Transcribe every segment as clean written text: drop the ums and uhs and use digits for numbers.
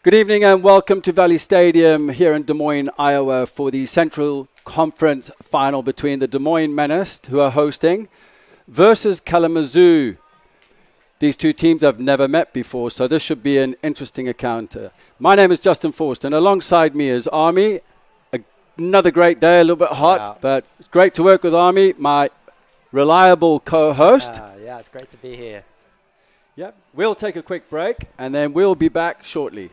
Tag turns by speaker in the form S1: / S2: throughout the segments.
S1: Good evening and welcome to Valley Stadium here in Des Moines, Iowa for the Central Conference final between the Des Moines Menace, who are hosting, versus Kalamazoo. These two teams have never met before, so this should be an interesting encounter. My name is Justin Forst, and alongside me is Army. Another great day, a little bit hot, but it's great to work with Army, my reliable co-host.
S2: Yeah, it's great to be here.
S1: Yep. We'll take a quick break, and then we'll be back shortly.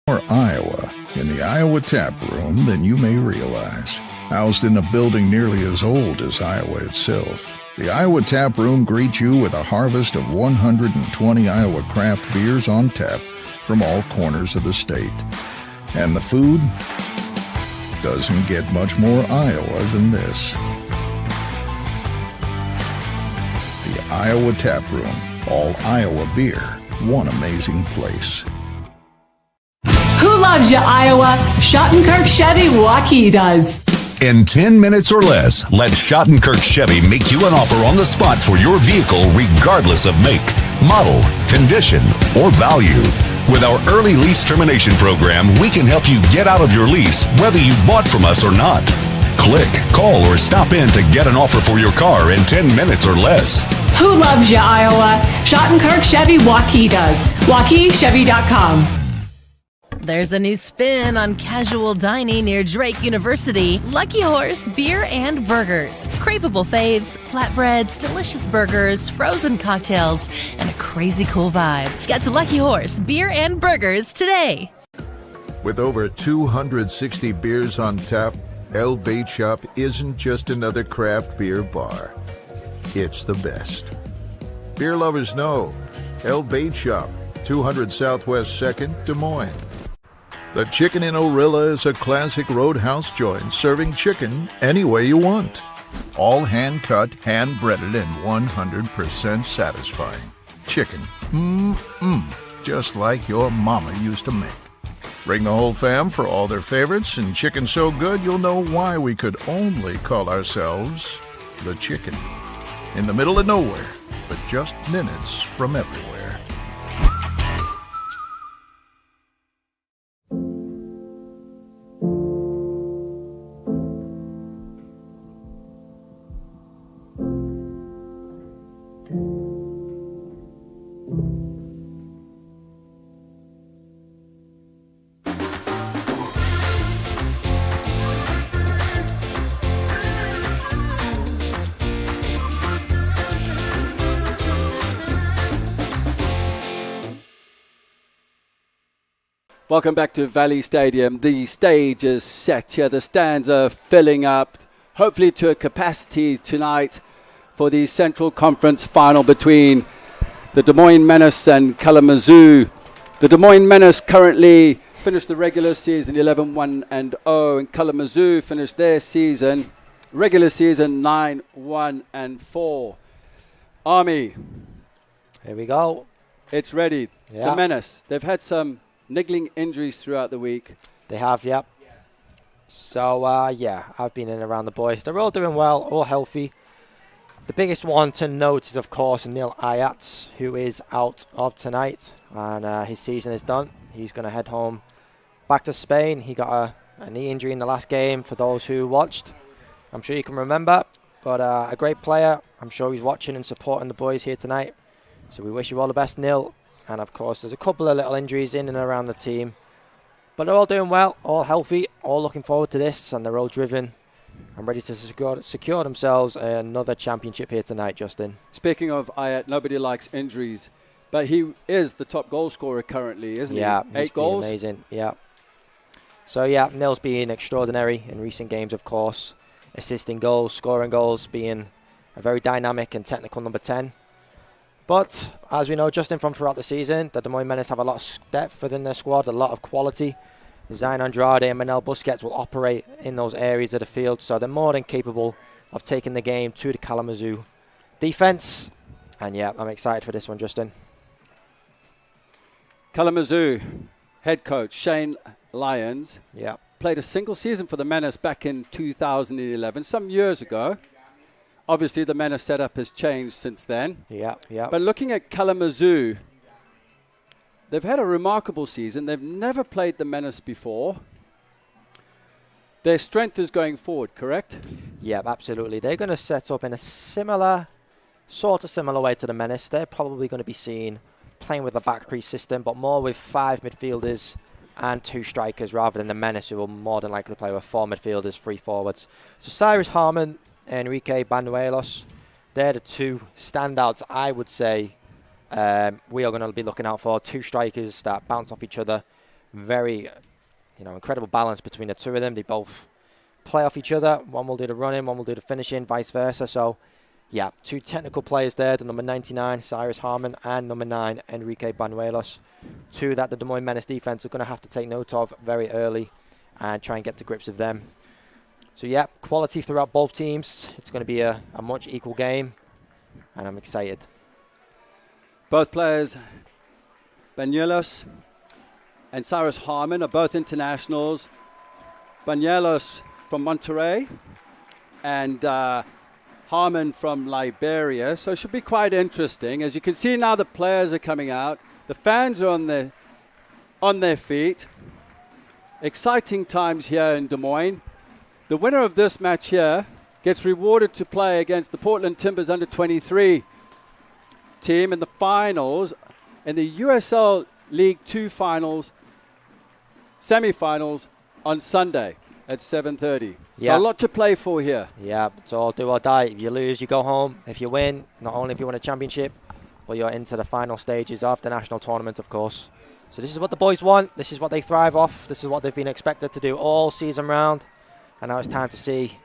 S3: More Iowa in the Iowa Tap Room than you may realize. Housed in a building nearly as old as Iowa itself, the Iowa Tap Room greets you with a harvest of 120 Iowa craft beers on tap from all corners of the state. And the food doesn't get much more Iowa than this. The Iowa Tap Room, all Iowa beer, one amazing place.
S4: Who loves you, Iowa? Schottenkirk Chevy Waukee does.
S5: In 10 minutes or less, let Schottenkirk Chevy make you an offer on the spot for your vehicle regardless of make, model, condition, or value. With our early lease termination program, we can help you get out of your lease whether you bought from us or not. Click, call, or stop in to get an offer for your car in 10 minutes or less.
S4: Who loves you, Iowa? Schottenkirk Chevy Waukee does. WaukeeChevy.com.
S6: There's a new spin on casual dining near Drake University. Lucky Horse Beer and Burgers. Craveable faves, flatbreads, delicious burgers, frozen cocktails, and a crazy cool vibe. Get to Lucky Horse Beer and Burgers today.
S3: With over 260 beers on tap, El Bait Shop isn't just another craft beer bar. It's the best. Beer lovers know El Bait Shop, 200 Southwest 2nd, Des Moines. The Chicken in Orilla is a classic roadhouse joint serving chicken any way you want. All hand-cut, hand-breaded, and 100% satisfying. Chicken, just like your mama used to make. Bring the whole fam for all their favorites, and chicken so good you'll know why we could only call ourselves the Chicken. In the middle of nowhere, but just minutes from everywhere.
S1: Welcome back to Valley Stadium. The stage is set here. The stands are filling up, hopefully to a capacity tonight for the Central Conference final between the Des Moines Menace and Kalamazoo. The Des Moines Menace currently finished the regular season 11-1-0, and Kalamazoo finished their season, regular season 9-1-4. Army.
S2: Here we go.
S1: It's ready.
S2: Yeah.
S1: The Menace. They've had some niggling injuries throughout the week.
S2: They have, yep. Yes. So, yeah, I've been in and around the boys. They're all doing well, all healthy. The biggest one to note is, of course, Neil Ayats, who is out of tonight, and his season is done. He's going to head home back to Spain. He got a knee injury in the last game, for those who watched. I'm sure you can remember, but a great player. I'm sure he's watching and supporting the boys here tonight. So we wish you all the best, Neil. And, of course, there's a couple of little injuries in and around the team. But they're all doing well, all healthy, all looking forward to this, and they're all driven and ready to secure themselves another championship here tonight, Justin.
S1: Speaking of Ayat, nobody likes injuries. But he is the top goal scorer currently, isn't he?
S2: Yeah,
S1: 8 goals.
S2: Amazing. Yeah. So yeah, Nil's been extraordinary in recent games, of course, assisting goals, scoring goals, being a very dynamic and technical number 10. But as we know, Justin, from throughout the season, the Des Moines Menace have a lot of depth within their squad, a lot of quality. Zayn Andrade and Manel Busquets will operate in those areas of the field, so they're more than capable of taking the game to the Kalamazoo defense. And yeah, I'm excited for this one, Justin.
S1: Kalamazoo head coach Shane Lyons
S2: Yeah.
S1: played a single season for the Menace back in 2011, some years ago. Obviously, the Menace setup has changed since then.
S2: Yeah.
S1: But looking at Kalamazoo, they've had a remarkable season. They've never played the Menace before. Their strength is going forward, correct?
S2: Yeah, absolutely. They're going to set up in a similar way to the Menace. They're probably going to be seen playing with a back three system, but more with 5 midfielders and 2 strikers rather than the Menace, who will more than likely play with 4 midfielders, 3 forwards. So Cyrus Harmon, Enrique Banuelos, they're the 2 standouts, I would say, we are going to be looking out for. 2 strikers that bounce off each other. Very, incredible balance between the 2 of them. They both play off each other. One will do the running, one will do the finishing, vice versa. So, yeah, 2 technical players there. The number 99, Cyrus Harmon, and number 9, Enrique Banuelos. 2 that the Des Moines Menace defense are going to have to take note of very early and try and get to grips with them. So, yeah, quality throughout both teams. It's going to be a much equal game, and I'm excited.
S1: Both players, Banuelos and Cyrus Harmon, are both internationals. Banuelos from Monterrey and Harmon from Liberia. So it should be quite interesting. As you can see now, the players are coming out. The fans are on their feet. Exciting times here in Des Moines. The winner of this match here gets rewarded to play against the Portland Timbers under-23 team in the finals, in the USL League 2 semi-finals on Sunday at 7:30.
S2: Yeah.
S1: So a lot to play for here.
S2: Yeah, it's all do or die. If you lose, you go home. If you win, not only if you win a championship, but you're into the final stages of the national tournament, of course. So this is what the boys want. This is what they thrive off. This is what they've been expected to do all season round. And now it's time to see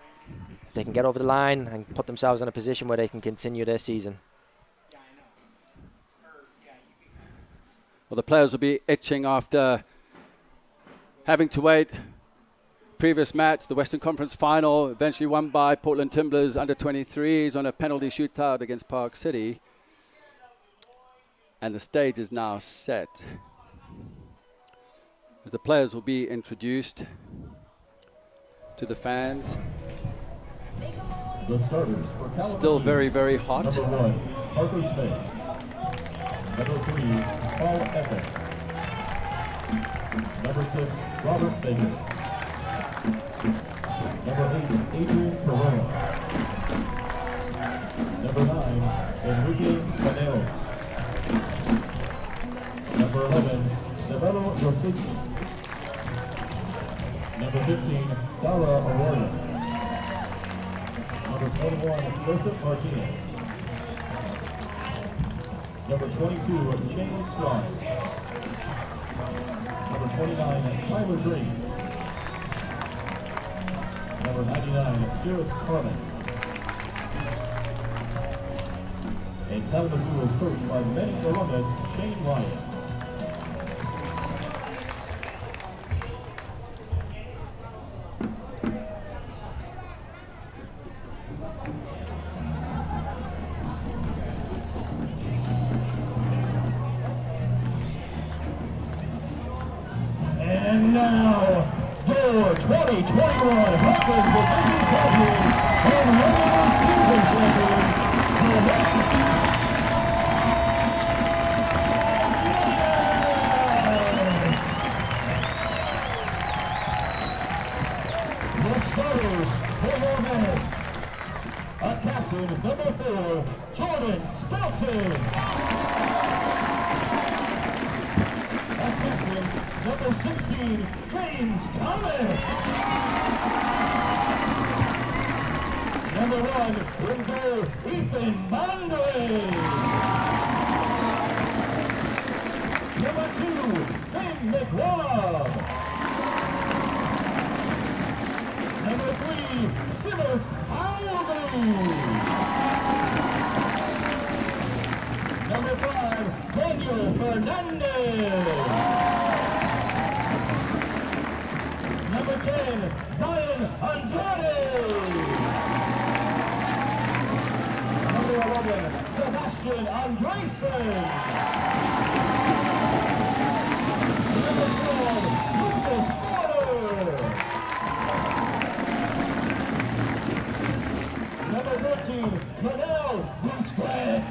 S2: if they can get over the line and put themselves in a position where they can continue their season.
S1: Well, the players will be itching after having to wait. Previous match, the Western Conference final, eventually won by Portland Timbers under-23s on a penalty shootout against Park City. And the stage is now set. As the players will be introduced to the fans.
S7: The starters for Kalamazoo.
S1: Still very, very hot.
S7: Number 1, Parker Smith. Number 3, Paul Epic. Number 6, Robert Baker. Number 8, Adrian Corona. Number 9, Enrique Canelo. Number 11, Nevelo Rosicki. Number 15, Sarah Arroyo. Number 21, Joseph Martinez. Number 22, James Strong. Number 29, Tyler Green. Number 99, Cyrus Carmen. And Kalamazoo is coached by Menace alumnus Shane Lyons. And now, your 2021 Hopkins Division champion and regular season champion, the starters for your Menace. A captain, number 4, Jordan Spelton. Number 16, James Thomas. Number 1, Winter Ethan Mondre. Number 5, Daniel Fernandez. Number 10, Zion Andrade. Number 11, Sebastian Andresen. Number 12, Lucas Porter. Number 13, Manel Busquets.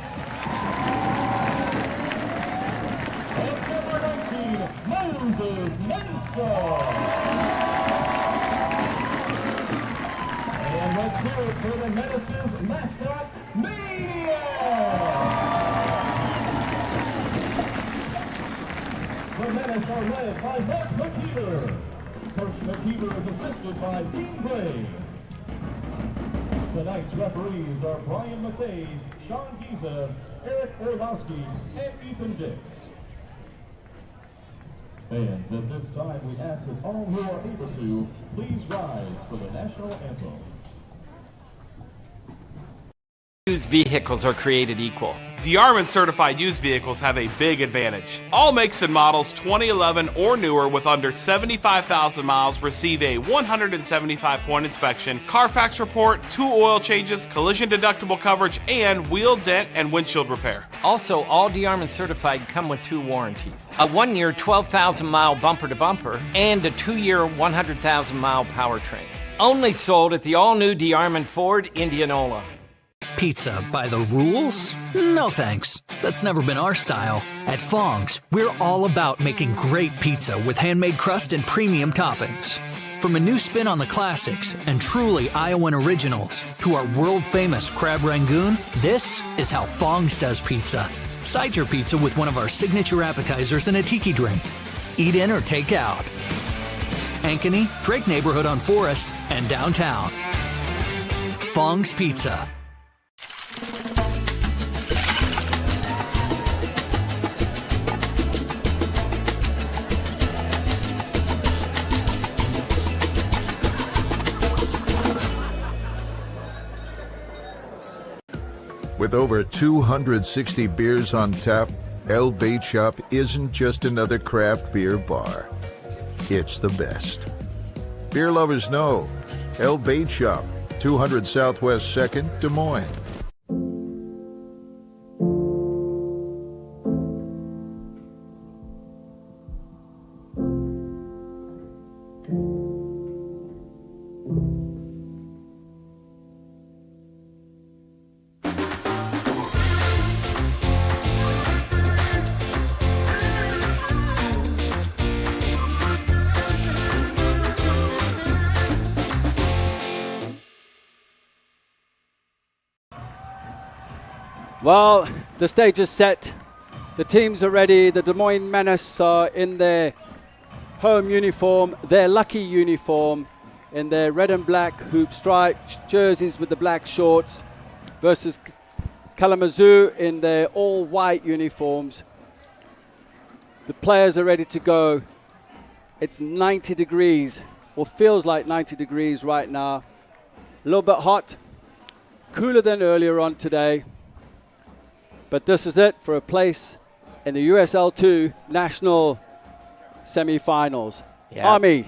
S7: And number 19, Moses Mensah. And let's hear it for the Menace's mascot, Maniac! The Menace are led by Mark McKeever. Coach McKeever is assisted by Dean Gray. Tonight's referees are Brian McVeigh, Sean Giza, Eric Orlowski, and Ethan Dix. Fans, at this time we ask that all who are able to, please rise for the national anthem.
S8: Used vehicles are created equal.
S9: DeArmond certified used vehicles have a big advantage. All makes and models 2011 or newer with under 75,000 miles receive a 175-point inspection, Carfax report, 2 oil changes, collision deductible coverage, and wheel dent and windshield repair.
S8: Also, all DeArmond certified come with 2 warranties. A 1-year 12,000-mile bumper-to-bumper and a 2-year 100,000-mile powertrain. Only sold at the all-new DeArmond Ford Indianola.
S10: Pizza by the rules? No thanks. That's never been our style. At Fong's, we're all about making great pizza with handmade crust and premium toppings. From a new spin on the classics and truly Iowan originals to our world-famous crab rangoon, this is how Fong's does pizza. Side your pizza with one of our signature appetizers and a tiki drink. Eat in or take out. Ankeny, Drake Neighborhood on Forest, and downtown. Fong's Pizza.
S3: With over 260 beers on tap, El Bait Shop isn't just another craft beer bar. It's the best. Beer lovers know. El Bait Shop, 200 Southwest 2nd, Des Moines.
S1: Well, the stage is set. The teams are ready. The Des Moines Menace are in their home uniform, their lucky uniform, in their red and black hoop striped jerseys with the black shorts, versus Kalamazoo in their all-white uniforms. The players are ready to go. It's 90 degrees, or feels like 90 degrees right now. A little bit hot, cooler than earlier on today. But this is it for a place in the USL 2 national semi-finals.
S2: Yeah.
S1: Army.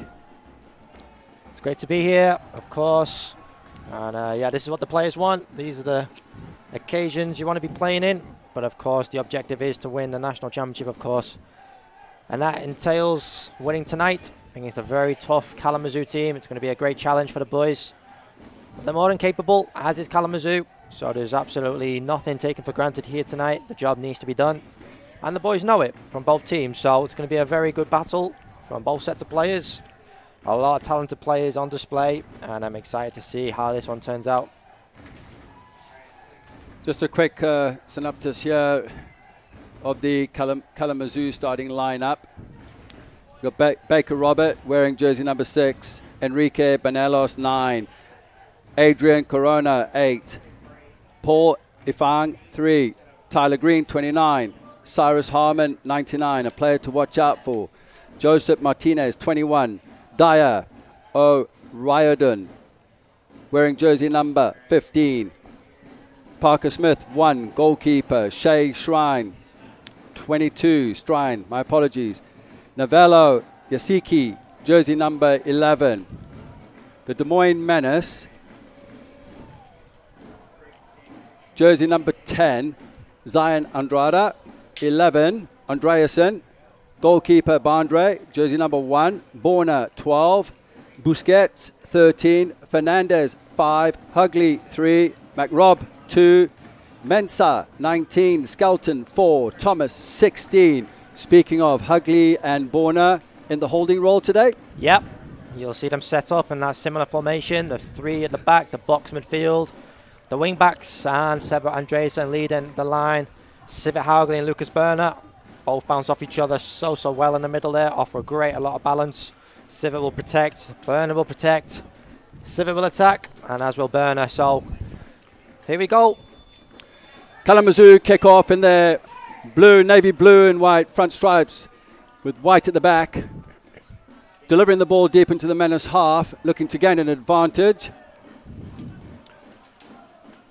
S2: It's great to be here, of course. And yeah, this is what the players want. These are the occasions you want to be playing in. But of course, the objective is to win the national championship, of course. And that entails winning tonight against a very tough Kalamazoo team. It's going to be a great challenge for the boys. But they're more than capable, as is Kalamazoo. So there's absolutely nothing taken for granted here tonight. The job needs to be done. And the boys know it from both teams. So it's going to be a very good battle from both sets of players. A lot of talented players on display. And I'm excited to see how this one turns out.
S1: Just a quick synopsis here of the Kalamazoo starting lineup. You've got Baker Robert wearing jersey number 6. Enrique Banelos 9. Adrian Corona 8. Paul Ifang 3. Tyler Green 29. Cyrus Harmon 99, a player to watch out for. Joseph Martinez 21. Dyer O'Riordan wearing jersey number 15. Parker Smith, 1. Goalkeeper, Shay Shrine. 22, Strine, my apologies. Novello Yasiki, jersey number 11. The Des Moines Menace, jersey number 10. Zion Andrada, 11. Andreasen, goalkeeper Bandre, jersey number 1. Borna, 12. Busquets, 13. Fernandez, 5. Hugley, 3. McRobb, 2. Mensah, 19. Skelton, 4. Thomas, 16. Speaking of Hugley and Borna in the holding role today.
S2: Yep. You'll see them set up in that similar formation. The 3 at the back, the box midfield. The wing backs and Seba Andresen leading the line. Civet Haugley and Lucas Berner both bounce off each other so well in the middle there. Offer a lot of balance. Civet will protect. Berner will protect. Civet will attack. And as will Berner. So here we go.
S1: Kalamazoo kick off in their blue, navy blue and white front stripes with white at the back. Delivering the ball deep into the Menace half, looking to gain an advantage.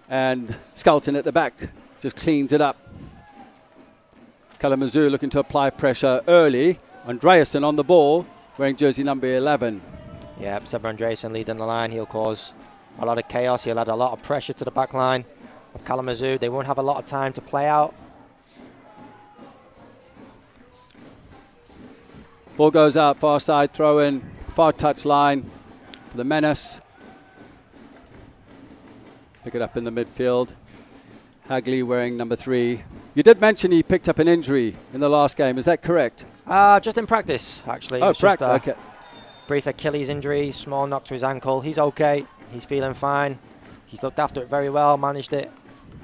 S1: And Skelton at the back just cleans it up. Kalamazoo looking to apply pressure early. Andreasen on the ball, wearing jersey number 11.
S2: Yeah, Seba Andresen leading the line. He'll cause a lot of chaos. He'll add a lot of pressure to the back line of Kalamazoo. They won't have a lot of time to play out.
S1: Ball goes out, far side, throw in, far touch line for the Menace. Pick it up in the midfield. Hagley wearing number 3. You did mention he picked up an injury in the last game, is that correct?
S2: Just in practice, actually.
S1: Oh, practice, okay.
S2: Brief Achilles injury, small knock to his ankle. He's okay, he's feeling fine. He's looked after it very well, managed it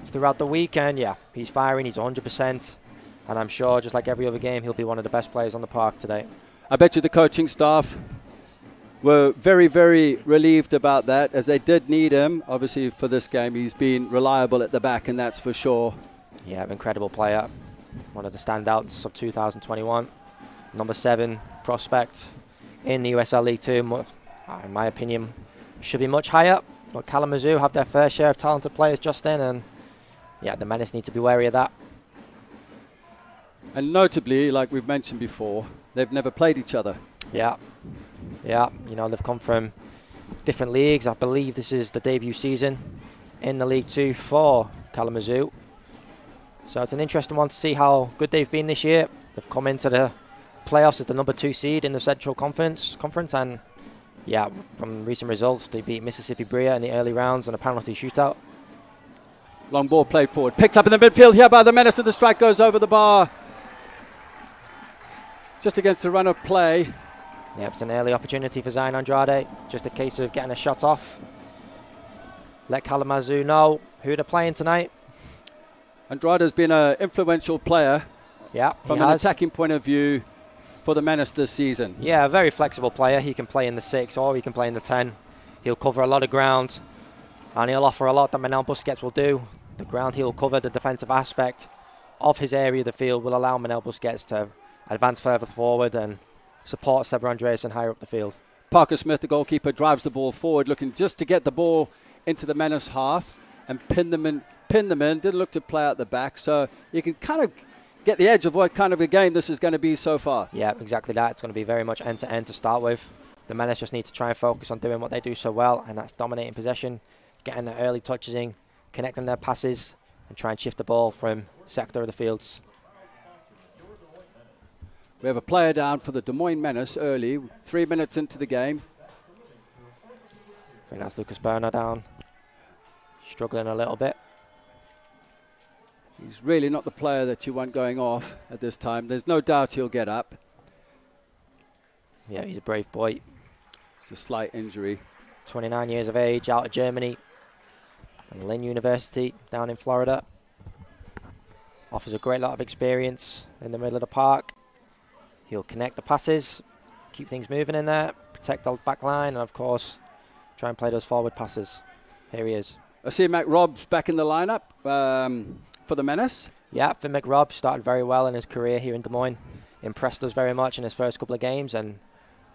S2: throughout the weekend. Yeah, he's firing, he's 100%. And I'm sure, just like every other game, he'll be one of the best players on the park today.
S1: I bet you the coaching staff were very, very relieved about that, as they did need him. Obviously, for this game, he's been reliable at the back, and that's for sure.
S2: Yeah, incredible player. One of the standouts of 2021. Number 7 prospect in the USL League 2. In my opinion, should be much higher. But Kalamazoo have their fair share of talented players just in, and yeah, the Menace need to be wary of that.
S1: And notably, like we've mentioned before, they've never played each other.
S2: Yeah, you know, they've come from different leagues. I believe this is the debut season in the League 2 for Kalamazoo. So it's an interesting one to see how good they've been this year. They've come into the playoffs as the number 2 seed in the Central Conference, and yeah, from recent results, they beat Mississippi Bria in the early rounds on a penalty shootout.
S1: Long ball played forward, picked up in the midfield here by the Menace, and the strike goes over the bar. Just against the run of play.
S2: Yeah, it's an early opportunity for Zion Andrade. Just a case of getting a shot off. Let Kalamazoo know who they're playing tonight.
S1: Andrade's been an influential player from an attacking point of view for the Menace this season.
S2: Yeah, a very flexible player. He can play in the 6 or he can play in the 10. He'll cover a lot of ground and he'll offer a lot that Manel Busquets will do. The ground he'll cover, the defensive aspect of his area of the field will allow Manel Busquets to advance further forward and support Seba Andresen higher up the field.
S1: Parker Smith, the goalkeeper, drives the ball forward, looking just to get the ball into the Menace half and pin them in. Didn't look to play out the back, so you can kind of get the edge of what kind of a game this is going to be so far.
S2: Yeah, exactly that. It's going to be very much end-to-end to start with. The Menace just need to try and focus on doing what they do so well, and that's dominating possession, getting the early touches in, connecting their passes, and try and shift the ball from sector of the fields.
S1: We have a player down for the Des Moines Menace early, 3 minutes into the game.
S2: I think that's Lucas Berner down, struggling a little bit.
S1: He's really not the player that you want going off at this time. There's no doubt he'll get up.
S2: Yeah, he's a brave boy.
S1: It's a slight injury.
S2: 29 years of age, out of Germany. And Lynn University down in Florida. Offers a great lot of experience in the middle of the park. He'll connect the passes, keep things moving in there, protect the back line, and of course, try and play those forward passes. Here he is.
S1: I see McRobb's back in the lineup for the Menace.
S2: Yeah, Finn McRobb started very well in his career here in Des Moines. Impressed us very much in his first couple of games, and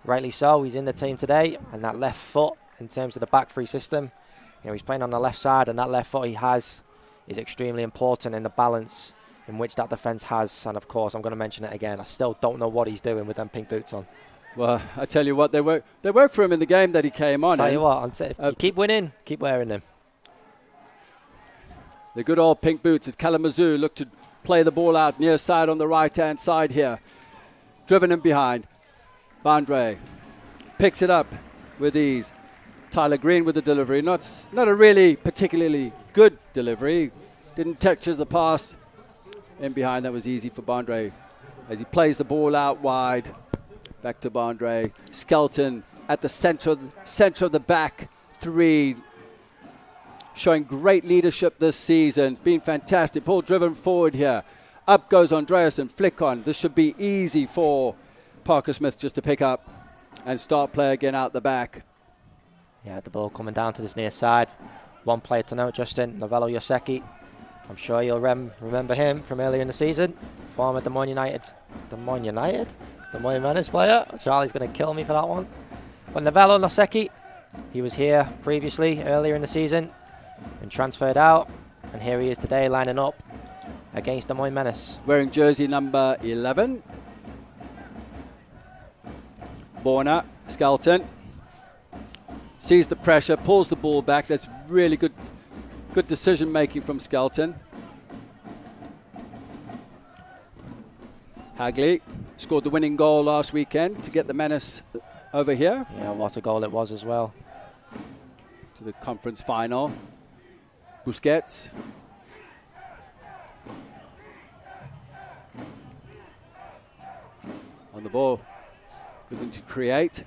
S2: rightly so. He's in the team today, and that left foot in terms of the back 3 system he's playing on the left side, and that left foot he has is extremely important in the balance in which that defence has. And of course, I'm going to mention it again, I still don't know what he's doing with them pink boots on.
S1: Well, I tell you what, they worked for him in the game that he came on.
S2: Tell you what, if you keep winning, keep wearing them.
S1: The good old pink boots as Kalamazoo look to play the ball out near side on the right-hand side here. Driven in behind. Bandre picks it up with ease. Tyler Green with the delivery. Not a really particularly good delivery. Didn't texture the pass. In behind, that was easy for Bandre as he plays the ball out wide. Back to Bandre. Skelton at the center of the back three. Showing great leadership this season. It's been fantastic. Ball driven forward here. Up goes Andreasen. Flick on. This should be easy for Parker Smith just to pick up and start play again out the back.
S2: Yeah, the ball coming down to this near side. One player to note, Justin, Novello Yoseki. I'm sure you'll remember him from earlier in the season. Former Des Moines Menace player. Charlie's going to kill me for that one. But Novello Yoseki, he was here previously, earlier in the season, and transferred out. And here he is today, lining up against Des Moines Menace.
S1: Wearing jersey number 11. Borna, Skelton. Sees the pressure, pulls the ball back. That's really good decision making from Skelton. Hagley scored the winning goal last weekend to get the Menace over here.
S2: Yeah, what a goal it was as well.
S1: To the conference final. Busquets. On the ball, looking to create.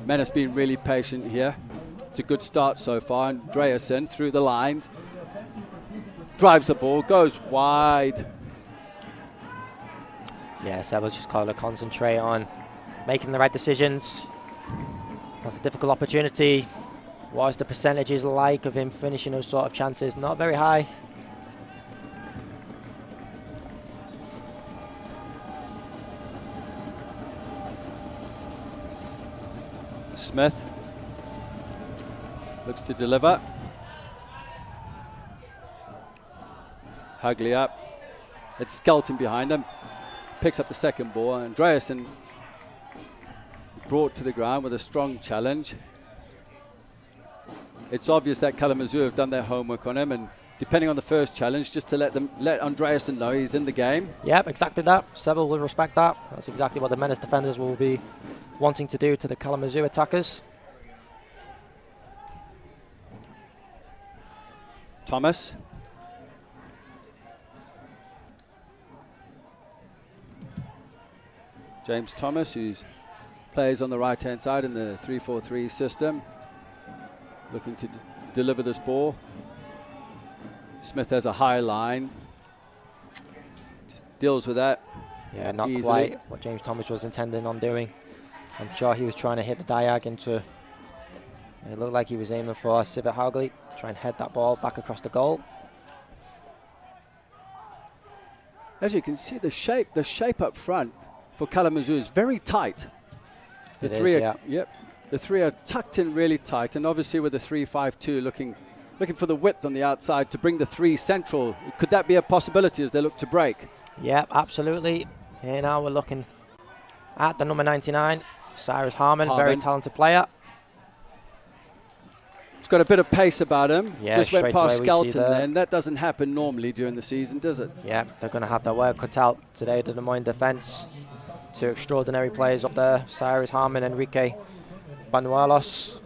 S1: Menace been really patient here. It's a good start so far. Andreasen through the lines. Drives the ball, goes wide.
S2: Yes, that was just got to concentrate on making the right decisions. That's a difficult opportunity. What is the percentages like of him finishing those sort of chances? Not very high.
S1: Smith looks to deliver. Hagley up. It's Skelton behind him. Picks up the second ball. Andreasen brought to the ground with a strong challenge. It's obvious that Kalamazoo have done their homework on him, and depending on the first challenge, just to let Andreasen know he's in the game.
S2: Yep, exactly that. Seville will respect that. That's exactly what the Menace defenders will be wanting to do to the Kalamazoo attackers.
S1: Thomas. James Thomas, who plays on the right-hand side in the 3-4-3 system. Looking to deliver this ball. Smith has a high line. Just deals with that.
S2: Yeah, not
S1: easily.
S2: quite what James Thomas was intending on doing. I'm sure he was trying to hit the diag into... It looked like he was aiming for Sivert Hagley. Try and head that ball back across the goal.
S1: As you can see, the shape up front for Kalamazoo is very tight. The three are tucked in really tight, and obviously with the 3-5-2 looking for the width on the outside to bring the three central. Could that be a possibility as they look to break?
S2: Yeah, absolutely. Here now we're looking at the number 99, Cyrus Harmon, very talented player.
S1: He's got a bit of pace about him.
S2: Yeah,
S1: just went past Skelton
S2: there.
S1: and that doesn't happen normally during the season, does it?
S2: Yeah, they're going to have their work cut out today, the Des Moines defence. Two extraordinary players up there, Cyrus Harmon, Enrique Banuelos.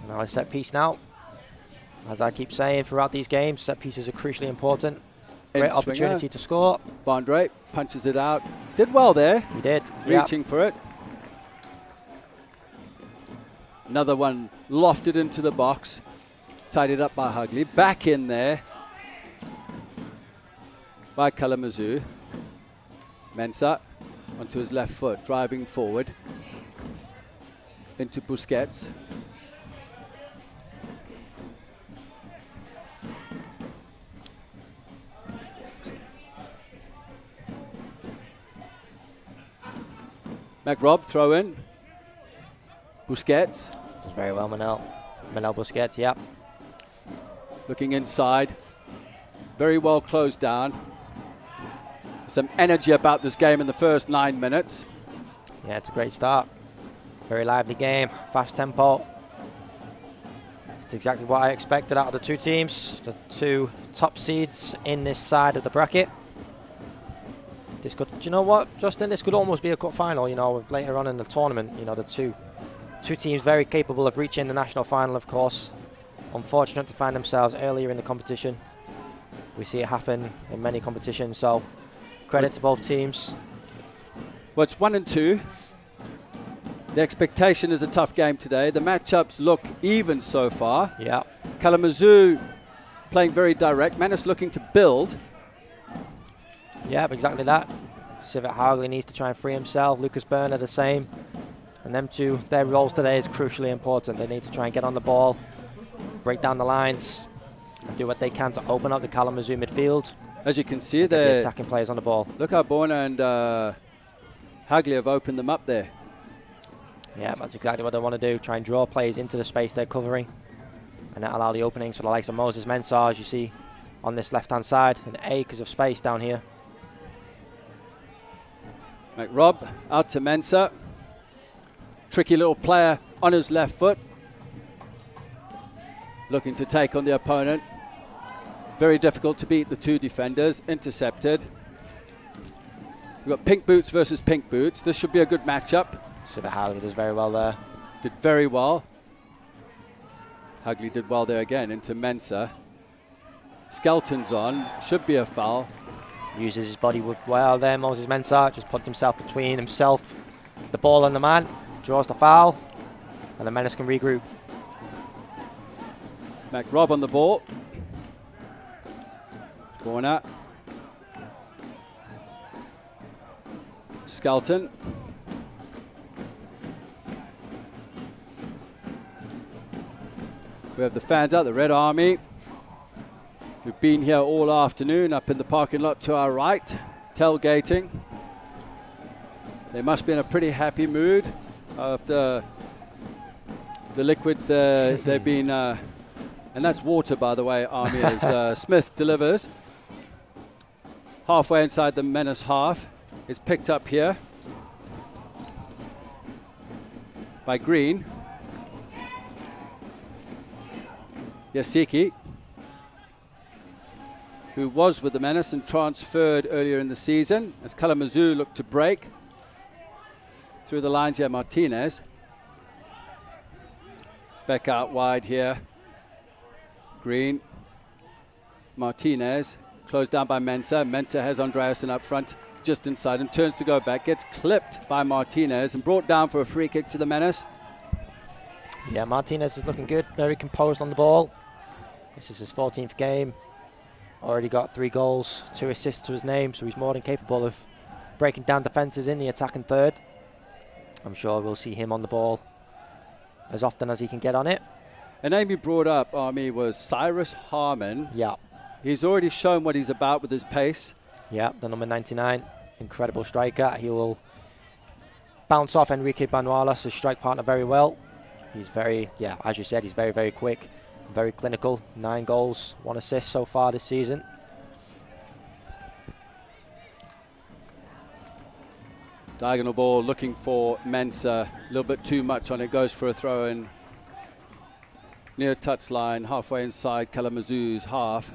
S2: Now a set piece now. As I keep saying throughout these games, set pieces are crucially important. Great opportunity to score.
S1: Bondre punches it out. Did well there.
S2: He did.
S1: Reaching for it. Another one lofted into the box. Tidied up by Hagley. Back in there by Kalamazoo. Mensah onto his left foot, driving forward into Busquets. McRob throw in. Busquets.
S2: It's very well, Manel Busquets, yeah.
S1: Looking inside. Very well closed down. Some energy about this game in the first 9 minutes.
S2: Yeah, it's a great start. Very lively game, fast tempo. It's exactly what I expected out of the two teams, the two top seeds in this side of the bracket. This could, do you know what, Justin? This could almost be a cup final, you know, later on in the tournament. You know, the two teams very capable of reaching the national final, of course. Unfortunate to find themselves earlier in the competition. We see it happen in many competitions, so credit to both teams.
S1: Well, it's 1 and 2. The expectation is a tough game today. The matchups look even so far.
S2: Yeah.
S1: Kalamazoo playing very direct. Menace looking to build.
S2: Yeah, exactly that. Civet Hagley needs to try and free himself. Lucas Burner the same. And them two, their roles today is crucially important. They need to try and get on the ball, break down the lines, and do what they can to open up the Kalamazoo midfield.
S1: As you can see,
S2: the attacking players on the ball.
S1: Look how Borna and Hagley have opened them up there.
S2: Yeah, that's exactly what they want to do. Try and draw players into the space they're covering, and that allow the openings for the likes of Moses Mensah, as you see on this left-hand side, and acres of space down here.
S1: McRob out to Mensah. Tricky little player on his left foot. Looking to take on the opponent. Very difficult to beat the two defenders. Intercepted. We've got pink boots versus pink boots. This should be a good matchup.
S2: Civet Hagley does very well there.
S1: Did very well. Hagley did well there again into Mensah. Skelton's on. Should be a foul.
S2: Uses his body well there, Moses Mensah. Just puts himself between himself, the ball and the man. Draws the foul. And the Menace can regroup.
S1: McRob on the ball. Corner. Skelton. We have the fans out, the Red Army. We've been here all afternoon up in the parking lot to our right, tailgating. They must be in a pretty happy mood after the liquids they've been, and that's water, by the way, Army, as Smith delivers. Halfway inside the Menace half. Is picked up here by Green. Yasiki, who was with the Menace and transferred earlier in the season, as Kalamazoo looked to break through the lines here. Martinez back out wide here. Green, Martinez closed down by Mensah. Mensah has Andreasen up front just inside and turns to go back, gets clipped by Martinez and brought down for a free kick to the Menace.
S2: Yeah, Martinez is looking good, very composed on the ball. This is his 14th game. Already got 3 goals, 2 assists to his name, so he's more than capable of breaking down defences in the attacking third. I'm sure we'll see him on the ball as often as he can get on it.
S1: A name you brought up, Army, was Cyrus Harmon.
S2: Yeah.
S1: He's already shown what he's about with his pace.
S2: Yeah, the number 99, incredible striker. He will bounce off Enrique Banuelos, his strike partner, very well. He's very, yeah, as you said, he's very, very quick, very clinical. 9 goals, 1 assist so far this season.
S1: Diagonal ball looking for Mensah. A little bit too much on it. Goes for a throw in near touchline, halfway inside Kalamazoo's half.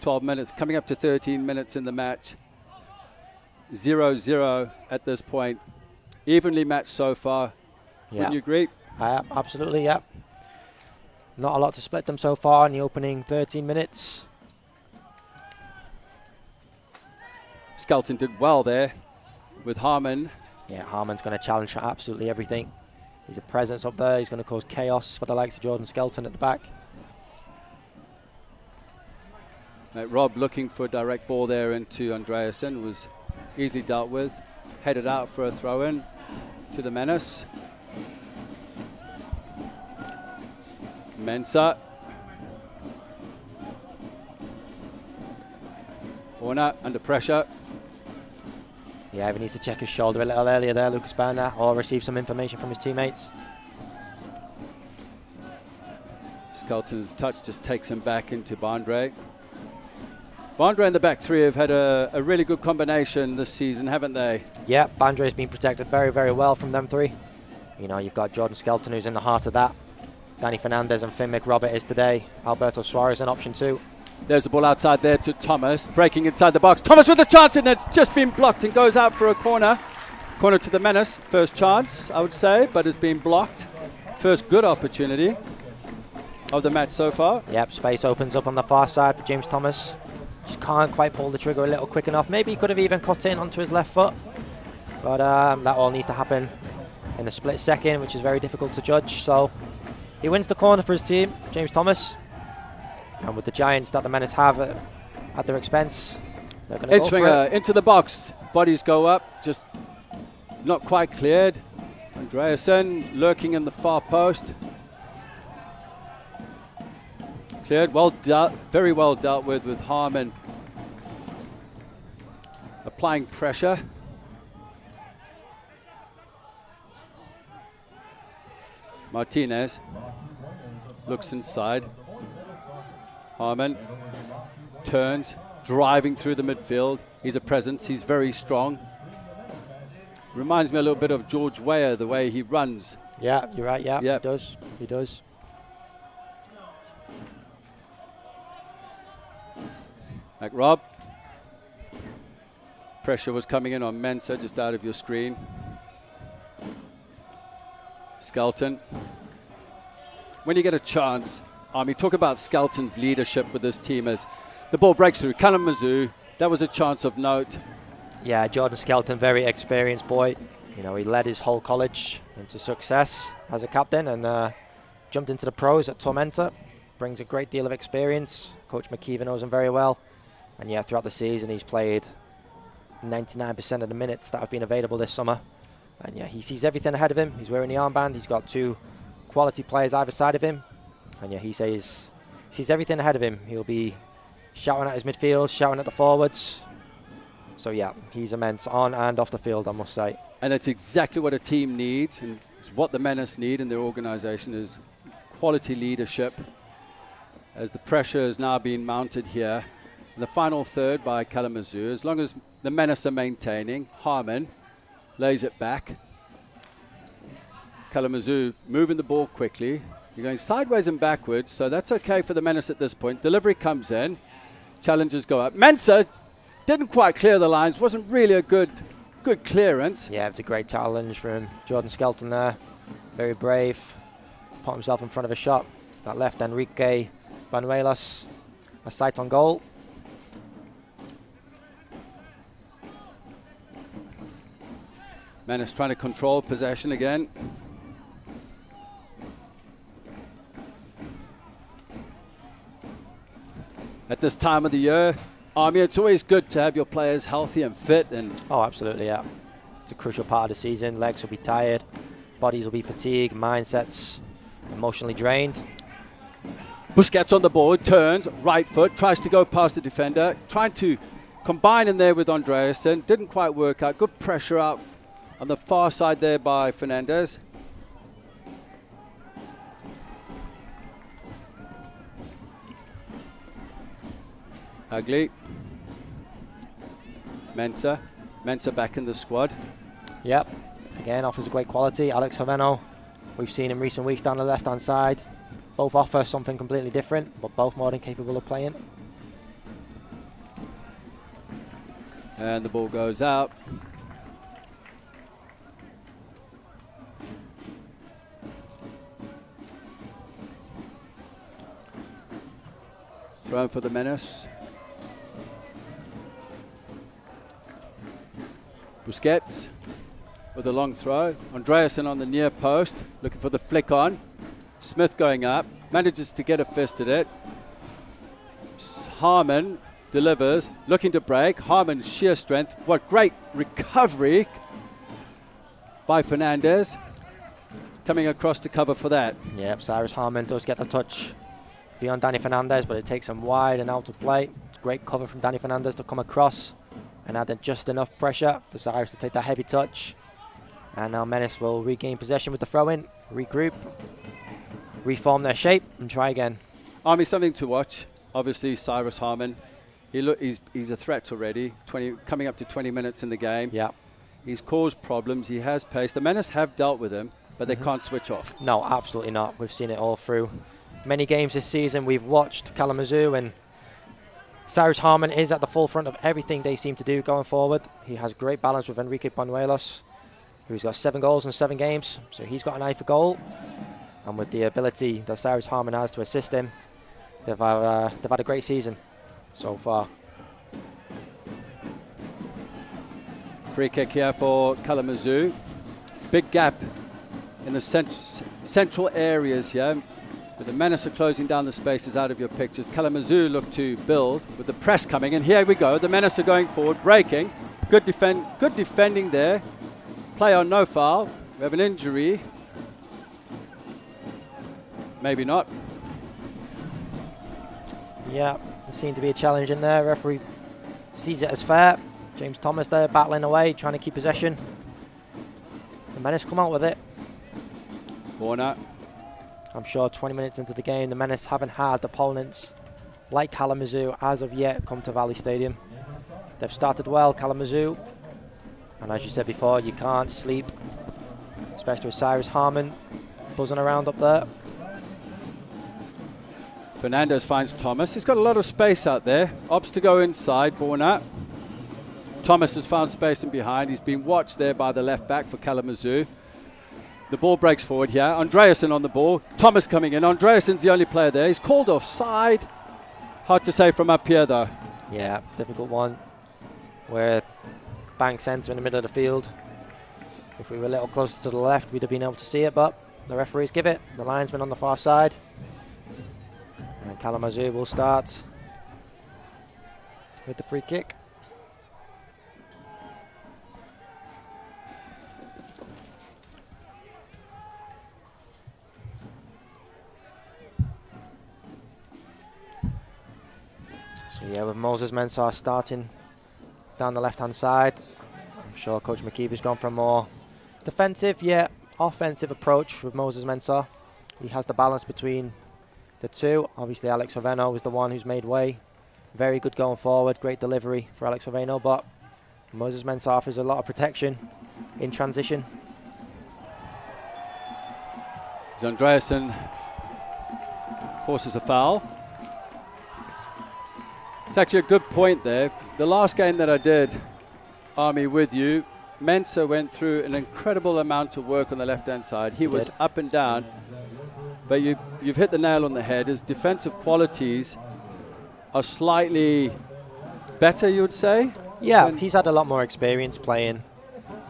S1: 12 minutes, coming up to 13 minutes in the match. 0-0 at this point. Evenly matched so far.
S2: Yeah.
S1: Wouldn't you agree?
S2: Absolutely, yeah. Not a lot to split them so far in the opening 13 minutes.
S1: Skelton did well there with Harmon.
S2: Yeah, Harmon's going to challenge for absolutely everything. He's a presence up there. He's going to cause chaos for the likes of Jordan Skelton at the back.
S1: Rob looking for a direct ball there into Andreasen, was easily dealt with. Headed out for a throw-in to the Menace. Mensah. Warner under pressure.
S2: Yeah, he needs to check his shoulder a little earlier there, Lucas Berner, or receive some information from his teammates.
S1: Skelton's touch just takes him back into Bondre. Bondre and the back three have had a really good combination this season, haven't they?
S2: Yeah, Bandre's been protected very, very well from them three. You know, you've got Jordan Skelton, who's in the heart of that. Danny Fernandez and Finn McRobert is today. Alberto Suarez an option too.
S1: There's the ball outside there to Thomas, breaking inside the box. Thomas with a chance, and it's just been blocked and goes out for a corner. Corner to the Menace. First chance, I would say, but it's been blocked. First good opportunity of the match so far.
S2: Yep, space opens up on the far side for James Thomas. Just can't quite pull the trigger a little quick enough. Maybe he could have even cut in onto his left foot. But that all needs to happen in a split second, which is very difficult to judge. So he wins the corner for his team, James Thomas. And with the giants that the Menace have at their expense, they're going to go for it.
S1: Into the box. Bodies go up, just not quite cleared. Andreasen lurking in the far post. Cleared, well dealt, very well dealt with Harmon applying pressure. Martinez looks inside. Harmon turns, driving through the midfield. He's a presence, he's very strong. Reminds me a little bit of George Weah, the way he runs.
S2: Yeah, you're right, yeah.
S1: Yep.
S2: He does.
S1: Like Rob. Pressure was coming in on Mensah, just out of your screen. Skelton. When you get a chance, talk about Skelton's leadership with this team as the ball breaks through. Kalamazoo, that was a chance of note.
S2: Yeah, Jordan Skelton, very experienced boy. You know, he led his whole college into success as a captain and jumped into the pros at Tormenta. Brings a great deal of experience. Coach McKeever knows him very well. And yeah, throughout the season, he's played 99% of the minutes that have been available this summer. And yeah, he sees everything ahead of him. He's wearing the armband. He's got two quality players either side of him. And yeah, he sees everything ahead of him. He'll be shouting at his midfield, shouting at the forwards. So yeah, he's immense on and off the field, I must say.
S1: And that's exactly what a team needs, and it's what the Menace need in their organization is quality leadership. As the pressure is now being mounted here. In the final third by Kalamazoo, as long as the Menace are maintaining, Harmon lays it back. Kalamazoo moving the ball quickly. You're going sideways and backwards, so that's okay for the Menace at this point. Delivery comes in. Challenges go up. Mensah didn't quite clear the lines. Wasn't really a good clearance.
S2: Yeah, it's a great challenge from Jordan Skelton there. Very brave. Put himself in front of a shot. That left Enrique Banuelos a sight on goal.
S1: Menace trying to control possession again. At this time of the year, it's always good to have your players healthy and fit.
S2: Oh, absolutely, yeah. It's a crucial part of the season. Legs will be tired, bodies will be fatigued, mindsets emotionally drained.
S1: Busquets on the board, turns, right foot, tries to go past the defender, trying to combine in there with Andreasen. Didn't quite work out. Good pressure out on the far side there by Fernandez. Ugly. Mensah back in the squad.
S2: Yep, again offers a great quality. Alex Haveno, we've seen in recent weeks down the left hand side. Both offer something completely different, but both more than capable of playing.
S1: And the ball goes out. Thrown for the Menace. Busquets with a long throw. Andreasen on the near post, looking for the flick on. Smith going up, manages to get a fist at it. Harmon delivers, looking to break. Harmon's sheer strength. What great recovery by Fernandez. Coming across to cover for that.
S2: Yep, Cyrus Harmon does get the touch beyond Danny Fernandez, but it takes him wide and out of play. It's great cover from Danny Fernandez to come across and added just enough pressure for Cyrus to take that heavy touch. And now Menace will regain possession with the throw-in, regroup, reform their shape, and try again.
S1: Army, something to watch. Obviously, Cyrus Harmon, he's a threat already, coming up to 20 minutes in the game.
S2: Yeah.
S1: He's caused problems. He has pace. The Menace have dealt with him, but they can't switch off.
S2: No, absolutely not. We've seen it all through many games this season. We've watched Kalamazoo, and Cyrus Harmon is at the forefront of everything they seem to do going forward. He has great balance with Enrique Banuelos, who's got 7 goals in 7 games, so he's got an eye for goal. And with the ability that Cyrus Harmon has to assist him, they've had a great season so far.
S1: Free kick here for Kalamazoo. Big gap in the central areas here. With the Menace are closing down the spaces out of your pictures. Kalamazoo look to build with the press coming. And here we go. The Menace are going forward, breaking. Good defending there. Play on, no foul. We have an injury. Maybe not.
S2: Yeah, there seemed to be a challenge in there. Referee sees it as fair. James Thomas there battling away, trying to keep possession. The Menace come out with it.
S1: Warner.
S2: I'm sure 20 minutes into the game, the Menace haven't had opponents like Kalamazoo as of yet come to Valley Stadium. They've started well, Kalamazoo. And as you said before, you can't sleep, especially with Cyrus Harmon buzzing around up there.
S1: Fernandez finds Thomas. He's got a lot of space out there. Opts to go inside, Warner. Thomas has found space in behind. He's been watched there by the left back for Kalamazoo. The ball breaks forward here. Andreasen on the ball. Thomas coming in. Andreasen's the only player there. He's called offside. Hard to say from up here, though.
S2: Yeah, difficult one. Where bang centre in the middle of the field. If we were a little closer to the left, we'd have been able to see it, but the referees give it. The linesman on the far side. And Kalamazoo will start with the free kick. So yeah, with Moses Mensah starting down the left-hand side, I'm sure Coach McKeever's gone for a more defensive yet offensive approach with Moses Mensah. He has the balance between the two. Obviously, Alex Oveno is the one who's made way. Very good going forward, great delivery for Alex Oveno, but Moses Mensah offers a lot of protection in transition.
S1: Andreasen forces a foul. It's actually a good point there. The last game that I did, Army, with you, Mensah went through an incredible amount of work on the left-hand side. He was up and down, but you've hit the nail on the head. His defensive qualities are slightly better, you would say?
S2: Yeah, he's had a lot more experience playing,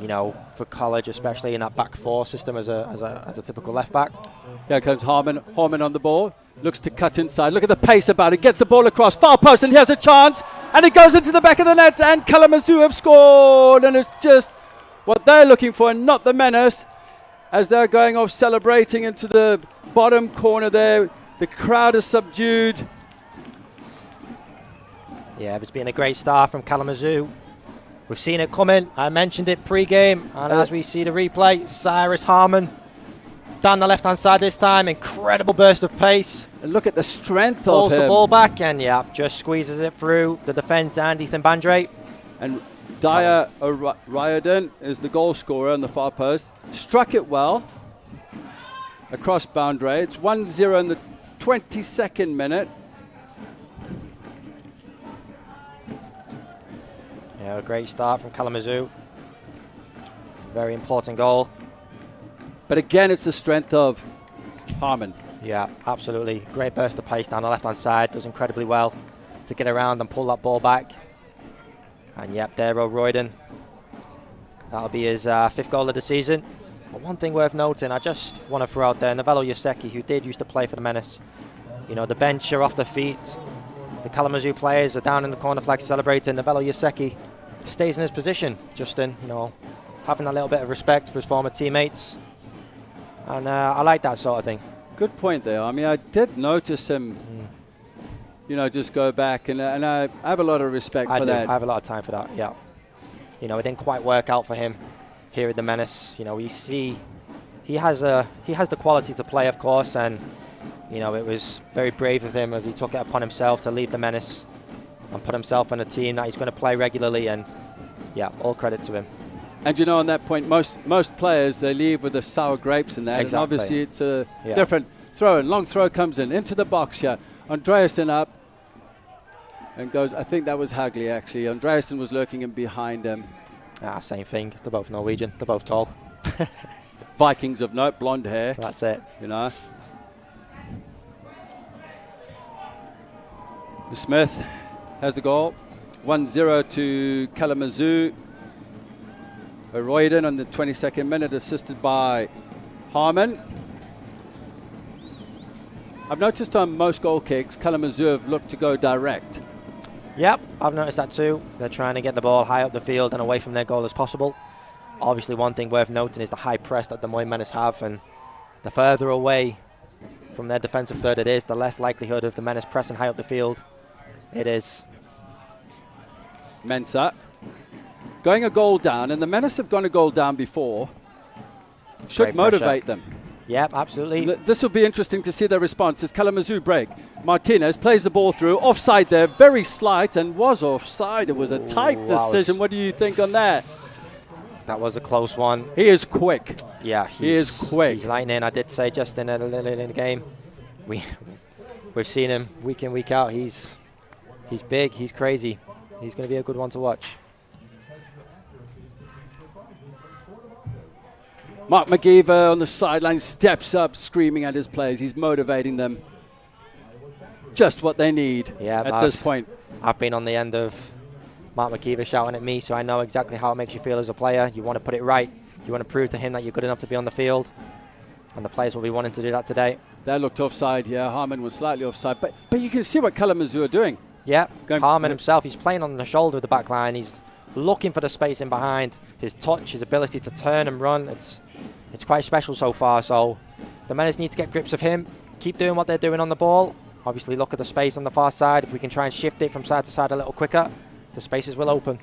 S2: you know, for college, especially in that back four system as a typical left back.
S1: Here comes Harmon on the ball. Looks to cut inside. Look at the pace about it. Gets the ball across. Far post, and he has a chance. And it goes into the back of the net. And Kalamazoo have scored. And it's just what they're looking for, and not the Menace. As they're going off celebrating into the bottom corner there. The crowd is subdued.
S2: Yeah, it's been a great start from Kalamazoo. We've seen it coming. I mentioned it pre-game. And as we see the replay, Cyrus Harmon down the left-hand side this time. Incredible burst of pace.
S1: And look at the strength of him.
S2: Pulls the ball back and, yeah, just squeezes it through the defence and Ethan Bandre.
S1: And Dyer Riordan is the goal scorer on the far post. Struck it well across boundary. It's 1-0 in the 22nd minute.
S2: Yeah, a great start from Kalamazoo. It's a very important goal.
S1: But again, it's the strength of Harmon.
S2: Yeah, absolutely. Great burst of pace down the left-hand side. Does incredibly well to get around and pull that ball back. And yep, there, Royden. That'll be his 5th goal of the season. But one thing worth noting, I just want to throw out there, Novello Yoseki, who did used to play for the Menace. You know, the bench are off their feet. The Kalamazoo players are down in the corner flag celebrating. Novello Yoseki stays in his position. Justin, you know, having a little bit of respect for his former teammates. And I like that sort of thing.
S1: Good point there. I mean, I did notice him just go back. And I have a lot of respect for that.
S2: I have a lot of time for that, yeah. It didn't quite work out for him here at the Menace. We see he has the quality to play, of course, and it was very brave of him as he took it upon himself to leave the Menace and put himself on a team that he's going to play regularly, and yeah, all credit to him.
S1: And on that point, most players, they leave with the sour grapes in that.
S2: Exactly.
S1: And obviously it's a different throw. And long throw comes into the box here. Andreasen up and goes, I think that was Hagley actually. Andreasen was lurking in behind him.
S2: Same thing. They're both Norwegian. They're both tall.
S1: Vikings of note, blonde hair.
S2: That's it.
S1: Smith has the goal. 1-0 to Kalamazoo. Royden on the 22nd minute, assisted by Harmon. I've noticed on most goal kicks, Kalamazoo have looked to go direct.
S2: Yep, I've noticed that too. They're trying to get the ball high up the field and away from their goal as possible. Obviously, one thing worth noting is the high press that the Moines Menace have, and the further away from their defensive third it is, the less likelihood of the Menace pressing high up the field it is.
S1: Mensah going a goal down, and the Menace have gone a goal down before. Should motivate them.
S2: Yep, absolutely.
S1: This will be interesting to see their response as Kalamazoo break. Martinez plays the ball through, offside there, very slight, and was offside. It was a tight decision. What do you think on that?
S2: That was a close one.
S1: He is quick.
S2: Yeah,
S1: he is quick.
S2: He's lightning. I did say just in the game, we've seen him week in, week out. He's big. He's crazy. He's going to be a good one to watch.
S1: Mark McGeever on the sideline steps up, screaming at his players. He's motivating them. Just what they need at this point.
S2: I've been on the end of Mark McGeever shouting at me, so I know exactly how it makes you feel as a player. You want to put it right. You want to prove to him that you're good enough to be on the field. And the players will be wanting to do that today.
S1: That looked offside, yeah. Harmon was slightly offside. But you can see what Kalamazoo are doing.
S2: Yeah, Harmon himself, he's playing on the shoulder of the back line. He's looking for the space in behind. His touch, his ability to turn and run, it's quite special so far. So the Menace need to get grips of him, keep doing what they're doing on the ball. Obviously look at the space on the far side. If we can try and shift it from side to side a little quicker, the spaces will open.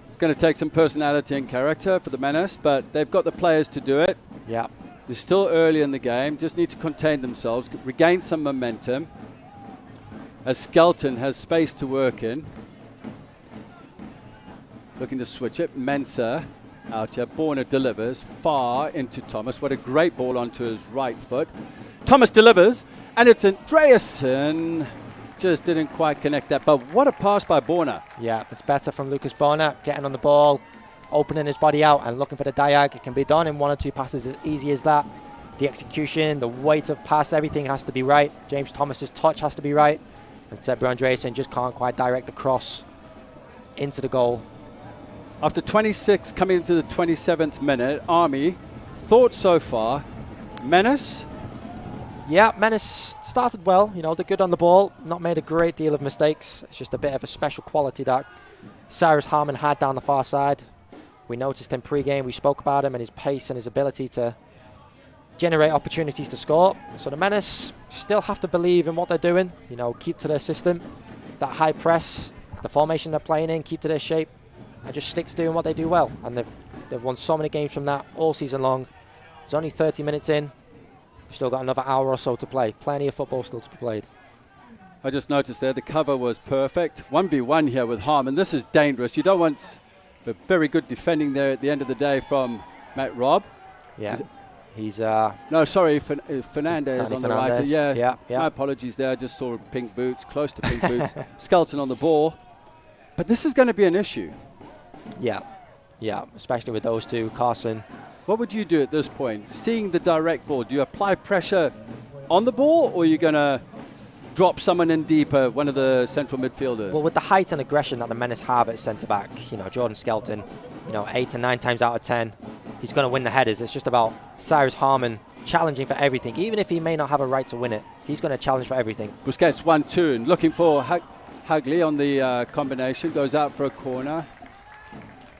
S1: It's going to take some personality and character for the Menace, but they've got the players to do it.
S2: Yeah.
S1: They're still early in the game, just need to contain themselves, regain some momentum. As Skelton has space to work in. Looking to switch it. Mensah out here. Borna delivers far into Thomas. What a great ball onto his right foot. Thomas delivers, and it's Andreasen. Just didn't quite connect that. But what a pass by Borna.
S2: Yeah, it's better from Lucas Borna, getting on the ball, opening his body out and looking for the diag. It can be done in 1 or 2 passes, as easy as that. The execution, the weight of pass, everything has to be right. James Thomas's touch has to be right. And Sebra Andreasen just can't quite direct the cross into the goal.
S1: After 26, coming into the 27th minute, Army, thoughts so far? Menace?
S2: Yeah, Menace started well. They're good on the ball. Not made a great deal of mistakes. It's just a bit of a special quality that Cyrus Harmon had down the far side. We noticed him pre-game. We spoke about him and his pace and his ability to generate opportunities to score. So the Menace still have to believe in what they're doing. Keep to their system. That high press, the formation they're playing in, keep to their shape. And just stick to doing what they do well. And they've won so many games from that all season long. It's only 30 minutes in. We've still got another hour or so to play. Plenty of football still to be played.
S1: I just noticed there the cover was perfect. 1v1 here with Harmon. This is dangerous. You don't want very good defending there at the end of the day from Matt Robb.
S2: Yeah. He's
S1: no, sorry, Fernandez on the right.
S2: Yeah.
S1: My apologies there. I just saw pink boots, close to pink boots. Skelton on the ball. But this is going to be an issue.
S2: Yeah, especially with those two, Carson.
S1: What would you do at this point? Seeing the direct ball, do you apply pressure on the ball, or are you going to drop someone in deeper, one of the central midfielders?
S2: Well, with the height and aggression that the Menace have at centre-back, Jordan Skelton, 8 to 9 times out of 10, he's going to win the headers. It's just about Cyrus Harmon challenging for everything. Even if he may not have a right to win it, he's going to challenge for everything.
S1: Busquets 1-2 and looking for Hagley on the combination, goes out for a corner.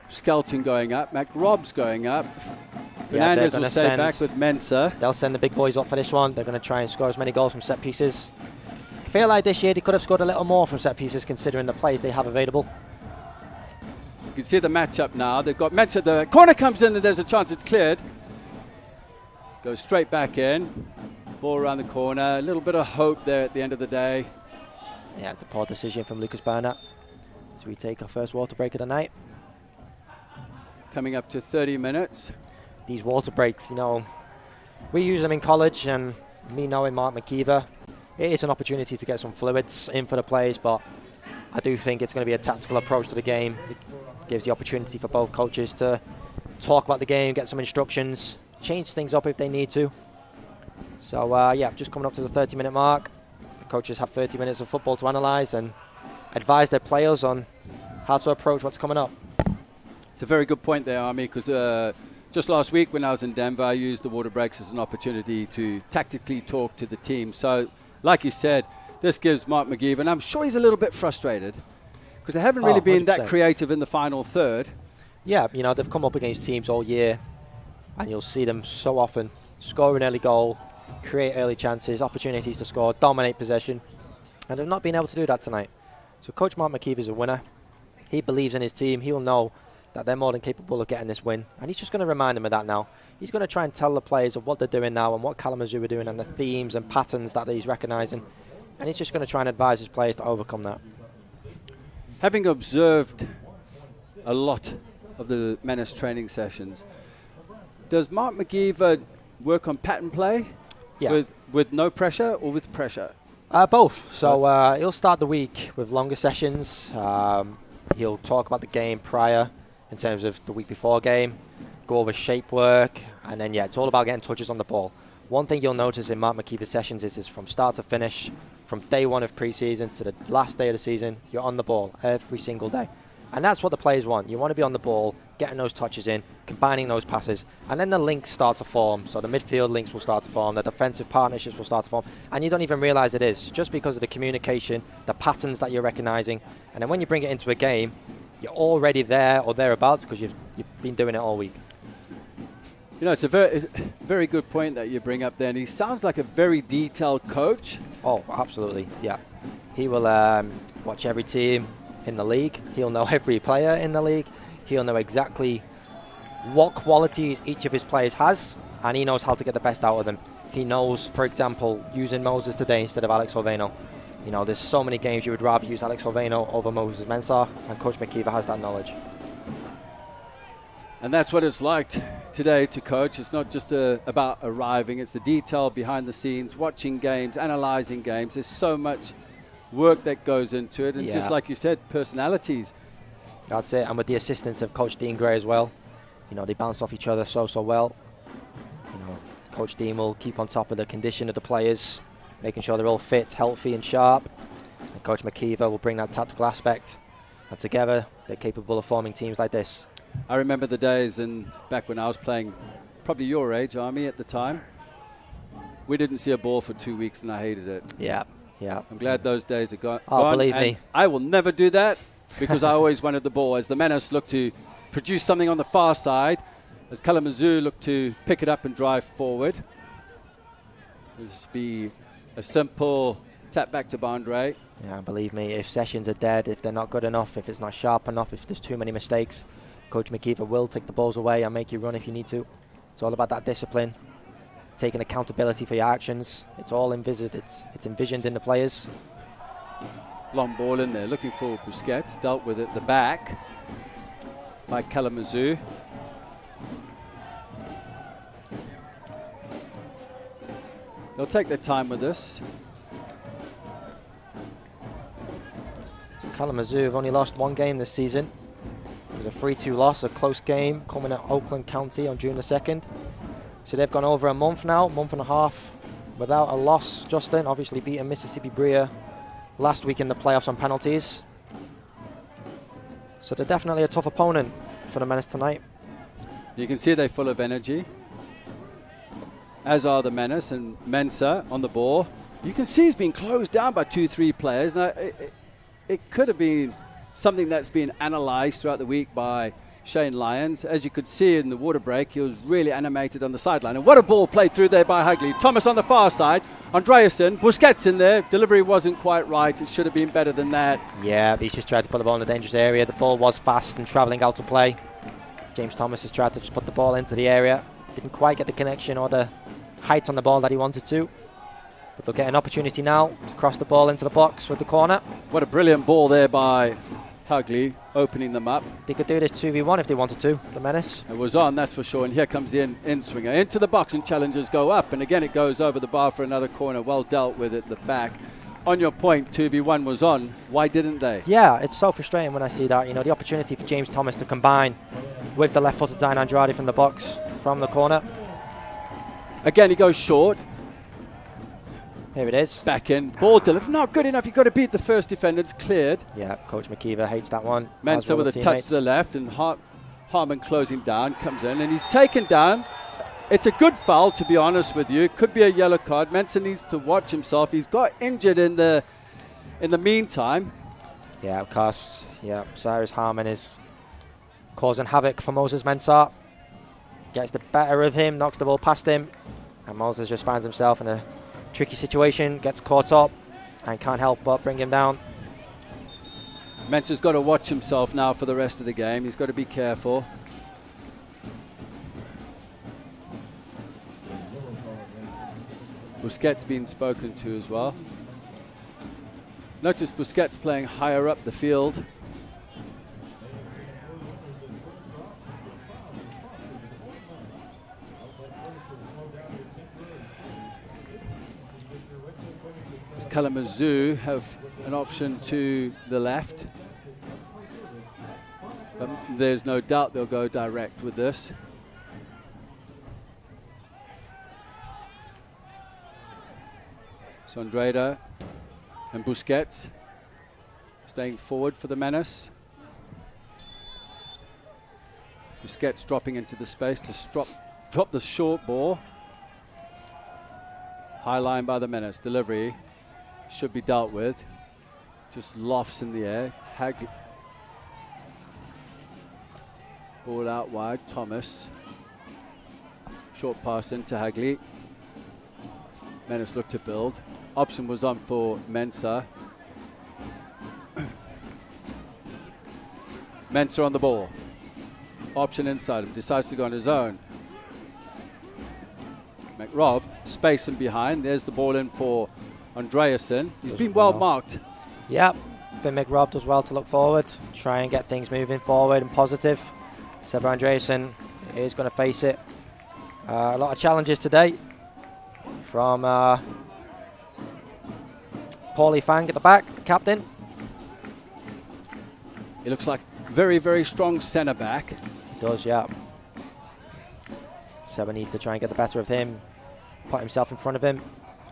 S1: Skelton going up, Mac Robb's going up. Fernandez will stay back with Mensah.
S2: They'll send the big boys up for this one. They're going to try and score as many goals from set pieces feel like this year they could have scored a little more from set pieces considering the plays they have available.
S1: You can see the matchup now. They've got Menace at the corner, comes in, and there's a chance it's cleared. Goes straight back in. Ball around the corner. A little bit of hope there at the end of the day.
S2: Yeah, it's a poor decision from Lucas Bernat. So we take our first water break of the night.
S1: Coming up to 30 minutes.
S2: These water breaks, you know, we use them in college, and me knowing Mark McKeever, it is an opportunity to get some fluids in for the players, but I do think it's going to be a tactical approach to the game. It gives the opportunity for both coaches to talk about the game, get some instructions, change things up if they need to. So, yeah, just coming up to the 30-minute mark. The coaches have 30 minutes of football to analyse and advise their players on how to approach what's coming up.
S1: It's a very good point there, Army, because just last week when I was in Denver, I used the water breaks as an opportunity to tactically talk to the team. So, like you said, this gives Mark McGeever, and I'm sure he's a little bit frustrated because they haven't really been that creative in the final third.
S2: Yeah, you know, they've come up against teams all year, and you'll see them so often score an early goal, create early chances, opportunities to score, dominate possession, and they've not been able to do that tonight. So Coach Mark McKeever is a winner. He believes in his team. He will know that they're more than capable of getting this win, and he's just going to remind them of that now. He's going to try and tell the players of what they're doing now and what Kalamazoo are doing and the themes and patterns that he's recognising, and he's just going to try and advise his players to overcome that.
S1: Having observed a lot of the Menace training sessions, does Mark McGeever work on pattern play with no pressure or with pressure?
S2: Both. So he'll start the week with longer sessions. He'll talk about the game prior in terms of the week before game, go over shape work, and then, yeah, it's all about getting touches on the ball. One thing you'll notice in Mark McKeever's sessions is from start to finish, from day one of pre-season to the last day of the season, you're on the ball every single day. And that's what the players want. You want to be on the ball, getting those touches in, combining those passes, and then the links start to form. So the midfield links will start to form, the defensive partnerships will start to form, and you don't even realize it is, just because of the communication, the patterns that you're recognizing. And then when you bring it into a game, you're already there or thereabouts because you've been doing it all week.
S1: You know, it's a very good point that you bring up there, and he sounds like a very detailed coach.
S2: Oh, absolutely, yeah. He will watch every team in the league. He'll know every player in the league. He'll know exactly what qualities each of his players has, and he knows how to get the best out of them. He knows, for example, using Moses today instead of Alex Oveno. You know, there's so many games you would rather use Alex Oveno over Moses Mensah, and Coach McKeever has that knowledge.
S1: And that's what it's like today to coach. It's not just about arriving. It's the detail behind the scenes, watching games, analyzing games. There's so much work that goes into it. And just like you said, personalities.
S2: That's it. And with the assistance of Coach Dean Gray as well, you know, they bounce off each other so well. You know, Coach Dean will keep on top of the condition of the players, making sure they're all fit, healthy and sharp. And Coach McKeever will bring that tactical aspect. And together, they're capable of forming teams like this.
S1: I remember the days back when I was playing, probably your age, Army, at the time. We didn't see a ball for 2 weeks and I hated it.
S2: Yeah.
S1: I'm glad those days are gone.
S2: Oh, believe me.
S1: I will never do that because I always wanted the ball. As the Menace look to produce something on the far side, as Kalamazoo look to pick it up and drive forward. This will be a simple tap back to Bondre.
S2: Yeah, believe me, if sessions are dead, if they're not good enough, if it's not sharp enough, if there's too many mistakes, Coach McKeever will take the balls away and make you run if you need to. It's all about that discipline, taking accountability for your actions. It's all envisioned. It's envisioned in the players.
S1: Long ball in there, looking for Busquets. Dealt with it at the back by Kalamazoo. They'll take their time with this.
S2: So Kalamazoo have only lost one game this season. It was a 3-2 loss, a close game coming at Oakland County on June the 2nd. So they've gone over a month now, month and a half, without a loss. Justin obviously beating Mississippi Bria last week in the playoffs on penalties. So they're definitely a tough opponent for the Menace tonight.
S1: You can see they're full of energy, as are the Menace, and Mensah on the ball. You can see he's been closed down by 2-3 players. Now, it could have been something that's been analysed throughout the week by Shane Lyons. As you could see in the water break, he was really animated on the sideline. And what a ball played through there by Hagley. Thomas on the far side. Andreasen. Busquets in there. Delivery wasn't quite right. It should have been better than that.
S2: Yeah, he's just tried to put the ball in the dangerous area. The ball was fast and travelling out to play. James Thomas has tried to just put the ball into the area. Didn't quite get the connection or the height on the ball that he wanted to. But they'll get an opportunity now to cross the ball into the box with the corner.
S1: What a brilliant ball there by Hagley, opening them up.
S2: They could do this 2v1 if they wanted to, the Menace.
S1: It was on, that's for sure. And here comes the in-swinger. Into the box and challengers go up. And again, it goes over the bar for another corner. Well dealt with at the back. On your point, 2v1 was on. Why didn't they?
S2: Yeah, it's so frustrating when I see that. You know, the opportunity for James Thomas to combine with the left-footed Zayn Andrade from the box, from the corner.
S1: Again, he goes short.
S2: Here it is.
S1: Back in. Ball delivered. Not good enough. You've got to beat the first defender. It's cleared.
S2: Yeah, Coach McKeever hates that one.
S1: Mensah with a touch to the left, and Harmon closing down, comes in, and he's taken down. It's a good foul, to be honest with you. It could be a yellow card. Mensah needs to watch himself. He's got injured in the meantime.
S2: Yeah, of course. Yeah, Cyrus Harmon is causing havoc for Moses Mensah. Gets the better of him, knocks the ball past him, and Moses just finds himself in a tricky situation, gets caught up, and can't help but bring him down.
S1: Mensah's got to watch himself now for the rest of the game. He's got to be careful. Busquets being spoken to as well. Notice Busquets playing higher up the field. Kalamazoo have an option to the left. There's no doubt they'll go direct with this. So Andrade and Busquets staying forward for the Menace. Busquets dropping into the space to drop the short ball. High line by the Menace. Delivery should be dealt with. Just lofts in the air. Hagley. Ball out wide. Thomas. Short pass into Hagley. Menace looked to build. Option was on for Mensah. Mensah on the ball. Option inside him. Decides to go on his own. McRobb. Space and behind. There's the ball in for Andreasen. He's been well marked.
S2: Yep. Finn McRobb does well to look forward, try and get things moving forward and positive. Seba Andreasen is going to face it. A lot of challenges today from Paulie Fang at the back, the captain.
S1: He looks like very, very strong centre back.
S2: He does, yeah. Seba needs to try and get the better of him, put himself in front of him,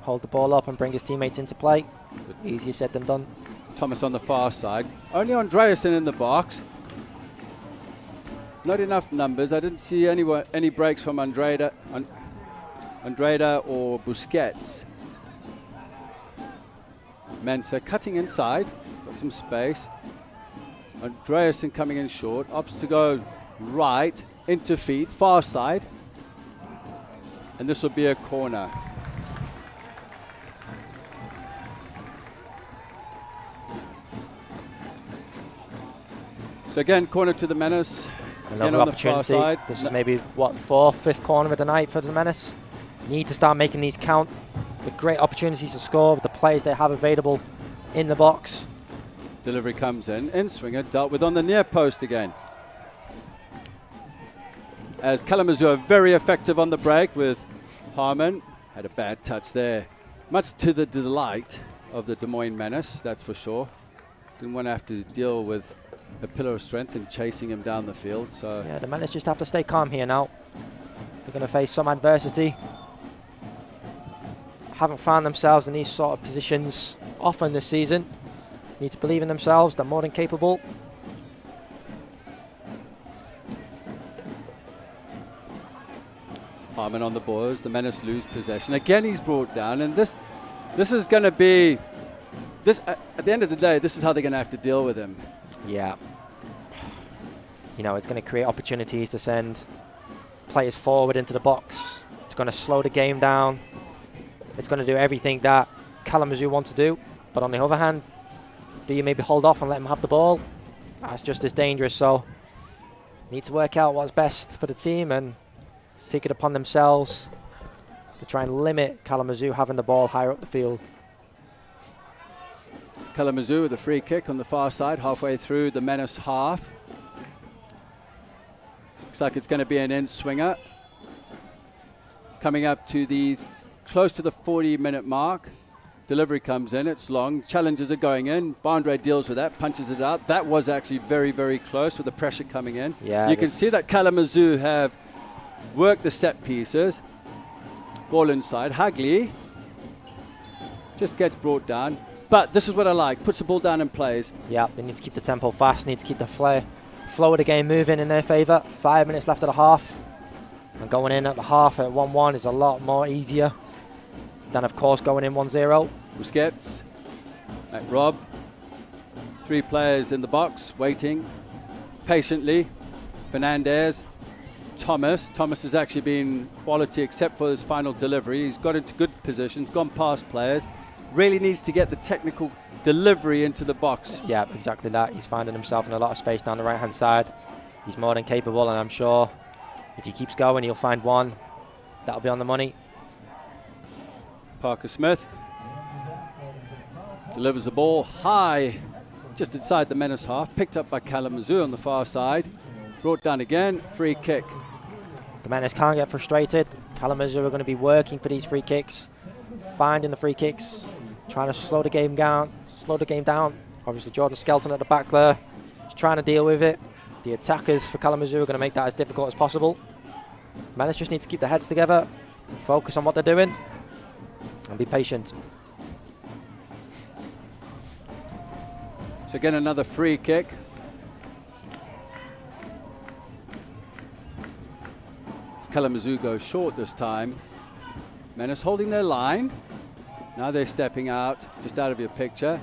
S2: hold the ball up and bring his teammates into play. Easier said than done.
S1: Thomas on the far side. Only Andreasen in the box. Not enough numbers. I didn't see any breaks from Andrade or Busquets. Mensah cutting inside. Got some space. Andreasen coming in short. Opts to go right into feet. Far side. And this will be a corner. So again, corner to the Menace.
S2: Another
S1: on the far
S2: opportunity.
S1: side.
S2: This is maybe, what, fourth, fifth corner of the night for the Menace. Need to start making these count with great opportunities to score with the players they have available in the box.
S1: Delivery comes in swinger, dealt with on the near post again. As Kalamazoo are very effective on the break with Harmon. Had a bad touch there. Much to the delight of the Des Moines Menace, that's for sure. Didn't want to have to deal with a pillar of strength and chasing him down the field. So
S2: yeah, the Menace just have to stay calm here now. They're going to face some adversity. Haven't found themselves in these sort of positions often this season. Need to believe in themselves. They're more than capable.
S1: Harmon on the ball as the Menace lose possession. Again, he's brought down, and this is going to be this. At the end of the day, this is how they're going to have to deal with him.
S2: Yeah. You know, it's going to create opportunities to send players forward into the box. It's going to slow the game down. It's going to do everything that Kalamazoo want to do. But on the other hand, do you maybe hold off and let them have the ball? That's just as dangerous. So need to work out what's best for the team and take it upon themselves to try and limit Kalamazoo having the ball higher up the field.
S1: Kalamazoo with a free kick on the far side, halfway through the Menace half. Looks like it's going to be an in-swinger. Coming up to the close to the 40-minute mark. Delivery comes in, it's long. Challenges are going in. Bondre deals with that, punches it out. That was actually very, very close with the pressure coming in.
S2: Yeah,
S1: you can see that Kalamazoo have worked the set pieces. Ball inside. Hagley just gets brought down. But this is what I like. Puts the ball down and plays.
S2: Yeah, they need to keep the tempo fast. Need to keep the flow of the game moving in their favour. 5 minutes left of the half. And going in at the half at 1-1 is a lot more easier than, of course, going in 1-0.
S1: Busquets, McRob. 3 players in the box, waiting patiently. Fernandez, Thomas. Thomas has actually been quality except for his final delivery. He's got into good positions, gone past players. Really needs to get the technical delivery into the box.
S2: Yeah, exactly that. He's finding himself in a lot of space down the right-hand side. He's more than capable, and I'm sure if he keeps going, he'll find one. That'll be on the money.
S1: Parker Smith delivers the ball high, just inside the Menace half. Picked up by Kalamazoo on the far side. Brought down again. Free kick.
S2: The Menace can't get frustrated. Kalamazoo are going to be working for these free kicks, finding the free kicks, trying to slow the game down. Obviously, Jordan Skelton at the back there is trying to deal with it. The attackers for Kalamazoo are going to make that as difficult as possible. Menace just need to keep their heads together, focus on what they're doing, and be patient.
S1: So again, another free kick. Kalamazoo goes short this time. Menace holding their line. Now they're stepping out, just out of your picture.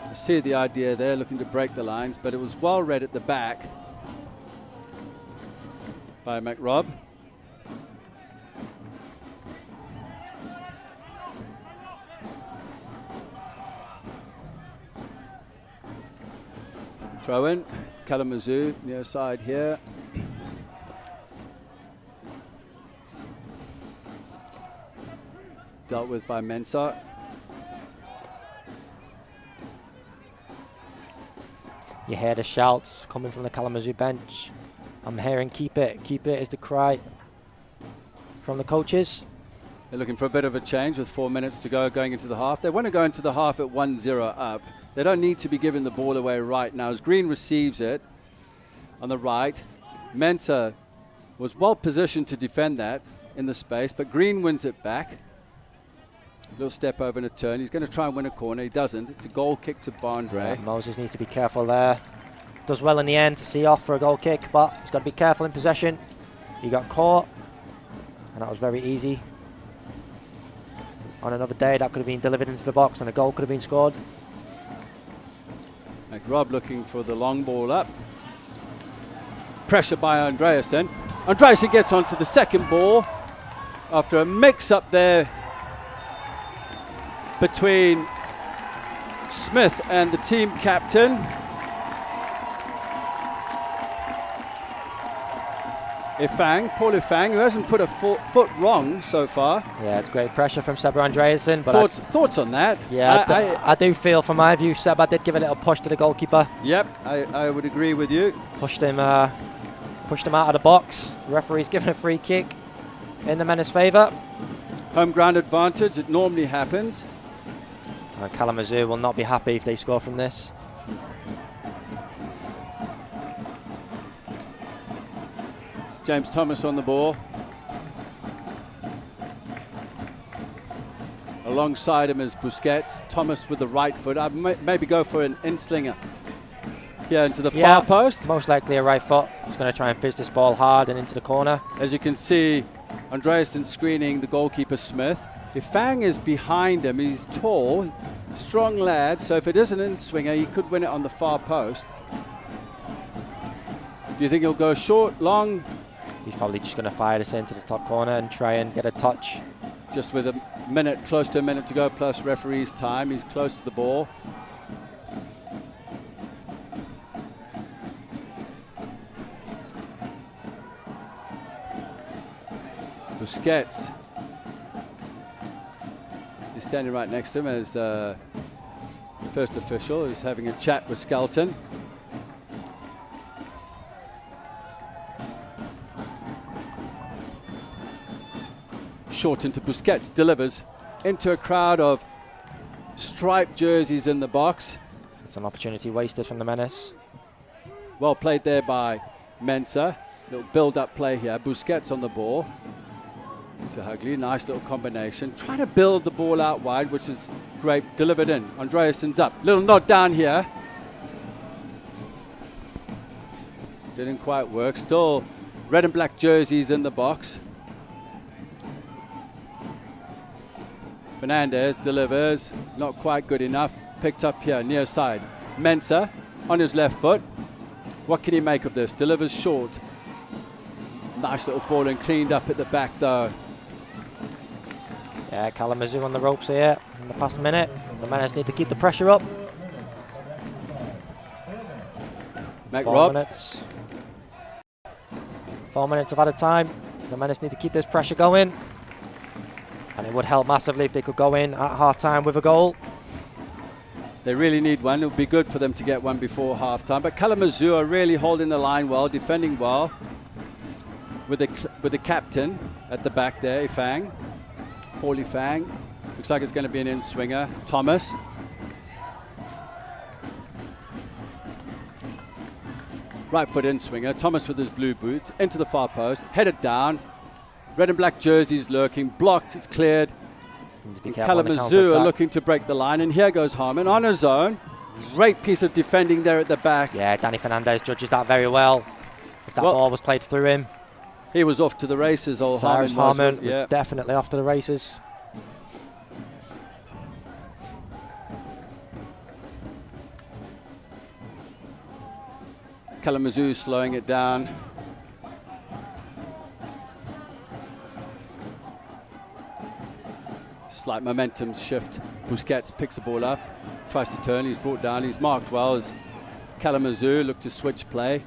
S1: I see the idea there, looking to break the lines, but it was well read at the back by McRob. Throw in, Kalamazoo near side here. Dealt with by Mensah.
S2: You hear the shouts coming from the Kalamazoo bench. I'm hearing keep it is the cry from the coaches.
S1: They're looking for a bit of a change with 4 minutes to go going into the half. They want to go into the half at 1-0 up. They don't need to be giving the ball away right now. As Green receives it on the right, Mensah was well positioned to defend that in the space, but Green wins it back. Little step over and a turn. He's going to try and win a corner. He doesn't. It's a goal kick to Bondre.
S2: Yeah, Moses needs to be careful there. Does well in the end to see off for a goal kick, but he's got to be careful in possession. He got caught, and that was very easy. On another day, that could have been delivered into the box, and a goal could have been scored.
S1: McRob looking for the long ball up. Pressure by Andreasen. Andreasen gets onto the second ball after a mix-up there between Smith and the team captain. Paul Ifang, who hasn't put a foot wrong so far.
S2: Yeah, it's great pressure from Seba Andreasen.
S1: Thoughts on that?
S2: Yeah, I do feel, from my view, Seba did give a little push to the goalkeeper.
S1: Yep, I would agree with you.
S2: Pushed him out of the box. The referee's given a free kick in the Menace favour.
S1: Home ground advantage, it normally happens.
S2: Kalamazoo will not be happy if they score from this.
S1: James Thomas on the ball. Alongside him is Busquets. Thomas with the right foot. I'd maybe go for an in-slinger here into the far post.
S2: Most likely a right foot. He's going to try and fizz this ball hard and into the corner.
S1: As you can see, Andreasen screening the goalkeeper Smith. Ifang is behind him. He's tall, strong lad, so if it is an in-swinger, he could win it on the far post. Do you think he'll go short, long?
S2: He's probably just going to fire this into the top corner and try and get a touch.
S1: Just with a minute, close to a minute to go, plus referee's time. He's close to the ball. Busquets is standing right next to him as first official, who's having a chat with Skelton. Short into Busquets, delivers into a crowd of striped jerseys in the box.
S2: It's an opportunity wasted from the Menace.
S1: Well played there by Mensa. Little build-up play here. Busquets on the ball to Hughley. Nice little combination. Trying to build the ball out wide, which is great. Delivered in. Andreassen's up. Little nod down here. Didn't quite work. Still red and black jerseys in the box. Fernandez delivers, not quite good enough. Picked up here, near side. Mensa on his left foot. What can he make of this? Delivers short. Nice little ball and cleaned up at the back though.
S2: Yeah, Kalamazoo on the ropes here in the past minute. The Menace need to keep the pressure up.
S1: Rob.
S2: 4 minutes. 4 minutes of added time. The Menace need to keep this pressure going. And it would help massively if they could go in at half-time with a goal.
S1: They really need one. It would be good for them to get one before half-time. But Kalamazoo are really holding the line well, defending well. With the captain at the back there, Ifang. Paulie Fang. Looks like it's going to be an in-swinger. Thomas. Right foot in-swinger. Thomas with his blue boots. Into the far post. Headed down. Red and black jerseys lurking, blocked, it's cleared. Kalamazoo are looking to break the line, and here goes Harmon on his own. Great piece of defending there at the back.
S2: Yeah, Danny Fernandez judges that very well. If that ball was played through him.
S1: He was off to the races, old
S2: Harmon
S1: was
S2: definitely off to the races.
S1: Kalamazoo slowing it down. Slight momentum shift. Busquets picks the ball up, tries to turn, he's brought down, he's marked well as Kalamazoo look to switch play.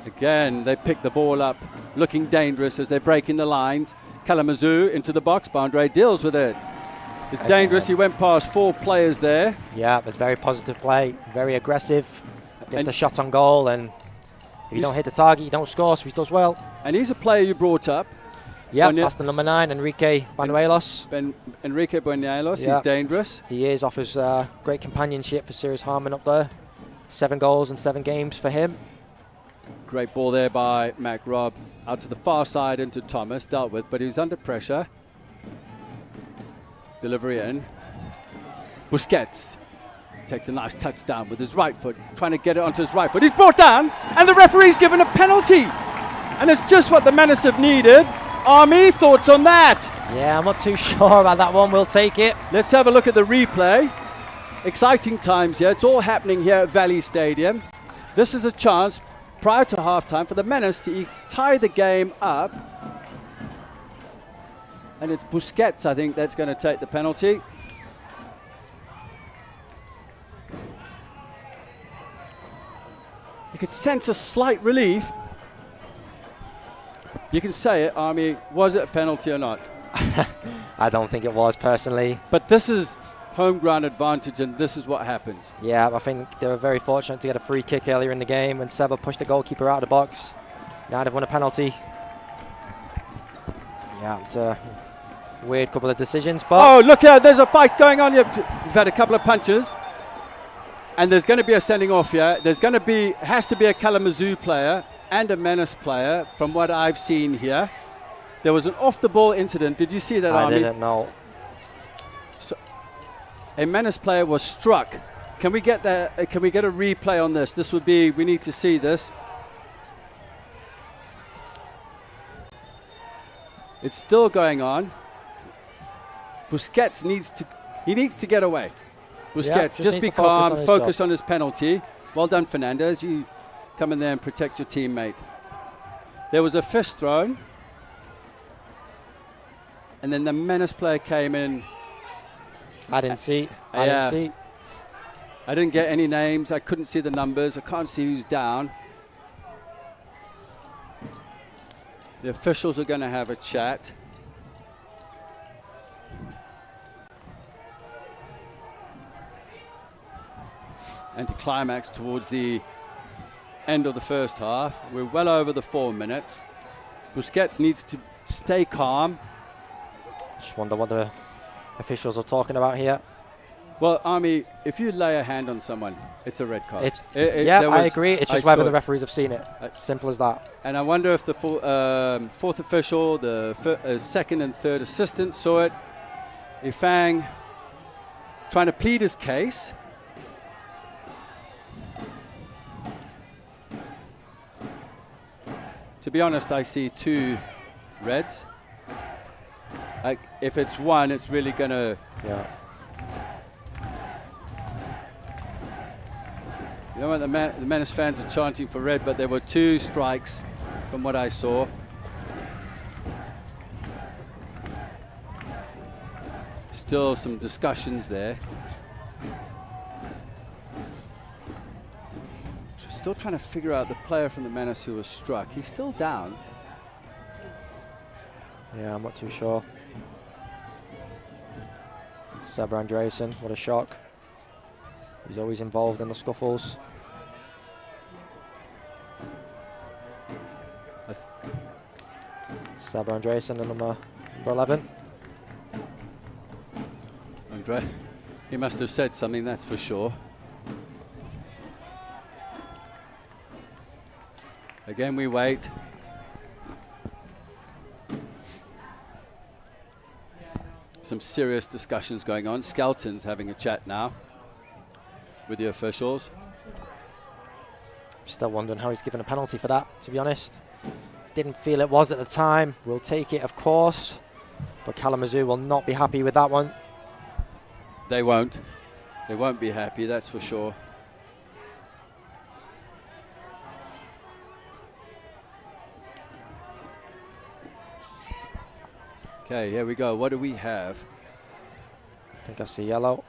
S1: Again, they pick the ball up, looking dangerous as they're breaking the lines. Kalamazoo into the box, Bandre deals with it. It's dangerous, he went past 4 players there.
S2: Yeah, but very positive play, very aggressive. Gets a shot on goal, and if you don't hit the target, you don't score, so he does well.
S1: And he's a player you brought up.
S2: Yeah, that's the number 9, Enrique Banuelos.
S1: Enrique Banuelos, he's dangerous.
S2: He is, offers great companionship for Sirius Harmon up there. 7 goals in 7 games for him.
S1: Great ball there by Mac Robb. Out to the far side into Thomas, dealt with, but he's under pressure. Delivery in. Busquets takes a nice touchdown with his right foot, trying to get it onto his right foot. He's brought down, and the referee's given a penalty. And it's just what the Menace have needed. Army, thoughts on that?
S2: Yeah, I'm not too sure about that one. We'll take it.
S1: Let's have a look at the replay. Exciting times here. It's all happening here at Valley Stadium. This is a chance prior to halftime for the Menace to tie the game up. And it's Busquets, I think, that's going to take the penalty. You could sense a slight relief. You can say it, Army. Was it a penalty or not?
S2: I don't think it was, personally.
S1: But this is home ground advantage, and this is what happens.
S2: Yeah, I think they were very fortunate to get a free kick earlier in the game when Seba pushed the goalkeeper out of the box. Now they've won a penalty. Yeah, it's a weird couple of decisions. But
S1: oh, look here. There's a fight going on here. We've had a couple of punches. And there's going to be a sending off here. There's going to be, has to be a Kalamazoo player and a Menace player from what I've seen here. There was an off-the-ball incident. Did you see that, Army?
S2: I didn't know.
S1: So, a Menace player was struck. Can we get that? Can we get a replay on this? This would be, we need to see this. It's still going on. Busquets needs to He needs to get away. Busquets, just be calm, focus on his penalty. Well done, Fernandez. You come in there and protect your teammate. There was a fist thrown. And then the Menace player came in.
S2: I didn't see. I
S1: didn't get any names. I couldn't see the numbers. I can't see who's down. The officials are going to have a chat. And to climax towards the end of the first half. We're well over the 4 minutes. Busquets needs to stay calm.
S2: Just wonder what the officials are talking about here.
S1: Well, Army, if you lay a hand on someone, it's a red card.
S2: I agree. It's just whether the referees have seen it. Simple as that.
S1: And I wonder if the fourth official, the second and third assistant saw it. Ifang trying to plead his case. To be honest, I see 2 reds. Like, if it's one, it's really going to...
S2: Yeah.
S1: You know what, the Menace fans are chanting for red, but there were 2 strikes from what I saw. Still some discussions there. Still trying to figure out the player from the Menace who was struck. He's still down.
S2: Yeah, I'm not too sure. Sabra Andreasen, what a shock. He's always involved in the scuffles. Sabra Andreasen, the number 11.
S1: Andre, he must have said something, that's for sure. Again, we wait. Some serious discussions going on. Skelton's having a chat now with the officials.
S2: Still wondering how he's given a penalty for that, to be honest. Didn't feel it was at the time. We'll take it, of course. But Kalamazoo will not be happy with that one.
S1: They won't. They won't be happy, that's for sure. Okay, here we go. What do we have?
S2: I think I see yellow.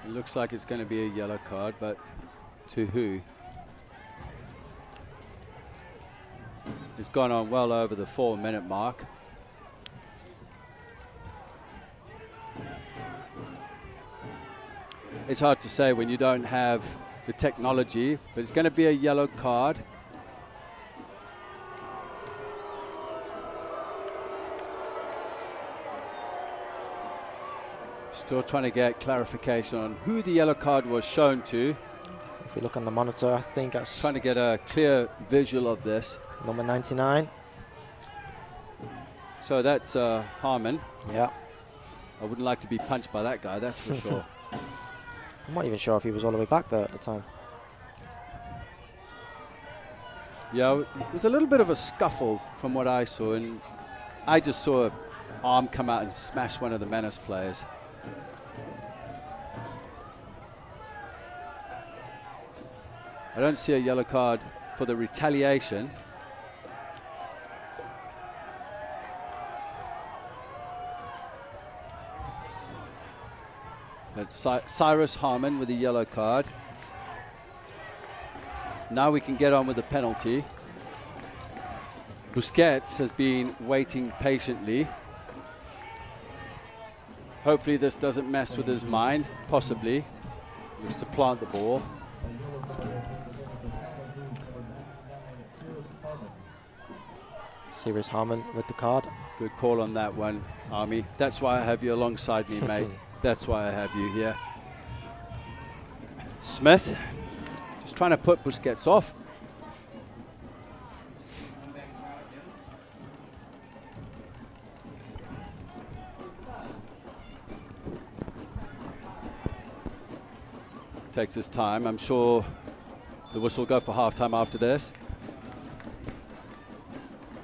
S1: It looks like it's going to be a yellow card, but to who? It's gone on well over the 4-minute mark. It's hard to say when you don't have the technology, but it's going to be a yellow card. Still trying to get clarification on who the yellow card was shown to.
S2: If we look on the monitor, I think that's...
S1: Trying to get a clear visual of this.
S2: Number 99.
S1: So that's Harmon.
S2: Yeah.
S1: I wouldn't like to be punched by that guy, that's for sure.
S2: I'm not even sure if he was all the way back there at the time.
S1: Yeah, it was a little bit of a scuffle from what I saw, and I just saw an arm come out and smash one of the Menace players. I don't see a yellow card for the retaliation. That's Cyrus Harmon with a yellow card. Now we can get on with the penalty. Busquets has been waiting patiently. Hopefully this doesn't mess with his mind, possibly. Looks to plant the ball.
S2: Cyrus Harmon with the card.
S1: Good call on that one, Army. That's why I have you alongside me, mate. That's why I have you here. Smith, just trying to put Busquets off. Takes his time. I'm sure the whistle will go for halftime after this.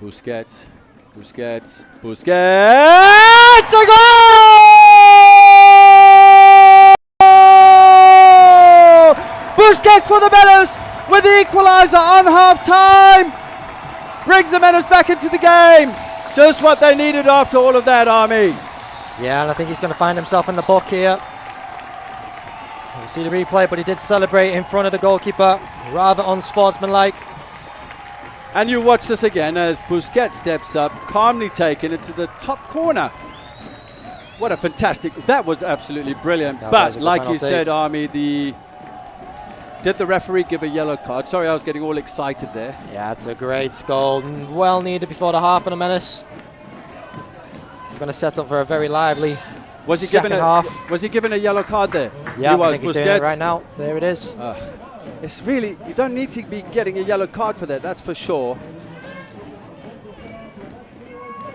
S1: Busquets. A goal! Busquets for the Menace with the equaliser on half-time. Brings the Menace back into the game. Just what they needed after all of that, Army.
S2: Yeah, and I think he's going to find himself in the book here. We'll see the replay, but he did celebrate in front of the goalkeeper, rather unsportsmanlike.
S1: And you watch this again as Busquets steps up, calmly taken it to the top corner. What a fantastic, that was absolutely brilliant. But like you said, Army, did the referee give a yellow card? Sorry, I was getting all excited there.
S2: Yeah, it's a great goal, well needed before the half of the Menace. It's going to set up for a very lively second half.
S1: Was he given a yellow card there?
S2: Yeah,
S1: he was.
S2: I think he's doing it right now. There it is.
S1: It's really, you don't need to be getting a yellow card for that, that's for sure.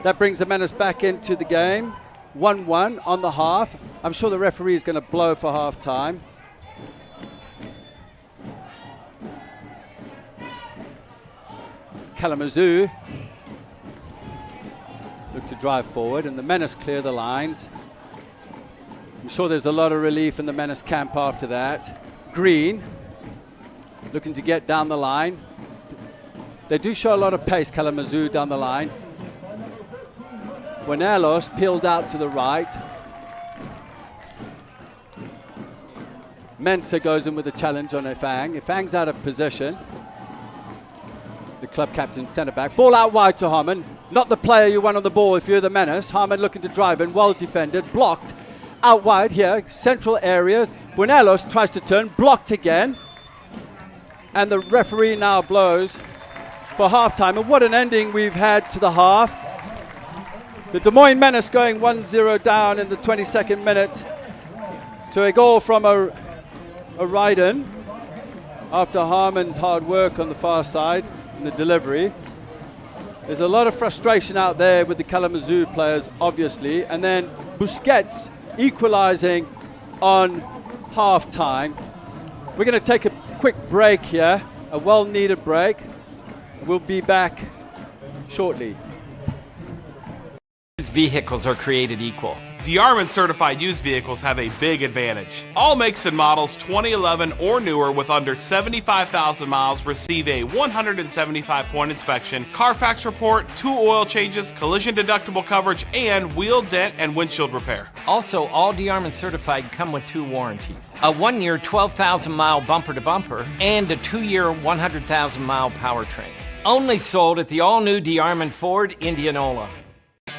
S1: That brings the Menace back into the game. 1-1 on the half. I'm sure the referee is going to blow for half time. Kalamazoo look to drive forward, and the Menace clear the lines. I'm sure there's a lot of relief in the Menace camp after that. Green looking to get down the line. They do show a lot of pace, Kalamazoo, down the line. Moines peeled out to the right. Menace goes in with a challenge on Ifang. Ifang's out of position. The club captain centre-back. Ball out wide to Harmon. Not the player you want on the ball if you're the Menace. Harmon looking to drive in, well defended, blocked. Out wide here, central areas. Moines tries to turn, blocked again. And the referee now blows for half-time. And what an ending we've had to the half. The Des Moines Menace going 1-0 down in the 22nd minute to a goal from a ride-in after Harmon's hard work on the far side in the delivery. There's a lot of frustration out there with the Kalamazoo players, obviously. And then Busquets equalizing on half-time. We're going to take a quick break here, a well-needed break. We'll be back shortly.
S8: Vehicles are created equal.
S9: DeArmond certified used vehicles have a big advantage. All makes and models 2011 or newer with under 75,000 miles receive a 175-point inspection, Carfax report, 2 oil changes, collision deductible coverage, and wheel dent and windshield repair.
S8: Also, all DeArmond certified come with 2 warranties. A 1-year 12,000-mile bumper-to-bumper and a 2-year 100,000-mile powertrain. Only sold at the all-new DeArmond Ford Indianola.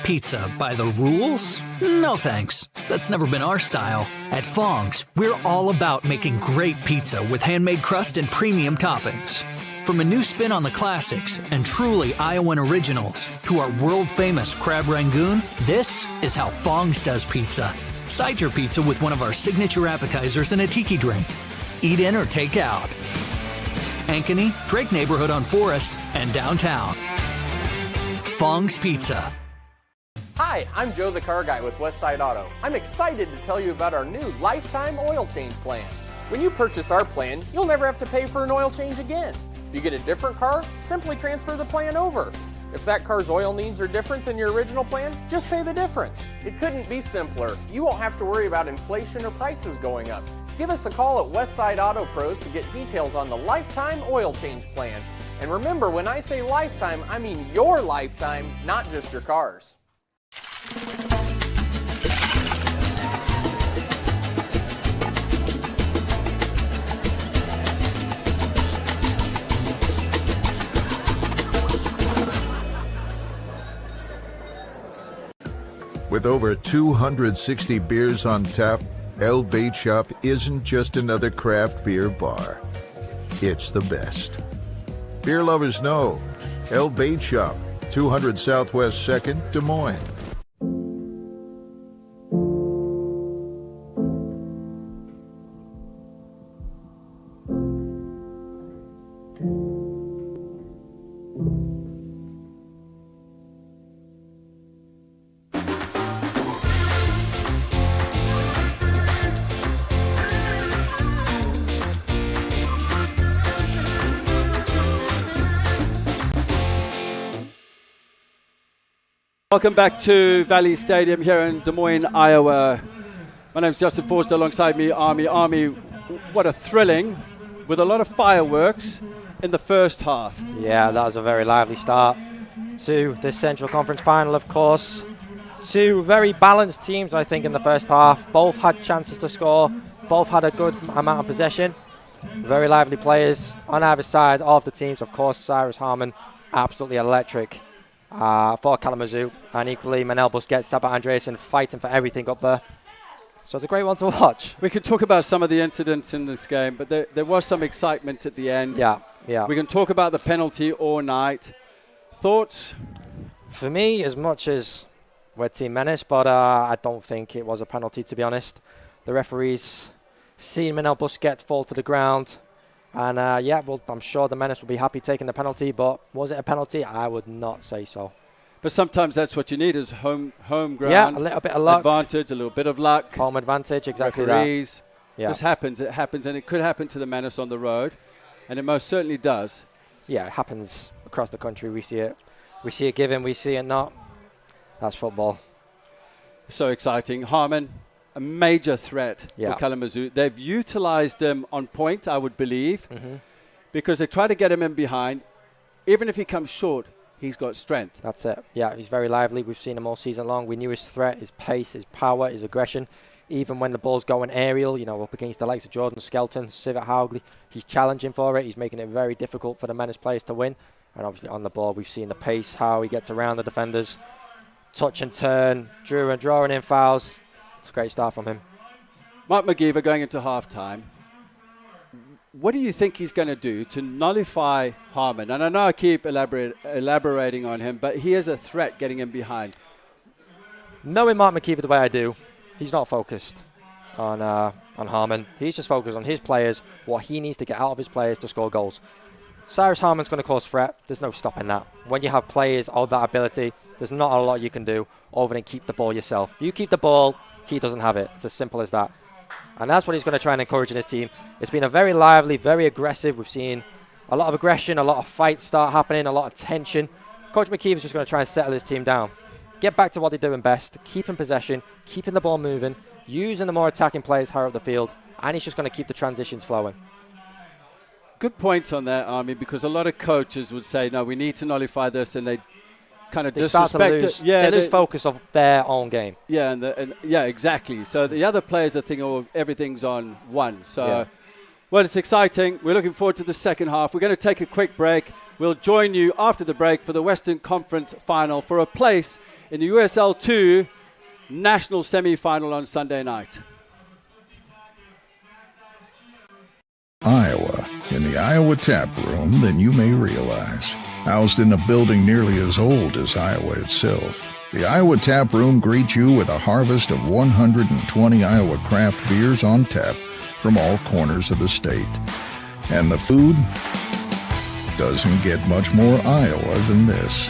S10: Pizza by the rules? No thanks. That's never been our style. At Fong's, we're all about making great pizza with handmade crust and premium toppings. From a new spin on the classics and truly Iowan originals to our world-famous crab rangoon, this is how Fong's does pizza. Side your pizza with one of our signature appetizers and a tiki drink. Eat in or take out. Ankeny, Drake neighborhood on Forest, and downtown. Fong's Pizza.
S11: Hi, I'm Joe the Car Guy with Westside Auto. I'm excited to tell you about our new lifetime oil change plan. When you purchase our plan, you'll never have to pay for an oil change again. If you get a different car, simply transfer the plan over. If that car's oil needs are different than your original plan, just pay the difference. It couldn't be simpler. You won't have to worry about inflation or prices going up. Give us a call at Westside Auto Pros to get details on the lifetime oil change plan. And remember, when I say lifetime, I mean your lifetime, not just your car's.
S3: With over 260 beers on tap, El Bait Shop isn't just another craft beer bar. It's the best. Beer lovers know El Bait Shop, 200 Southwest 2nd, Des Moines.
S1: Welcome back to Valley Stadium here in Des Moines, Iowa. My name's Justin Forster, alongside me, Army. Army, what a thrilling, with a lot of fireworks in the first half.
S2: Yeah, that was a very lively start to this Central Conference final, of course. Two very balanced teams, I think, in the first half. Both had chances to score. Both had a good amount of possession. Very lively players on either side of the teams. Of course, Cyrus Harmon, absolutely electric for Kalamazoo. And equally, Manel Busquets, Saba Andreasen fighting for everything up there. So it's a great one to watch.
S1: We could talk about some of the incidents in this game, but there was some excitement at the end.
S2: Yeah.
S1: We can talk about the penalty all night. Thoughts?
S2: For me, as much as we're Team Menace, but I don't think it was a penalty, to be honest. The referees seen Manel Busquets fall to the ground. And well, I'm sure the Menace will be happy taking the penalty, but was it a penalty? I would not say so.
S1: But sometimes that's what you need, is home ground.
S2: Yeah, a little bit of luck.
S1: Advantage, a little bit of luck.
S2: Home advantage, exactly
S1: Referees.
S2: that. Yeah.
S1: This happens, it happens, and it could happen to the Menace on the road, and it most certainly does.
S2: Yeah, it happens across the country. We see it. We see it given, we see it not. That's football.
S1: So exciting. Harmon, a major threat for Kalamazoo. They've utilized him on point, I would believe, because they try to get him in behind. Even if he comes short, he's got strength.
S2: That's it. Yeah, he's very lively. We've seen him all season long. We knew his threat, his pace, his power, his aggression. Even when the ball's going aerial, up against the likes of Jordan Skelton, Sivert Haugley, he's challenging for it. He's making it very difficult for the Menace players to win. And obviously on the ball, we've seen the pace, how he gets around the defenders. Touch and turn, drawing in fouls. It's a great start from him.
S1: Mark McGeever going into half-time. What do you think he's going to do to nullify Harmon? And I know I keep elaborating on him, but he is a threat getting him behind.
S2: Knowing Mark McKeever the way I do, he's not focused on Harmon. He's just focused on his players, what he needs to get out of his players to score goals. Cyrus Harmon's going to cause threat. There's no stopping that. When you have players of that ability, there's not a lot you can do other than keep the ball yourself. You keep the ball, he doesn't have it. It's as simple as that. And that's what he's going to try and encourage in his team. It's been a very lively, very aggressive. We've seen a lot of aggression, a lot of fights start happening, a lot of tension. Coach McKeever's just going to try and settle his team down. Get back to what they're doing best, keeping possession, keeping the ball moving, using the more attacking players higher up the field, and he's just going to keep the transitions flowing.
S1: Good point on that, Army, because a lot of coaches would say, no, we need to nullify this, and they kind of disrespect it.
S2: Yeah, they lose focus of their own game.
S1: Yeah, and exactly. So the other players are thinking, oh, everything's on one. So, well, it's exciting. We're looking forward to the second half. We're going to take a quick break. We'll join you after the break for the Western Conference Final for a place in the USL 2 National Semi-Final on Sunday night.
S3: Iowa, in the Iowa Tap Room than you may realize. Housed in a building nearly as old as Iowa itself, the Iowa Tap Room greets you with a harvest of 120 Iowa craft beers on tap from all corners of the state. And the food doesn't get much more Iowa than this.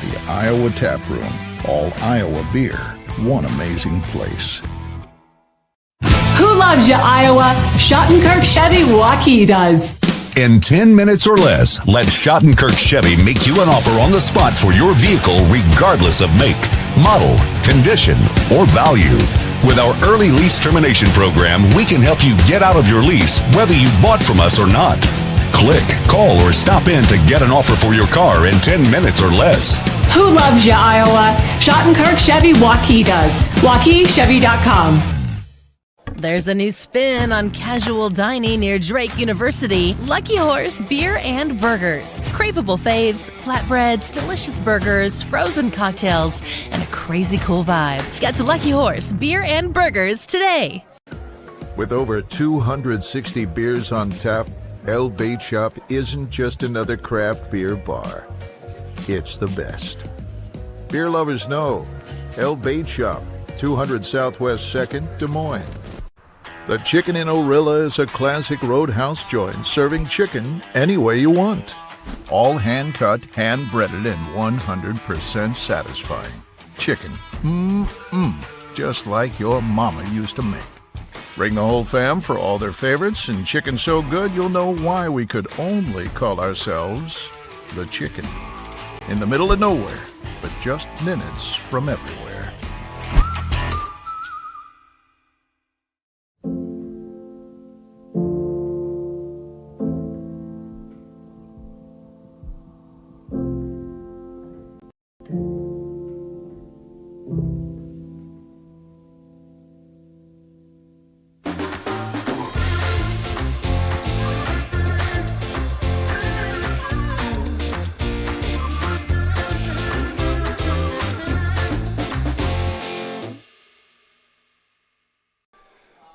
S3: The Iowa Tap Room, all Iowa beer, one amazing place.
S4: Who loves you, Iowa? Schottenkirk Chevy Waukee does.
S5: In 10 minutes or less, let Schottenkirk Chevy make you an offer on the spot for your vehicle regardless of make, model, condition, or value. With our early lease termination program, we can help you get out of your lease whether you bought from us or not. Click, call, or stop in to get an offer for your car in 10 minutes or less.
S4: Who loves you, Iowa? Schottenkirk Chevy Waukee does. WaukeeChevy.com.
S6: There's a new spin on casual dining near Drake University. Lucky Horse Beer and Burgers. Craveable faves, flatbreads, delicious burgers, frozen cocktails, and a crazy cool vibe. Get to Lucky Horse Beer and Burgers today.
S3: With over 260 beers on tap, El Bait Shop isn't just another craft beer bar. It's the best. Beer lovers know El Bait Shop, 200 Southwest 2nd, Des Moines. The Chicken in Orilla is a classic roadhouse joint serving chicken any way you want. All hand-cut, hand-breaded, and 100% satisfying. Chicken, just like your mama used to make. Bring the whole fam for all their favorites, and chicken so good you'll know why we could only call ourselves the Chicken. In the middle of nowhere, but just minutes from everywhere.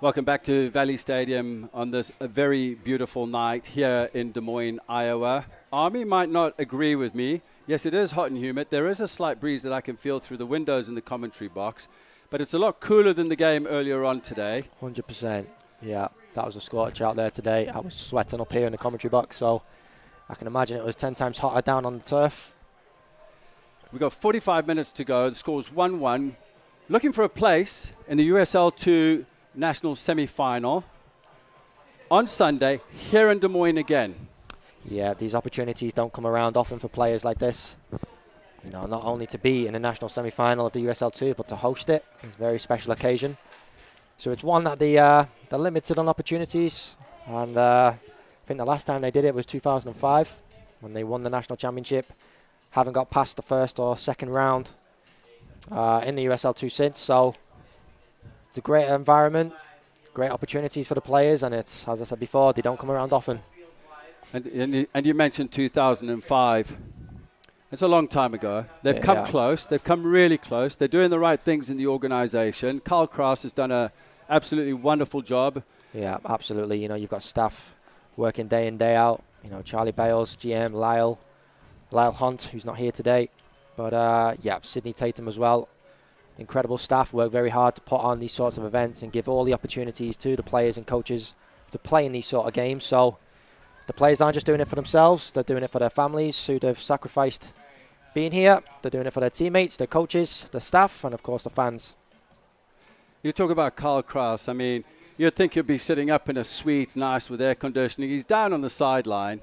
S1: Welcome back to Valley Stadium on this very beautiful night here in Des Moines, Iowa. Army might not agree with me. Yes, it is hot and humid. There is a slight breeze that I can feel through the windows in the commentary box, but it's a lot cooler than the game earlier on today.
S2: 100%. Yeah, that was a scorch out there today. I was sweating up here in the commentary box, so I can imagine it was 10 times hotter down on the turf.
S1: We've got 45 minutes to go. The score's 1-1. Looking for a place in the USL 2 National Semi-Final on Sunday here in Des Moines again.
S2: Yeah, these opportunities don't come around often for players like this. You know, not only to be in the national semi-final of the USL 2, but to host it. It's a very special occasion. So it's one that they're limited on opportunities. And I think the last time they did it was 2005 when they won the national championship. Haven't got past the first or second round in the USL 2 since. So it's a great environment, great opportunities for the players, and it's, as I said before, they don't come around often.
S1: And you mentioned 2005. It's a long time ago. They've come close. They've come really close. They're doing the right things in the organization. Carl Kraus has done a absolutely wonderful job.
S2: Yeah, absolutely. You know, you've got staff working day in, day out. You know, Charlie Bales, GM, Lyle Hunt, who's not here today. But, yeah, Sydney Tatum as well. Incredible staff, work very hard to put on these sorts of events and give all the opportunities to the players and coaches to play in these sort of games. So the players aren't just doing it for themselves, they're doing it for their families who they've sacrificed being here. They're doing it for their teammates, their coaches, the staff, and of course the fans.
S1: You talk about Carl Kraus. I mean, you'd think he'd be sitting up in a suite, nice with air conditioning. He's down on the sideline.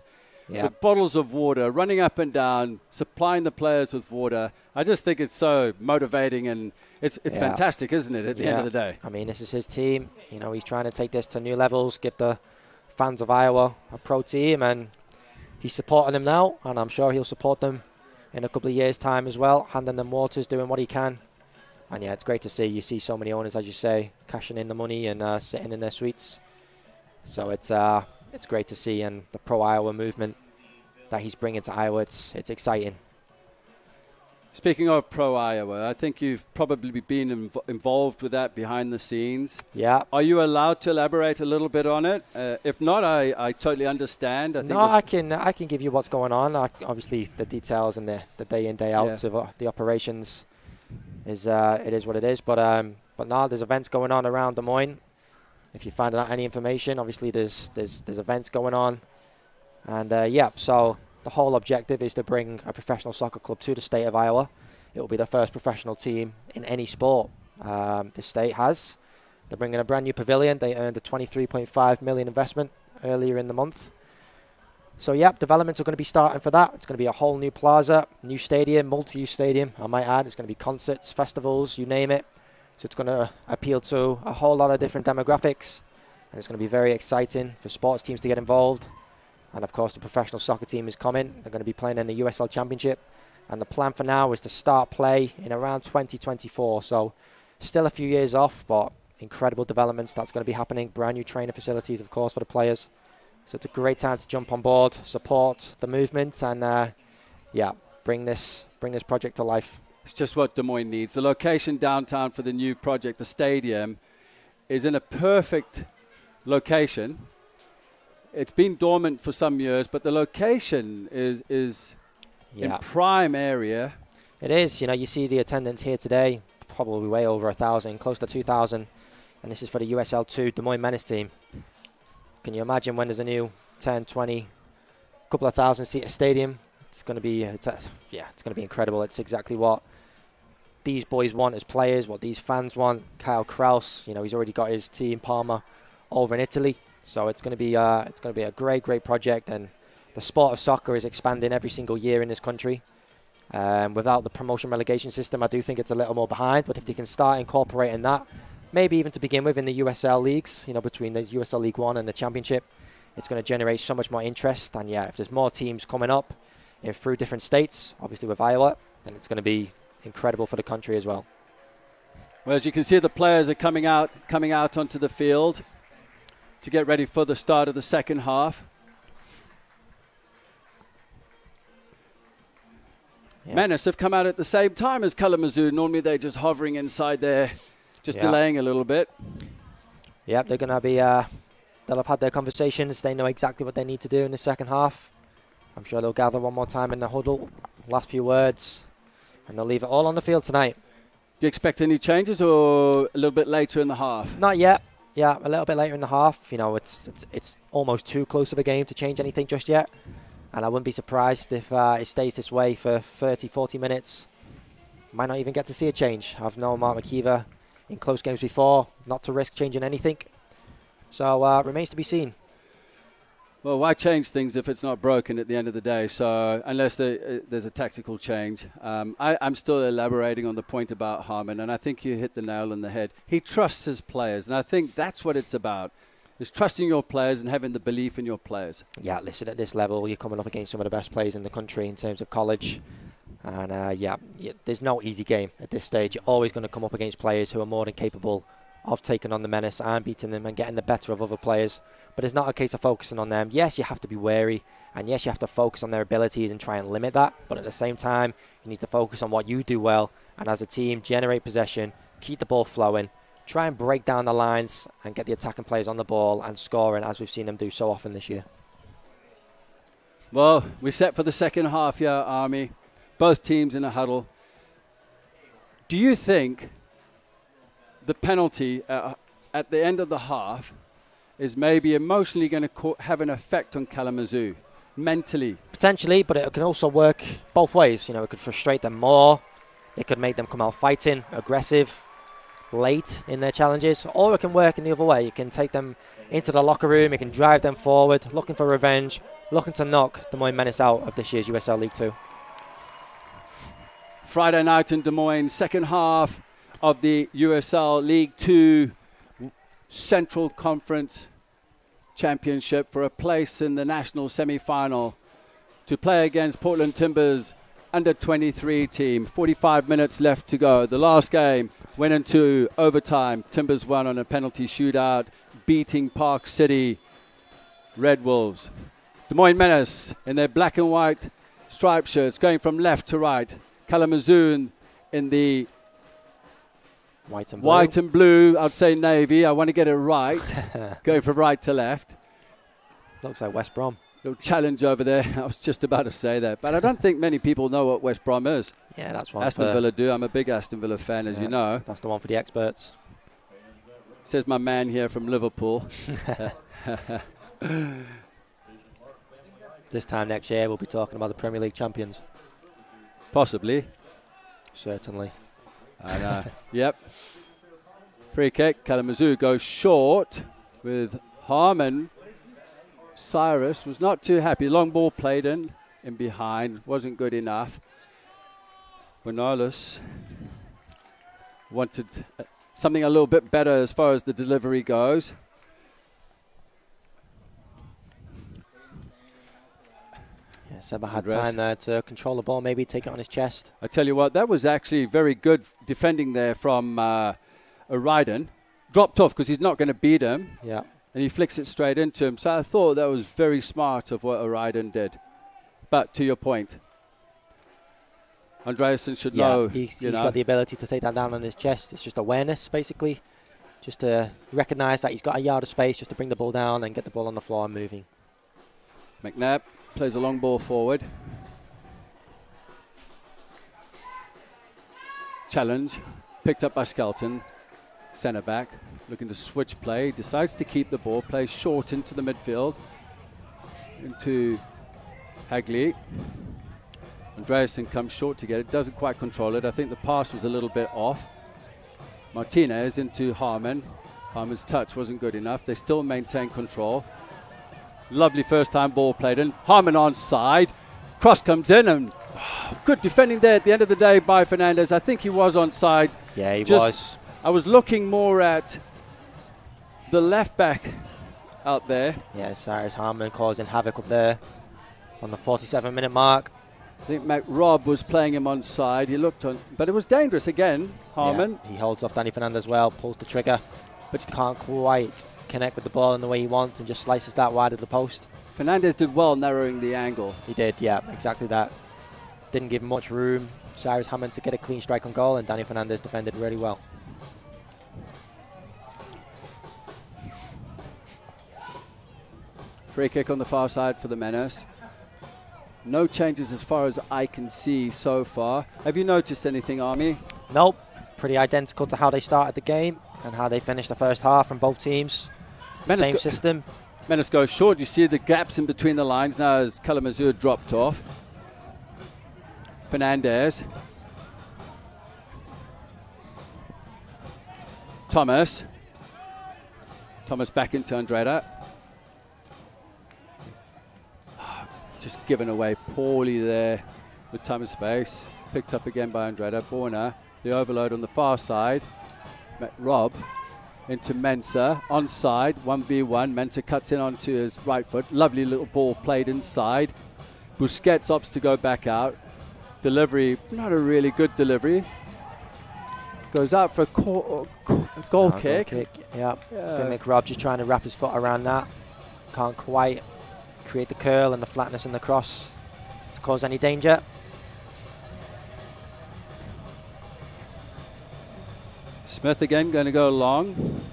S2: Yeah.
S1: With bottles of water, running up and down, supplying the players with water. I just think it's so motivating, and it's fantastic, isn't it, at the end of the day?
S2: I mean, this is his team. You know, he's trying to take this to new levels, give the fans of Iowa a pro team, and he's supporting them now, and I'm sure he'll support them in a couple of years' time as well, handing them waters, doing what he can. And, yeah, it's great to see. You see so many owners, as you say, cashing in the money and sitting in their suites. So it's great to see, and the pro-Iowa movement that he's bringing to Iowa, it's exciting.
S1: Speaking of pro-Iowa, I think you've probably been involved with that behind the scenes.
S2: Yeah.
S1: Are you allowed to elaborate a little bit on it? If not, I totally understand.
S2: I can give you what's going on. Obviously, the details and the day in, day out of the operations is it is what it is. But now there's events going on around Des Moines. If you find out any information, obviously there's events going on. And, so the whole objective is to bring a professional soccer club to the state of Iowa. It will be the first professional team in any sport the state has. They're bringing a brand new pavilion. They earned a $23.5 million investment earlier in the month. So, developments are going to be starting for that. It's going to be a whole new plaza, new stadium, multi-use stadium, I might add. It's going to be concerts, festivals, you name it. So it's going to appeal to a whole lot of different demographics. And it's going to be very exciting for sports teams to get involved. And, of course, the professional soccer team is coming. They're going to be playing in the USL Championship. And the plan for now is to start play in around 2024. So still a few years off, but incredible developments that's going to be happening. Brand new training facilities, of course, for the players. So it's a great time to jump on board, support the movement, and, bring this project to life.
S1: It's just what Des Moines needs. The location downtown for the new project, the stadium, is in a perfect location. It's been dormant for some years, but the location is in prime area.
S2: It is. You know, you see the attendance here today, probably way over 1,000, close to 2,000. And this is for the USL 2 Des Moines Menace team. Can you imagine when there's a new 10, 20, couple of thousand-seater stadium? It's going to be, it's going to be incredible. It's exactly what these boys want as players, what these fans want. Kyle Kraus, you know, he's already got his team Parma over in Italy. So it's going to be a great project, and the sport of soccer is expanding every single year in this country. Without the promotion relegation system, I do think it's a little more behind, but if they can start incorporating that, maybe even to begin with in the USL leagues, between the USL League One and the Championship, it's going to generate so much more interest. And yeah, if there's more teams coming up through different states, obviously with Iowa, then it's going to be incredible for the country as well.
S1: Well, as you can see, the players are coming out onto the field to get ready for the start of the second half. Yeah. Menace have come out at the same time as Kalamazoo. Normally they're just hovering inside there, just delaying a little bit.
S2: Yeah, they're going to be, they'll have had their conversations. They know exactly what they need to do in the second half. I'm sure they'll gather one more time in the huddle, last few words, and they'll leave it all on the field tonight.
S1: Do you expect any changes or a little bit later in the half?
S2: Not yet. Yeah, a little bit later in the half. It's almost too close of a game to change anything just yet. And I wouldn't be surprised if it stays this way for 30, 40 minutes. Might not even get to see a change. I've known Mark McKeever in close games before not to risk changing anything. So remains to be seen.
S1: Well, why change things if it's not broken at the end of the day? So unless there's a tactical change. I'm still elaborating on the point about Harmon, and I think you hit the nail on the head. He trusts his players, and I think that's what it's about, is trusting your players and having the belief in your players.
S2: Yeah, listen, at this level, you're coming up against some of the best players in the country in terms of college. And there's no easy game at this stage. You're always going to come up against players who are more than capable of taking on the Menace and beating them and getting the better of other players. But it's not a case of focusing on them. Yes, you have to be wary, and yes, you have to focus on their abilities and try and limit that. But at the same time, you need to focus on what you do well, and as a team, generate possession, keep the ball flowing, try and break down the lines and get the attacking players on the ball and scoring, as we've seen them do so often this year.
S1: Well, we're set for the second half here, Army. Both teams in a huddle. Do you think the penalty at the end of the half is maybe emotionally going to have an effect on Kalamazoo, mentally?
S2: Potentially, but it can also work both ways. It could frustrate them more. It could make them come out fighting, aggressive, late in their challenges. Or it can work in the other way. It can take them into the locker room. It can drive them forward, looking for revenge, looking to knock the Moines Menace out of this year's USL League 2.
S1: Friday night in Des Moines, second half of the USL League 2 Central Conference Championship for a place in the national semi-final to play against Portland Timbers under-23 team. 45 minutes left to go. The last game went into overtime. Timbers won on a penalty shootout, beating Park City Red Wolves. Des Moines Menace in their black and white striped shirts going from left to right. Kalamazoo in the
S2: white and
S1: blue, I'd say navy. I want to get it right. Going from right to left.
S2: Looks like West Brom.
S1: Little challenge over there. I was just about to say that. But I don't think many people know what West Brom is.
S2: Yeah, that's one.
S1: Aston Villa do. I'm a big Aston Villa fan, as you know.
S2: That's the one for the experts.
S1: Says my man here from Liverpool.
S2: This time next year, we'll be talking about the Premier League champions.
S1: Possibly.
S2: Certainly.
S1: Yep. Free kick. Kalamazoo goes short with Harmon. Cyrus was not too happy. Long ball played in behind. Wasn't good enough. Manolis wanted something a little bit better as far as the delivery goes.
S2: Seba had time there to control the ball, maybe take it on his chest.
S1: I tell you what, that was actually very good defending there from Ryden. Dropped off because he's not going to beat him.
S2: Yeah.
S1: And he flicks it straight into him. So I thought that was very smart of what Ryden did. But to your point, Andreasen should know.
S2: He's got the ability to take that down on his chest. It's just awareness, basically. Just to recognise that he's got a yard of space just to bring the ball down and get the ball on the floor and moving.
S1: McNabb plays a long ball forward. Challenge. Picked up by Skelton. Centre back. Looking to switch play. Decides to keep the ball. Plays short into the midfield. Into Hagley. Andreasen comes short to get it. Doesn't quite control it. I think the pass was a little bit off. Martinez into Harmon. Harmon's touch wasn't good enough. They still maintain control. Lovely first time ball played in. Harmon onside. Cross comes in and Good defending there at the end of the day by Fernandez. I think he was onside.
S2: Yeah, he was.
S1: I was looking more at the left back out there.
S2: Yeah, Cyrus Harmon causing havoc up there on the 47-minute mark.
S1: I think Rob was playing him onside. He looked on, but it was dangerous again, Harmon.
S2: Yeah, he holds off Danny Fernandez well, pulls the trigger, but can't quite connect with the ball in the way he wants and just slices that wide of the post.
S1: Fernandez did well narrowing the angle.
S2: He did, yeah, exactly that. Didn't give much room, Cyrus Hammond, to get a clean strike on goal, and Danny Fernandez defended really well.
S1: Free kick on the far side for the Menace. No changes as far as I can see so far. Have you noticed anything, Army?
S2: Nope. Pretty identical to how they started the game and how they finished the first half from both teams. Same system.
S1: Menace goes short. You see the gaps in between the lines now as Kalamazoo dropped off. Fernandez. Thomas back into Andretta. Just given away poorly there with time and space. Picked up again by Andretta. Borna, the overload on the far side. Rob into Mensah, onside, 1v1. Mensah cuts in onto his right foot. Lovely little ball played inside. Busquets opts to go back out. Delivery, not a really good delivery. Goes out for a goal kick.
S2: Yep. Finn McRobb just trying to wrap his foot around that. Can't quite create the curl and the flatness in the cross to cause any danger.
S1: Smith again going to go long.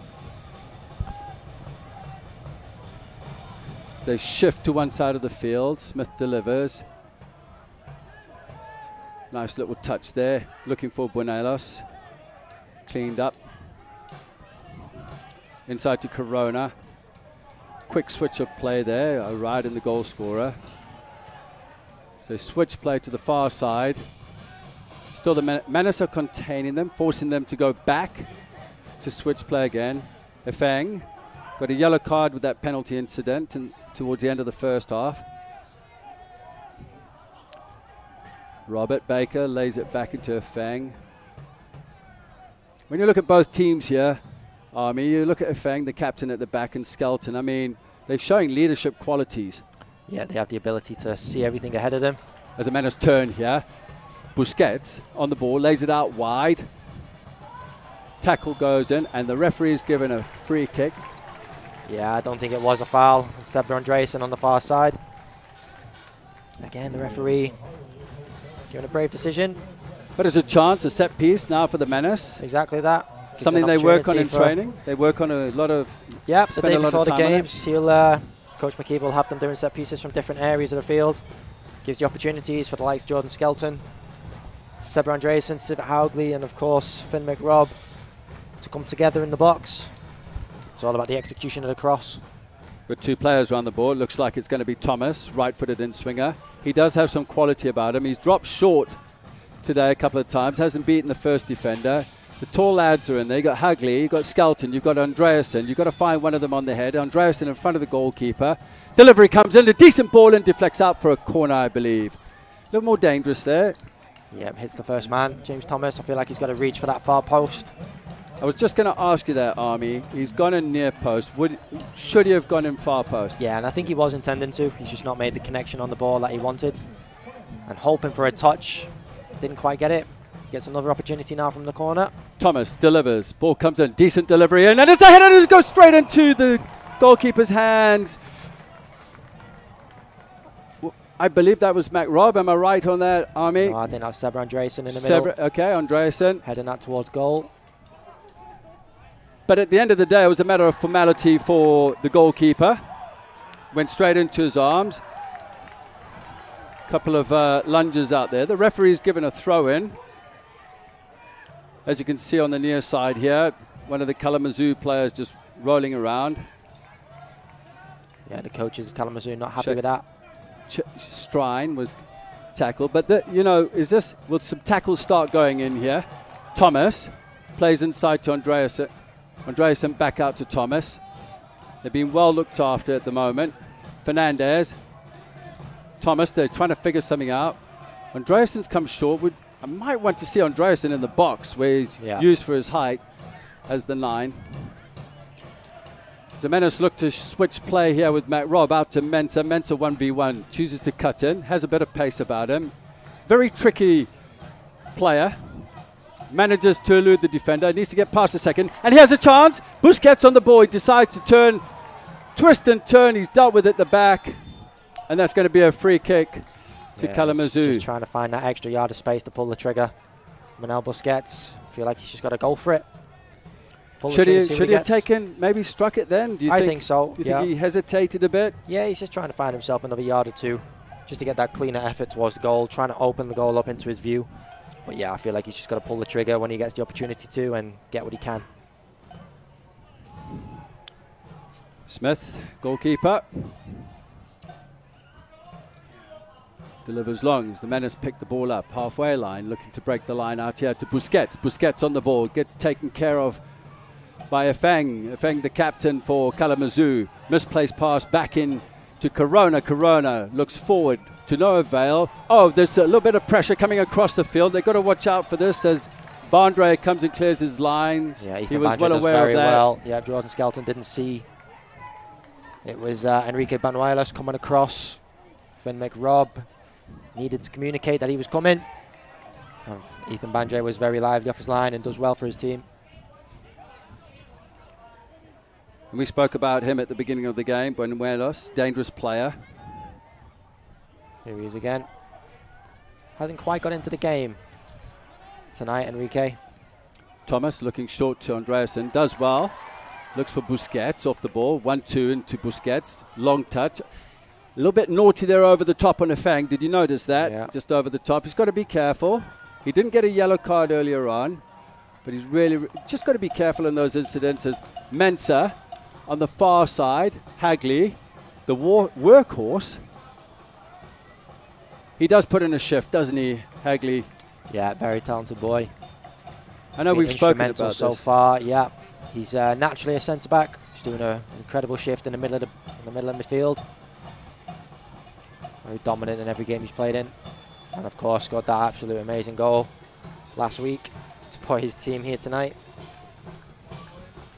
S1: They shift to one side of the field. Smith delivers. Nice little touch there. Looking for Buenelos. Cleaned up. Inside to Corona. Quick switch of play there. A ride in the goal scorer. So switch play to the far side. Still the Menace are containing them, forcing them to go back to switch play again. Efeng got a yellow card with that penalty incident and towards the end of the first half. Robert Baker lays it back into Efeng. When you look at both teams here, Army, you look at Efeng, the captain at the back, and Skelton. I mean, they're showing leadership qualities.
S2: Yeah, they have the ability to see everything ahead of them.
S1: As a Menace turn here, Busquets on the ball, lays it out wide. Tackle goes in, and the referee is given a free kick.
S2: Yeah, I don't think it was a foul. Sebra Andreasen on the far side. Again, the referee giving a brave decision.
S1: But it's a chance, a set piece now for the Menace.
S2: Exactly that. Gives
S1: something they work on in training. They work on a lot of.
S2: Yeah, the day before the games, Coach McKeeve will have them doing set pieces from different areas of the field. Gives the opportunities for the likes of Jordan Skelton, Sebra Andreasen, Sid Haugley, and of course Finn McRobb to come together in the box. It's all about the execution of the cross.
S1: With two players around the board, looks like it's going to be Thomas, right-footed in swinger. He does have some quality about him. He's dropped short today a couple of times, hasn't beaten the first defender. The tall lads are in there. You've got Hagley, you've got Skelton, you've got Andreasen. You've got to find one of them on the head. Andreasen in front of the goalkeeper. Delivery comes in, a decent ball, and deflects out for a corner, I believe. A little more dangerous there.
S2: Yep, hits the first man. James Thomas, I feel like he's got to reach for that far post.
S1: I was just going to ask you that, Army. He's gone in near post. Should he have gone in far post?
S2: Yeah, and I think he was intending to. He's just not made the connection on the ball that he wanted. And hoping for a touch. Didn't quite get it. Gets another opportunity now from the corner.
S1: Thomas delivers. Ball comes in. Decent delivery. And it's a header that goes straight into the goalkeeper's hands. I believe that was McRobb. Am I right on that, Army?
S2: No, I think that's Sebra Andreasen in the middle.
S1: Okay, Andreasen.
S2: Heading that towards goal.
S1: But at the end of the day, it was a matter of formality for the goalkeeper. Went straight into his arms. Couple of lunges out there. The referee's given a throw in. As you can see on the near side here, one of the Kalamazoo players just rolling around.
S2: Yeah, the coaches of Kalamazoo not happy with that.
S1: Strine was tackled. But, will some tackles start going in here? Thomas plays inside to Andreasen. Andreasen back out to Thomas. They're being well looked after at the moment. Fernandez. Thomas, they're trying to figure something out. Andreassen's come short. I might want to see Andreassen in the box where he's used for his height as the 9. So Menace look to switch play here with Matt Robb out to Mensah. Mensah 1v1, chooses to cut in, has a bit of pace about him. Very tricky player. Manages to elude the defender, needs to get past the second, and he has a chance. Busquets on the ball, he decides to turn, twist and turn. He's dealt with it at the back, and that's going to be a free kick to Kalamazoo.
S2: Just trying to find that extra yard of space to pull the trigger. Manel Busquets, feel like he's just got to go for it.
S1: Should he have taken, maybe struck it then? Do you
S2: think so.
S1: Do you think he hesitated a bit?
S2: Yeah, he's just trying to find himself another yard or two just to get that cleaner effort towards the goal, trying to open the goal up into his view. But yeah, I feel like he's just got to pull the trigger when he gets the opportunity to and get what he can.
S1: Smith, goalkeeper. Delivers long as the Menace pick the ball up. Halfway line, looking to break the line out here to Busquets. Busquets on the ball, gets taken care of by Efeng. Efeng, the captain for Kalamazoo. Misplaced pass back in to Corona. Corona looks forward to no avail. Oh, there's a little bit of pressure coming across the field. They've got to watch out for this as Bondre comes and clears his lines.
S2: Yeah,
S1: he was well aware of that.
S2: Well. Yeah, Jordan Skelton didn't see. It was Enrique Banuelos coming across. Finn McRobb needed to communicate that he was coming. Ethan Bandre was very lively off his line and does well for his team.
S1: And we spoke about him at the beginning of the game. Banuelos, dangerous player.
S2: Here he is again. Hasn't quite got into the game tonight, Enrique.
S1: Thomas looking short to Andreasen. Does well. Looks for Busquets off the ball. 1-2 into Busquets. Long touch. A little bit naughty there over the top on Efeng. Did you notice that?
S2: Yeah.
S1: Just over the top. He's got to be careful. He didn't get a yellow card earlier on, but he's really just got to be careful in those incidents. As Mensah on the far side, Hagley, the workhorse. He does put in a shift, doesn't he, Hagley?
S2: Yeah, very talented boy.
S1: I know we've spoken about
S2: so
S1: this.
S2: far. Yeah, he's naturally a centre back. He's doing an incredible shift in the middle of midfield. Very dominant in every game he's played in, and of course got that absolute amazing goal last week to put his team here tonight.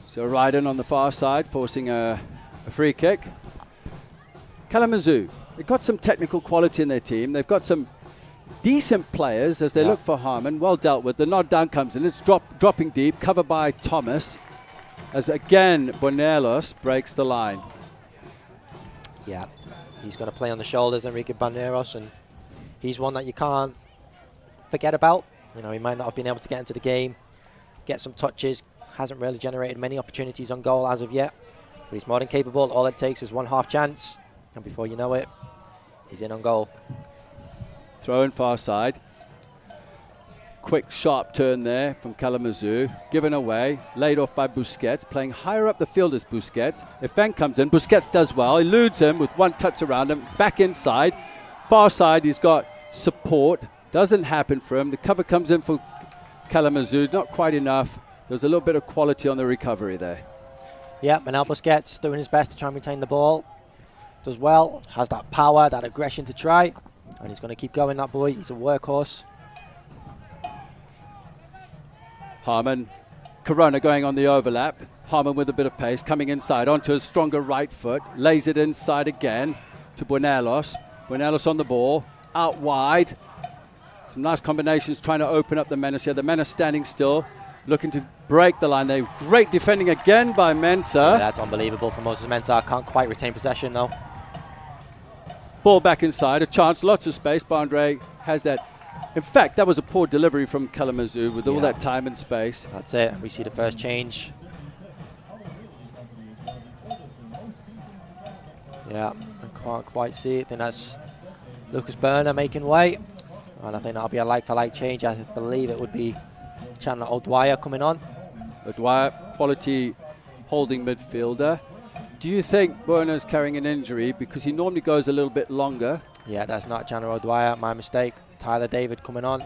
S1: So Ryden on the far side forcing a free kick. Kalamazoo, they've got some technical quality in their team. They've got some decent players as they look for Harmon. Well dealt with. The nod down comes in. It's dropping deep, covered by Thomas. As again, Bonelos breaks the line.
S2: Yeah, he's going to play on the shoulders, Enrique Baneros, and he's one that you can't forget about. You know, he might not have been able to get into the game, get some touches, hasn't really generated many opportunities on goal as of yet, but he's more than capable. All it takes is one half chance, and before you know it, he's in on goal.
S1: Throw in far side. Quick, sharp turn there from Kalamazoo. Given away, laid off by Busquets, playing higher up the field as Busquets. Efeng comes in, Busquets does well, eludes him with one touch around him, back inside. Far side, he's got support. Doesn't happen for him. The cover comes in for Kalamazoo, not quite enough. There's a little bit of quality on the recovery there.
S2: Yeah, Manel Busquets doing his best to try and retain the ball. Does well, has that power, that aggression to try. And he's going to keep going, that boy. He's a workhorse.
S1: Harmon, Corona going on the overlap. Harmon with a bit of pace, coming inside onto a stronger right foot. Lays it inside again to Buenelos. Buenelos on the ball, out wide. Some nice combinations trying to open up the Menace here. The Menace standing still, looking to break the line. They great defending again by Mensah.
S2: Yeah, that's unbelievable from Moses Mensah. Can't quite retain possession though.
S1: Ball back inside, a chance, lots of space. Bandre has that. In fact, that was a poor delivery from Kalamazoo with all that time and space.
S2: That's it. We see the first change. Yeah, I can't quite see it. I think that's Lucas Berner making way. And I think that'll be a like-for-like change. I believe it would be Chandler O'Dwyer coming on.
S1: O'Dwyer, quality holding midfielder. Do you think Berner's carrying an injury because he normally goes a little bit longer?
S2: Yeah, that's not Chandler O'Dwyer. My mistake. Tyler David coming on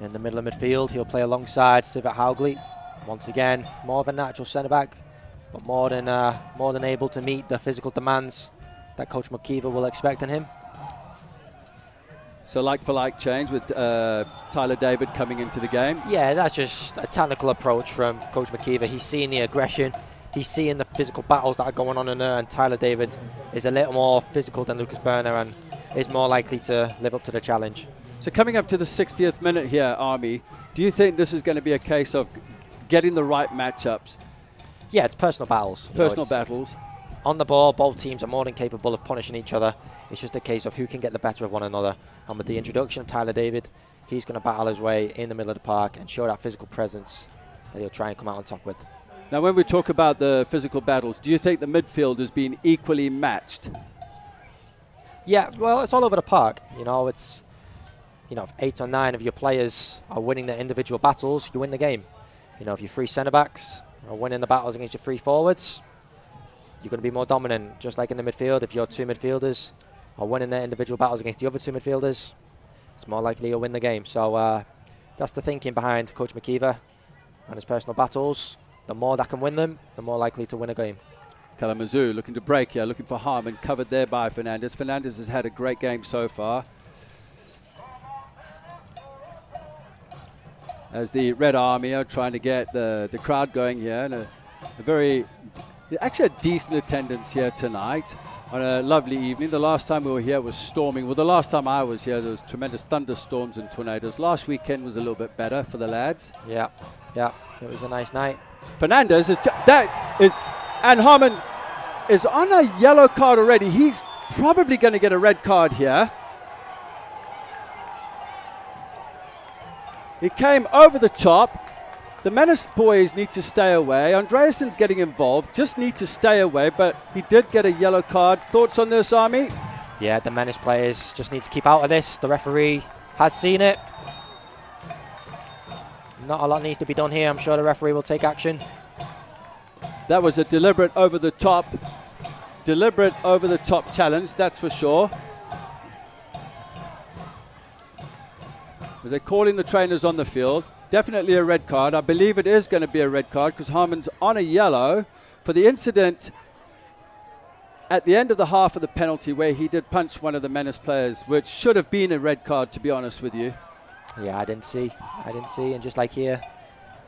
S2: in the middle of midfield. He'll play alongside Sivert Haugli. Once again, more of a natural centre-back, but more than able to meet the physical demands that Coach McKeever will expect in him.
S1: So like-for-like change with Tyler David coming into the game.
S2: Yeah, that's just a technical approach from Coach McKeever. He's seeing the aggression. He's seeing the physical battles that are going on in there, and Tyler David is a little more physical than Lucas Berner and is more likely to live up to the challenge.
S1: So coming up to the 60th minute here, Army, do you think this is going to be a case of getting the right matchups?
S2: Yeah, it's personal battles.
S1: Personal battles.
S2: On the ball, both teams are more than capable of punishing each other. It's just a case of who can get the better of one another. And with the introduction of Tyler David, he's going to battle his way in the middle of the park and show that physical presence that he'll try and come out on top with.
S1: Now, when we talk about the physical battles, do you think the midfield has been equally matched?
S2: Yeah, well, it's all over the park. It's, if 8 or 9 of your players are winning their individual battles, you win the game. If your 3 centre-backs are winning the battles against your 3 forwards, you're going to be more dominant. Just like in the midfield, if your 2 midfielders are winning their individual battles against the other 2 midfielders, it's more likely you'll win the game. So that's the thinking behind Coach McKeever and his personal battles. The more that can win them, the more likely to win a game.
S1: Kalamazoo looking to break here, looking for Harmon, covered there by Fernandez. Fernandez has had a great game so far. As the Red Army are trying to get the crowd going here, and actually a decent attendance here tonight on a lovely evening. The last time we were here was storming. Well, the last time I was here, there was tremendous thunderstorms and tornadoes. Last weekend was a little bit better for the lads.
S2: Yeah, it was a nice night.
S1: Fernandez and Harmon is on a yellow card already. He's probably going to get a red card here. He came over the top. The Menace boys need to stay away. Andreasen's getting involved, just need to stay away, but he did get a yellow card. Thoughts on this, Army?
S2: Yeah, the Menace players just need to keep out of this. The referee has seen it. Not a lot needs to be done here. I'm sure the referee will take action.
S1: That was a deliberate over the top challenge, that's for sure. They're calling the trainers on the field. Definitely a red card. I believe it is going to be a red card because Harmon's on a yellow for the incident at the end of the half of the penalty where he did punch one of the Menace players, which should have been a red card, to be honest with you.
S2: Yeah, I didn't see. And just like here,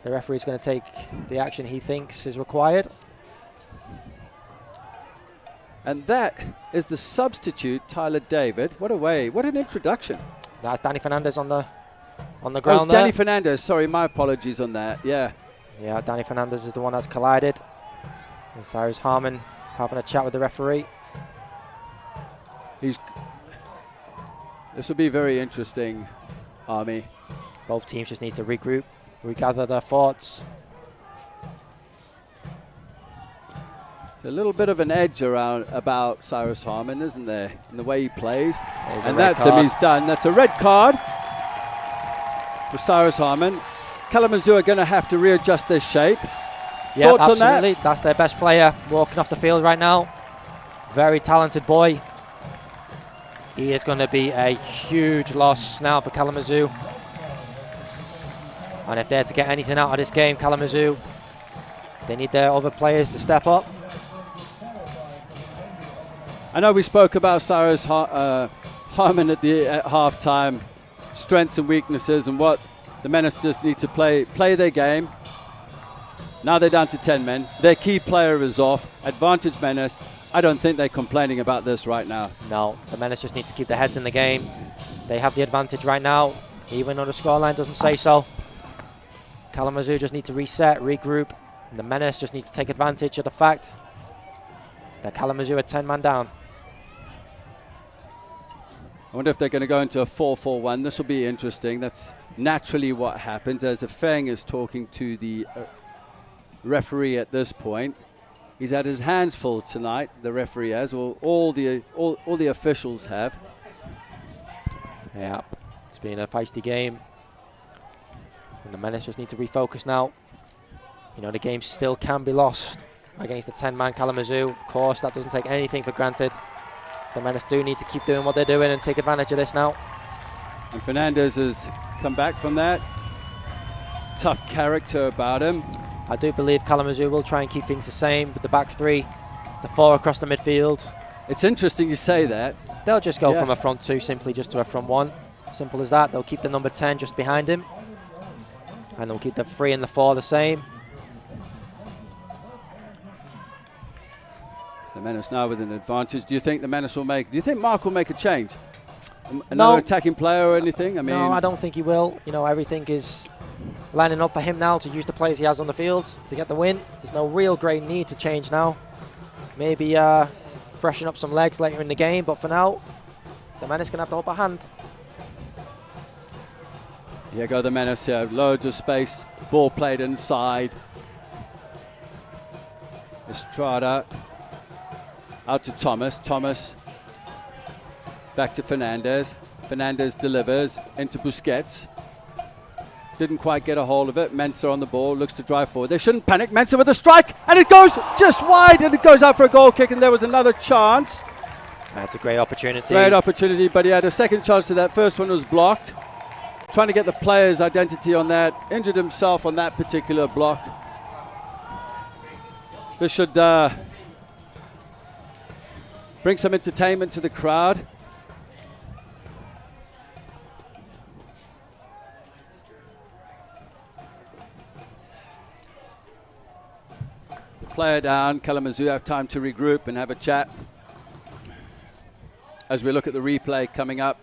S2: the referee is going to take the action he thinks is required.
S1: And that is the substitute, Tyler David. What a way. What an introduction.
S2: That's Danny Fernandez on the ground
S1: there. Danny Fernandez. Sorry, my apologies on that. Yeah,
S2: Danny Fernandez is the one that's collided. And Cyrus Harmon having a chat with the referee.
S1: This will be very interesting, Army.
S2: Both teams just need to regroup, regather their thoughts.
S1: A little bit of an edge about Cyrus Harmon, isn't there, in the way he plays?
S2: And that's him,
S1: he's done. That's a red card for Cyrus Harmon. Kalamazoo are going to have to readjust their shape.
S2: Yeah,
S1: Thoughts
S2: absolutely.
S1: on that?
S2: That's their best player walking off the field right now. Very talented boy. He is going to be a huge loss now for Kalamazoo. And if they're to get anything out of this game, Kalamazoo, they need their other players to step up.
S1: I know we spoke about Cyrus Harmon at halftime, strengths and weaknesses, and what the Menace just need to play their game. Now they're down to 10 men. Their key player is off. Advantage Menace. I don't think they're complaining about this right now.
S2: No, the Menace just need to keep their heads in the game. They have the advantage right now, even though the scoreline doesn't say so. Kalamazoo just need to reset, regroup, and the Menace just need to take advantage of the fact that Kalamazoo are 10 man down.
S1: I wonder if they're going to go into a 4-4-1. This will be interesting. That's naturally what happens as Feng is talking to the referee at this point. He's had his hands full tonight, the referee has, or all the officials have.
S2: Yeah, it's been a feisty game. And the Menace just need to refocus now. You know, the game still can be lost against the 10-man Kalamazoo. Of course, that doesn't take anything for granted. The Menace do need to keep doing what they're doing and take advantage of this now.
S1: And Fernandez has come back from that. Tough character about him.
S2: I do believe Kalamazoo will try and keep things the same with the back three, the four across the midfield.
S1: It's interesting you say that.
S2: They'll just go from a front two simply just to a front one. Simple as that. They'll keep the number 10 just behind him. And they'll keep the 3 and the 4 the same.
S1: The Menace now with an advantage. Do you think Mark will make a change? Another attacking player or anything?
S2: No, I don't think he will. You know, everything is lining up for him now to use the players he has on the field to get the win. There's no real great need to change now. Maybe freshen up some legs later in the game, but for now, the Menace can have the upper hand.
S1: Here go the Menace here. Loads of space. Ball played inside. Estrada. Out to Thomas. Thomas. Back to Fernandez. Fernandez delivers into Busquets. Didn't quite get a hold of it. Mensah on the ball. Looks to drive forward. They shouldn't panic. Mensah with a strike. And it goes just wide. And it goes out for a goal kick. And there was another chance.
S2: That's a great opportunity.
S1: Great opportunity. But he had a second chance to that. First one was blocked. Trying to get the player's identity on that. Injured himself on that particular block. This should bring some entertainment to the crowd. Player down. Kalamazoo have time to regroup and have a chat as we look at the replay coming up.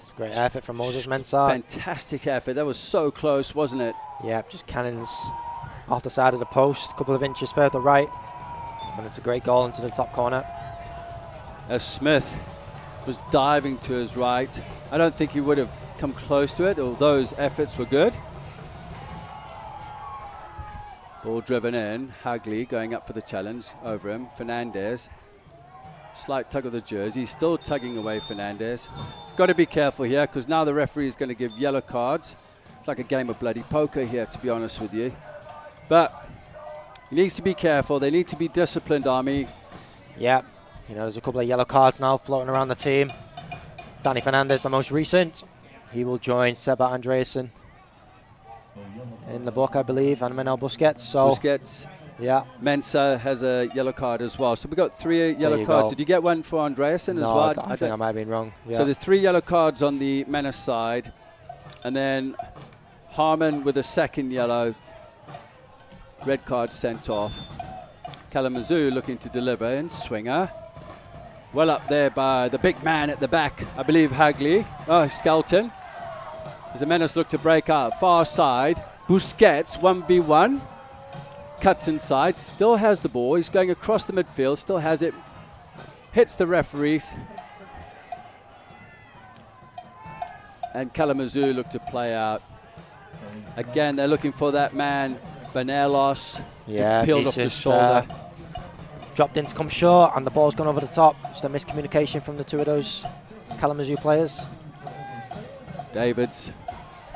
S2: It's a great effort from Moses Mensah.
S1: Fantastic effort. That was so close, wasn't it?
S2: Yeah, just cannons off the side of the post, a couple of inches further right. And it's a great goal into the top corner.
S1: As Smith was diving to his right, I don't think he would have come close to it, although those efforts were good. Ball driven in. Hagley going up for the challenge over him. Fernandez. Slight tug of the jersey. Still tugging away Fernandez. Got to be careful here because now the referee is going to give yellow cards. It's like a game of bloody poker here, to be honest with you. But he needs to be careful. They need to be disciplined, Army.
S2: Yeah. You know, there's a couple of yellow cards now floating around the team. Danny Fernandez, the most recent. He will join Seba Andreasen in the book, I believe, and Manuel Busquets. So
S1: Busquets.
S2: Yeah.
S1: Mensah has a yellow card as well. So we've got 3 yellow cards. Did you get one for Andreasen as well?
S2: I think I might have been wrong. Yeah.
S1: So there's 3 yellow cards on the Menace side. And then Harmon with a second yellow. Red card sent off. Kalamazoo looking to deliver in. Swinger. Well up there by the big man at the back. I believe Hagley. Oh, Skelton. As the Menace look to break out. Far side. Busquets, 1v1. Cuts inside. Still has the ball. He's going across the midfield. Still has it. Hits the referees. And Kalamazoo look to play out. Again, they're looking for that man, Benelos.
S2: Yeah,
S1: peeled off the shoulder.
S2: Dropped in to come short, and the ball's gone over the top. Just a miscommunication from the 2 of those Kalamazoo players.
S1: Davids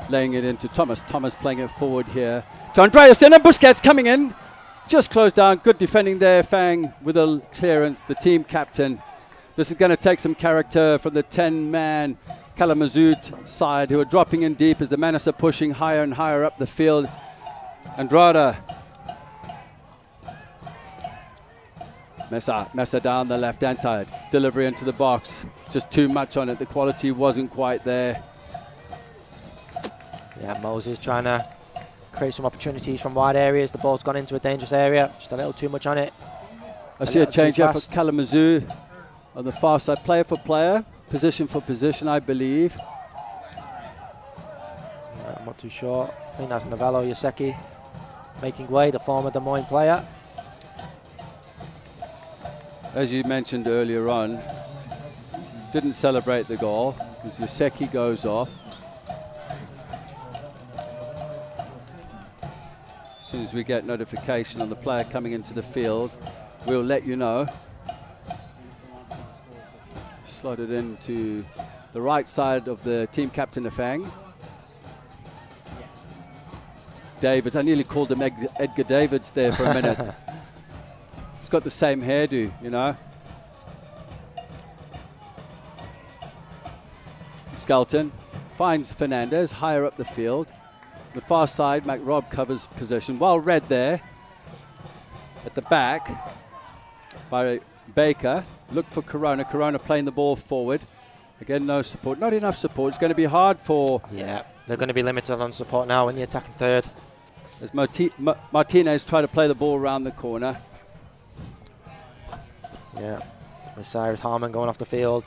S1: laying it into Thomas. Thomas playing it forward here to Andreasen, and Busquets coming in. Just closed down. Good defending there. Fang with a clearance. The team captain. This is going to take some character from the 10-man Kalamazoo side, who are dropping in deep as the Menace are pushing higher and higher up the field. Andrada. Mensah down the left-hand side. Delivery into the box. Just too much on it. The quality wasn't quite there.
S2: Yeah, Moses trying to create some opportunities from wide areas. The ball's gone into a dangerous area. Just a little too much on it.
S1: I see a change here for Kalamazoo on the far side. Player for player. Position for position, I believe.
S2: I'm not too sure. I think that's Novello Yoseki making way, the former Des Moines player.
S1: As you mentioned earlier on, didn't celebrate the goal because Yoseki goes off. As soon as we get notification on the player coming into the field, we'll let you know. Slotted into the right side of the team captain, Afang. Davids, I nearly called him Edgar Davids there for a minute. He's got the same hairdo, you know. Skelton finds Fernandez higher up the field. The far side, McRobb covers position. Well read there. At the back by Baker. Look for Corona. Corona playing the ball forward. Again, no support. Not enough support. It's going to be hard for...
S2: Yeah, they're going to be limited on support now in the attacking third.
S1: As Martinez try to play the ball around the corner.
S2: Yeah, with Cyrus Harmon going off the field.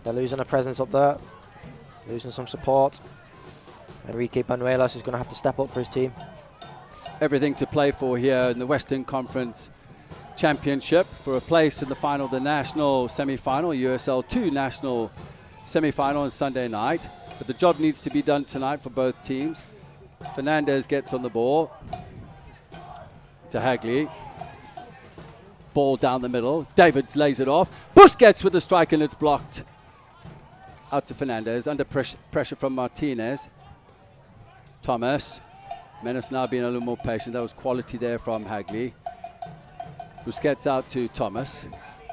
S2: They're losing a presence up there. Losing some support. Enrique Banuelos is going to have to step up for his team.
S1: Everything to play for here in the Western Conference Championship for a place in the final, the national semi-final, USL 2 national semi-final on Sunday night. But the job needs to be done tonight for both teams. Fernandez gets on the ball to Hagley. Ball down the middle. Davids lays it off. Busquets with the strike, and it's blocked. Out to Fernandez, under pressure from Martinez. Thomas. Menace now being a little more patient. That was quality there from Hagley. Busquets out to Thomas.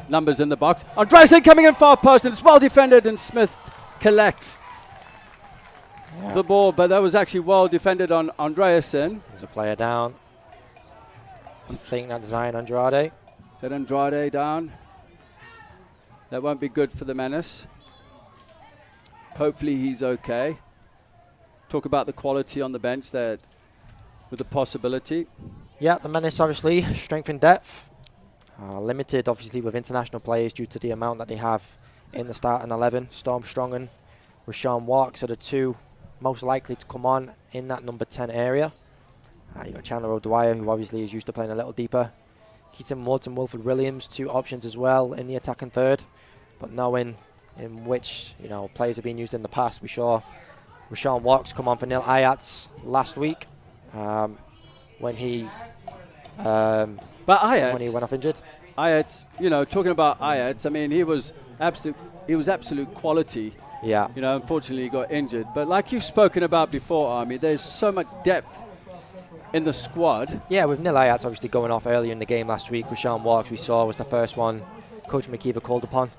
S1: Numbers in the box. Andreasen coming in far post, and it's well defended, and Smith collects the ball, but that was actually well defended on Andreasen.
S2: There's a player down. I think that's Zion Andrade.
S1: Is that Andrade down? That won't be good for the Menace. Hopefully he's okay. Talk about the quality on the bench there with the possibility.
S2: Yeah, the Menace obviously strength in depth. Limited obviously with international players due to the amount that they have in the starting 11. Storm Strong and Rashawn Walks are the two most likely to come on in that number 10 area. You've got Chandler O'Dwyer, who obviously is used to playing a little deeper. Keaton Woods and Wilfred Williams, two options as well in the attacking third. But knowing in which players have been used in the past, we saw Rashawn Walks come on for Nil Ayats last week when he went off injured.
S1: Ayats, talking about Ayats, I mean, he was absolute quality.
S2: Yeah.
S1: Unfortunately he got injured. But like you've spoken about before, Army, there's so much depth in the squad.
S2: Yeah, with Nil Ayats obviously going off earlier in the game last week. Rashawn Walks, we saw, was the first one Coach McKeever called upon.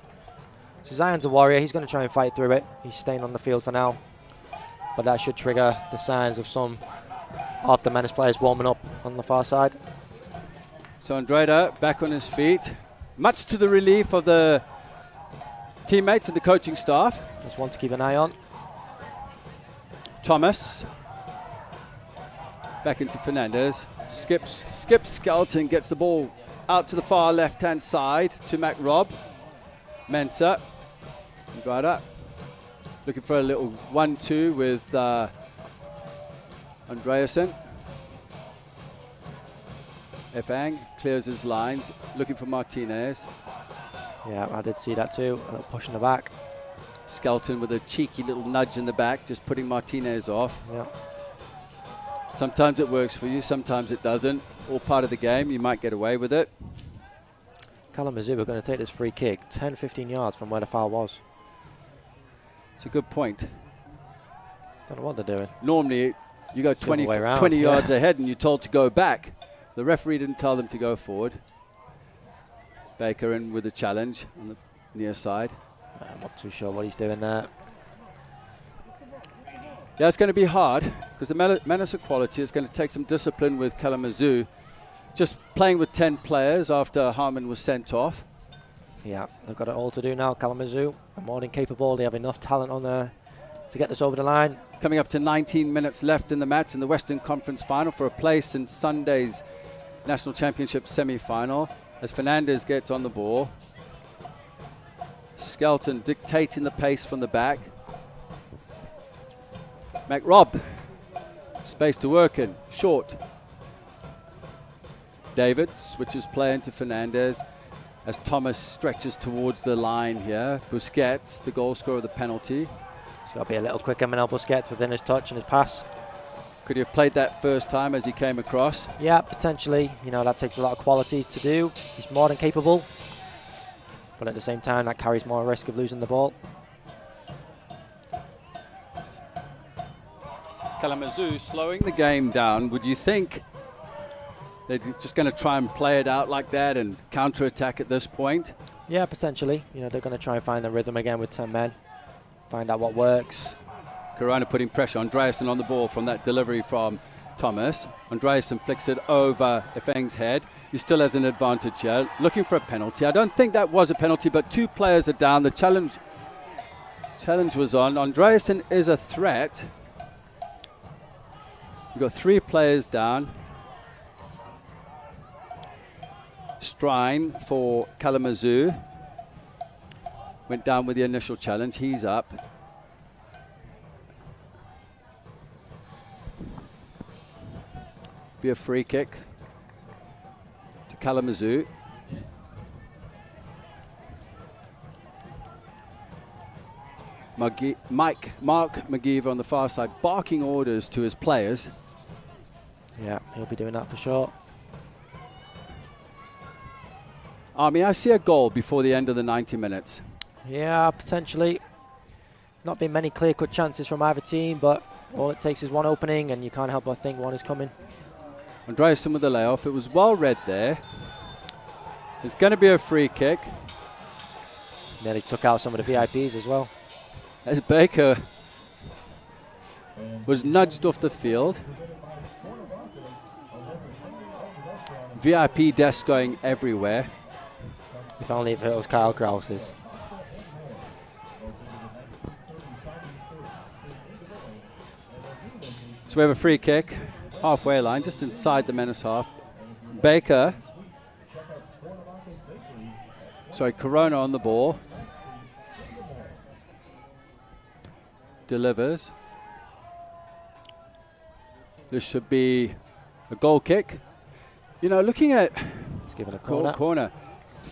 S2: So Zion's a warrior. He's going to try and fight through it. He's staying on the field for now. But that should trigger the signs of some of the Menace players warming up on the far side.
S1: So Andrade back on his feet, much to the relief of the teammates and the coaching staff.
S2: Just one to keep an eye on.
S1: Thomas back into Fernandez. Skips Skelton, gets the ball out to the far left-hand side to MacRob. Mensah. Andrade looking for a little 1-2 with Andreasen. Efang clears his lines, looking for Martinez.
S2: Yeah, I did see that too. A little push in the back.
S1: Skelton with a cheeky little nudge in the back, just putting Martinez off.
S2: Yeah.
S1: Sometimes it works for you, sometimes it doesn't. All part of the game, you might get away with it.
S2: Kalamazoo are going to take this free kick 10-15 yards from where the foul was.
S1: It's a good point.
S2: Don't know what they're doing.
S1: Normally, you go 20 yards ahead and you're told to go back. The referee didn't tell them to go forward. Baker in with a challenge on the near side.
S2: I'm not too sure what he's doing there.
S1: Yeah, it's going to be hard because the Menace of quality is going to take some discipline with Kalamazoo. Just playing with 10 players after Harmon was sent off.
S2: Yeah, they've got it all to do now. Kalamazoo are more than capable. They have enough talent on there to get this over the line.
S1: Coming up to 19 minutes left in the match in the Western Conference Final for a place in Sunday's National Championship semi-final as Fernandez gets on the ball. Skelton dictating the pace from the back. MacRob, space to work in, short. David switches play into Fernandez as Thomas stretches towards the line here. Busquets, the goal scorer of the penalty.
S2: It's got to be a little quicker, Manuel Busquets, within his touch and his pass.
S1: Could he have played that first time as he came across?
S2: Yeah, potentially. That takes a lot of quality to do. He's more than capable. But at the same time, that carries more risk of losing the ball.
S1: Kalamazoo slowing the game down. Would you think they're just going to try and play it out like that and counter-attack at this point?
S2: Yeah, potentially. They're going to try and find the rhythm again with 10 men. Find out what works.
S1: Corona putting pressure. Andreasen on the ball from that delivery from Thomas. Andreasen flicks it over Efeng's head. He still has an advantage here. Looking for a penalty. I don't think that was a penalty, but two players are down. The challenge Challenge was on. Andreasen is a threat. We've got 3 players down. Strine for Kalamazoo went down with the initial challenge. He's up. Be a free kick to Kalamazoo. Mark McGeever on the far side barking orders to his players.
S2: Yeah, he'll be doing that for sure.
S1: I see a goal before the end of the 90 minutes.
S2: Yeah, potentially. Not been many clear-cut chances from either team, but all it takes is one opening, and you can't help but think one is coming.
S1: Andreasen with the layoff. It was well read there. It's going to be a free kick.
S2: Nearly took out some of the VIPs as well.
S1: As Baker was nudged off the field. VIP desk going everywhere.
S2: If only if it was Kyle Krause's.
S1: So we have a free kick, halfway line, just inside the Menace half. Baker, Corona on the ball. Delivers. This should be a goal kick. Looking at
S2: it's given a corner.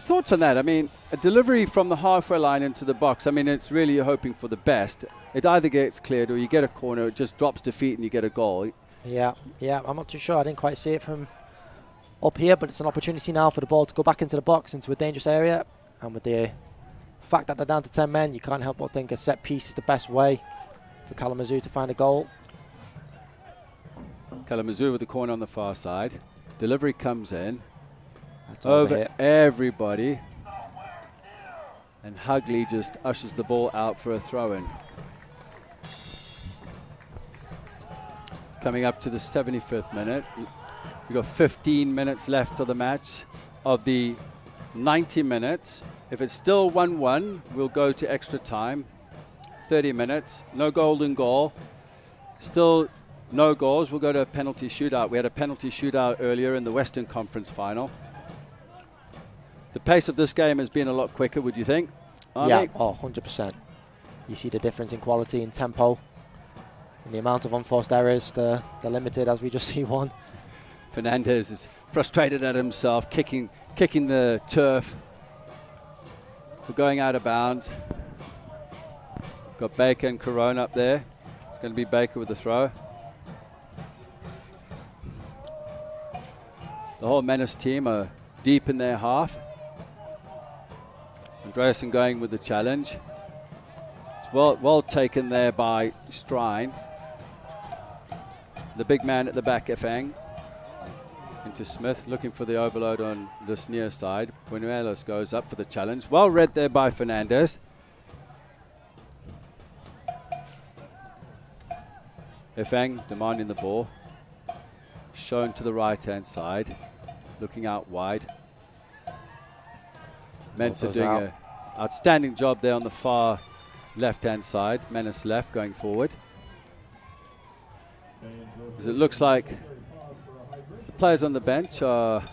S1: Thoughts on that? A delivery from the halfway line into the box. It's really you're hoping for the best. It either gets cleared or you get a corner. It just drops to feet and you get a goal.
S2: Yeah. I'm not too sure. I didn't quite see it from up here, but it's an opportunity now for the ball to go back into the box, into a dangerous area. And with the fact that they're down to 10 men, you can't help but think a set piece is the best way for Kalamazoo to find a goal.
S1: Kalamazoo with the corner on the far side. Delivery comes in.
S2: That's
S1: over everybody. And Hugley just ushers the ball out for a throw-in. Coming up to the 75th minute. We've got 15 minutes left of the match. Of the 90 minutes. If it's still 1-1, we'll go to extra time. 30 minutes. No golden goal. Still no goals. We'll go to a penalty shootout. We had a penalty shootout earlier in the Western Conference final. The pace of this game has been a lot quicker, would you think?
S2: Yeah, 100%. You see the difference in quality and tempo. And the amount of unforced errors, they're limited, as we just see one.
S1: Fernandez is frustrated at himself, kicking the turf for going out of bounds. Got Baker and Corona up there. It's going to be Baker with the throw. The whole Menace team are deep in their half. Andreasen going with the challenge. It's well taken there by Strine. The big man at the back, Efang. Into Smith, looking for the overload on this near side. Buñuelos goes up for the challenge. Well read there by Fernandez. Efang demanding the ball. Shown to the right-hand side. Looking out wide. Mensa doing an outstanding job there on the far left-hand side. Menace left going forward. As it looks like the players on the bench are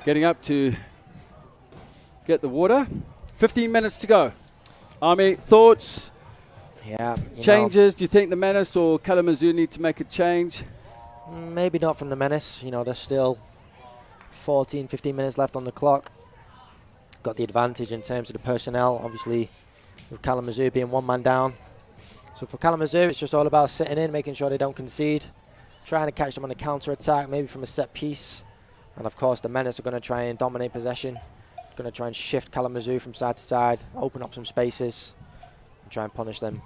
S1: getting up to get the water. 15 minutes to go. Army, thoughts?
S2: Yeah.
S1: Changes? Do you think the Menace or Kalamazoo need to make a change?
S2: Maybe not from the Menace. There's still 14, 15 minutes left on the clock. Got the advantage in terms of the personnel, obviously, with Kalamazoo being one man down. So for Kalamazoo, it's just all about sitting in, making sure they don't concede, trying to catch them on a counter-attack, maybe from a set piece. And of course, the Menace are going to try and dominate possession, going to try and shift Kalamazoo from side to side, open up some spaces, and try and punish them.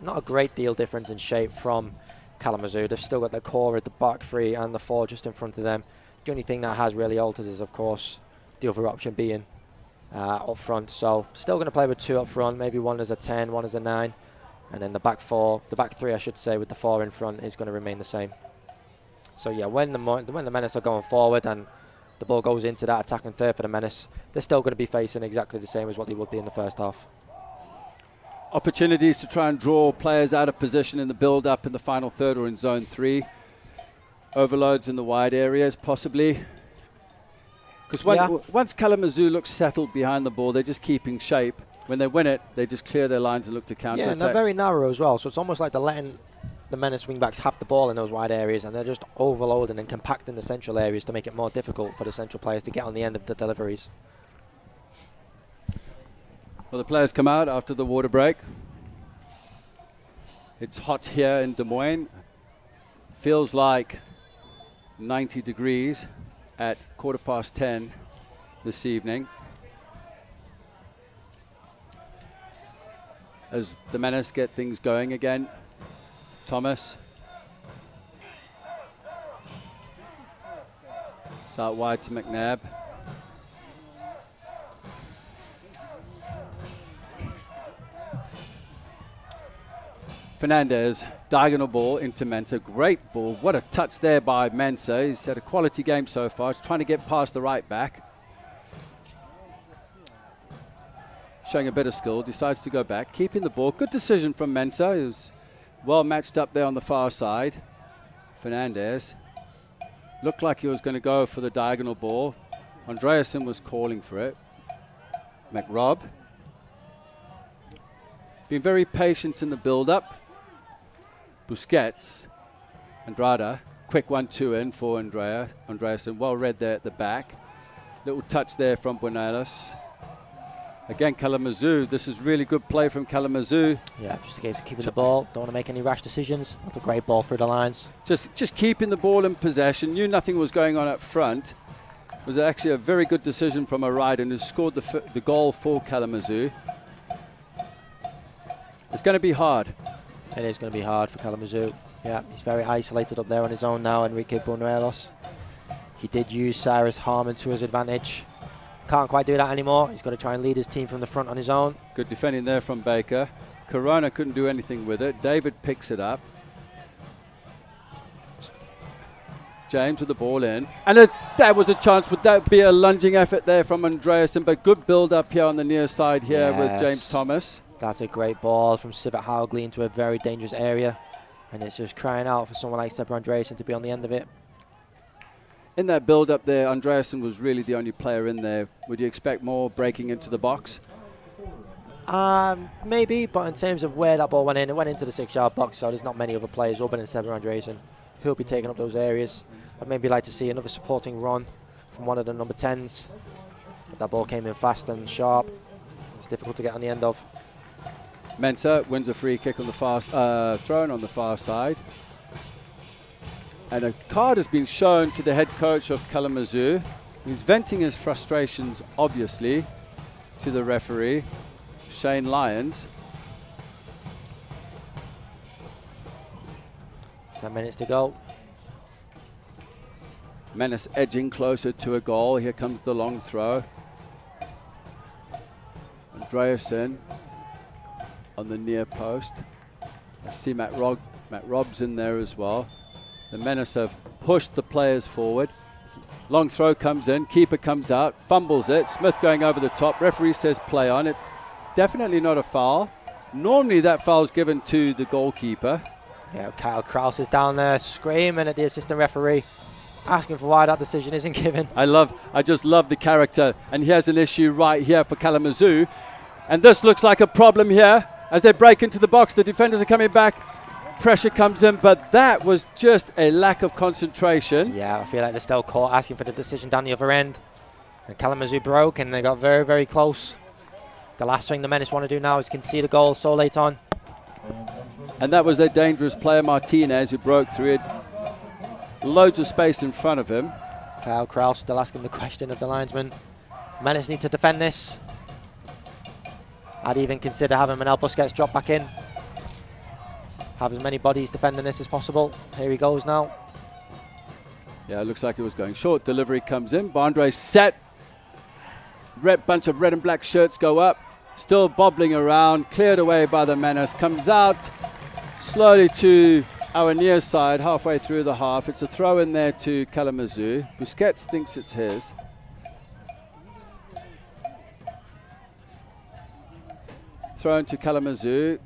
S2: Not a great deal difference in shape from Kalamazoo. They've still got their core at the back three and the four just in front of them. The only thing that has really altered is, of course, the other option being up front. So still going to play with two up front, maybe one as a 10, one as a 9. And then the back three, I should say, with the 4 in front is going to remain the same. So yeah, when the Menace are going forward and the ball goes into that attacking third for the Menace, they're still going to be facing exactly the same as what they would be in the first half.
S1: opportunities to try and draw players out of position in the build-up in the final third or in zone 3. Overloads in the wide areas, possibly. Because once Kalamazoo looks settled behind the ball, they're just keeping shape. When they win it, they just clear their lines and look to counter.
S2: Yeah, and they're very narrow as well, so it's almost like they're letting the Menace wing-backs have the ball in those wide areas, and they're just overloading and compacting the central areas to make it more difficult for the central players to get on the end of the deliveries.
S1: Well, the players come out after the water break. It's hot here in Des Moines. Feels like 90 degrees at 10:15 this evening. As the Menace get things going again. Thomas. It's out wide to McNabb. Fernandez, diagonal ball into Mensah. Great ball. What a touch there by Mensah. He's had a quality game so far. He's trying to get past the right back. Showing a bit of skill. Decides to go back. Keeping the ball. Good decision from Mensah. He was well matched up there on the far side. Fernandez. Looked like he was going to go for the diagonal ball. Andreasen was calling for it. McRobb. Been very patient in the build-up. Busquets, Andrada, quick 1-2 in for Andreasen, well read there at the back. Little touch there from Buenos. Again, Kalamazoo, this is really good play from Kalamazoo.
S2: Yeah, just a case of keeping the ball, don't want to make any rash decisions. That's a great ball through the lines.
S1: Just keeping the ball in possession, knew nothing was going on up front. It was actually a very good decision from a rider who scored the goal for Kalamazoo. It's going to be hard.
S2: It is going to be hard for Kalamazoo. Yeah, he's very isolated up there on his own now, Enrique Buñuelos. He did use Cyrus Harmon to his advantage. Can't quite do that anymore. He's got to try and lead his team from the front on his own.
S1: Good defending there from Baker. Corona couldn't do anything with it. David picks it up. James with the ball in. And that was a chance. Would that be a lunging effort there from Andreasen? But good build up here on the near side here with James Thomas.
S2: That's a great ball from Sibert Haugli into a very dangerous area. And it's just crying out for someone like Sepp Andreasen to be on the end of it.
S1: In that build-up there, Andreasen was really the only player in there. Would you expect more breaking into the box?
S2: Maybe, but in terms of where that ball went in, it went into the 6-yard box, so there's not many other players other than Sepp Andreasen who'll be taking up those areas. I'd maybe like to see another supporting run from one of the number 10s. If that ball came in fast and sharp, it's difficult to get on the end of.
S1: Mensah wins a free kick on the far thrown on the far side. And a card has been shown to the head coach of Kalamazoo. He's venting his frustrations, obviously, to the referee, Shane Lyons.
S2: 10 minutes to go.
S1: Menace edging closer to a goal. Here comes the long throw. Andreasen on the near post. I see Matt Robb's in there as well. The Menace have pushed the players forward. Long throw comes in, keeper comes out, fumbles it. Smith going over the top. Referee says play on it. Definitely not a foul. Normally that foul is given to the goalkeeper.
S2: Yeah, Kyle Kraus is down there screaming at the assistant referee, asking for why that decision isn't given.
S1: I just love the character. And here's an issue right here for Kalamazoo. And this looks like a problem here. As they break into the box, the defenders are coming back. Pressure comes in, but that was just a lack of concentration.
S2: Yeah, I feel like they're still caught asking for the decision down the other end. And Kalamazoo broke, and they got very, very close. The last thing the Menace want to do now is concede a goal so late on.
S1: And that was a dangerous player, Martinez, who broke through it. Loads of space in front of him.
S2: Kyle Kraus still asking the question of the linesman. Menace need to defend this. I'd even consider having Manel Busquets drop back in. Have as many bodies defending this as possible. Here he goes now.
S1: Yeah, it looks like it was going short. Delivery comes in. Bondre set. Bunch of red and black shirts go up. Still bobbling around. Cleared away by the Menace. Comes out slowly to our near side, halfway through the half. It's a throw in there to Kalamazoo. Busquets thinks it's his. thrown to Kalamazoo.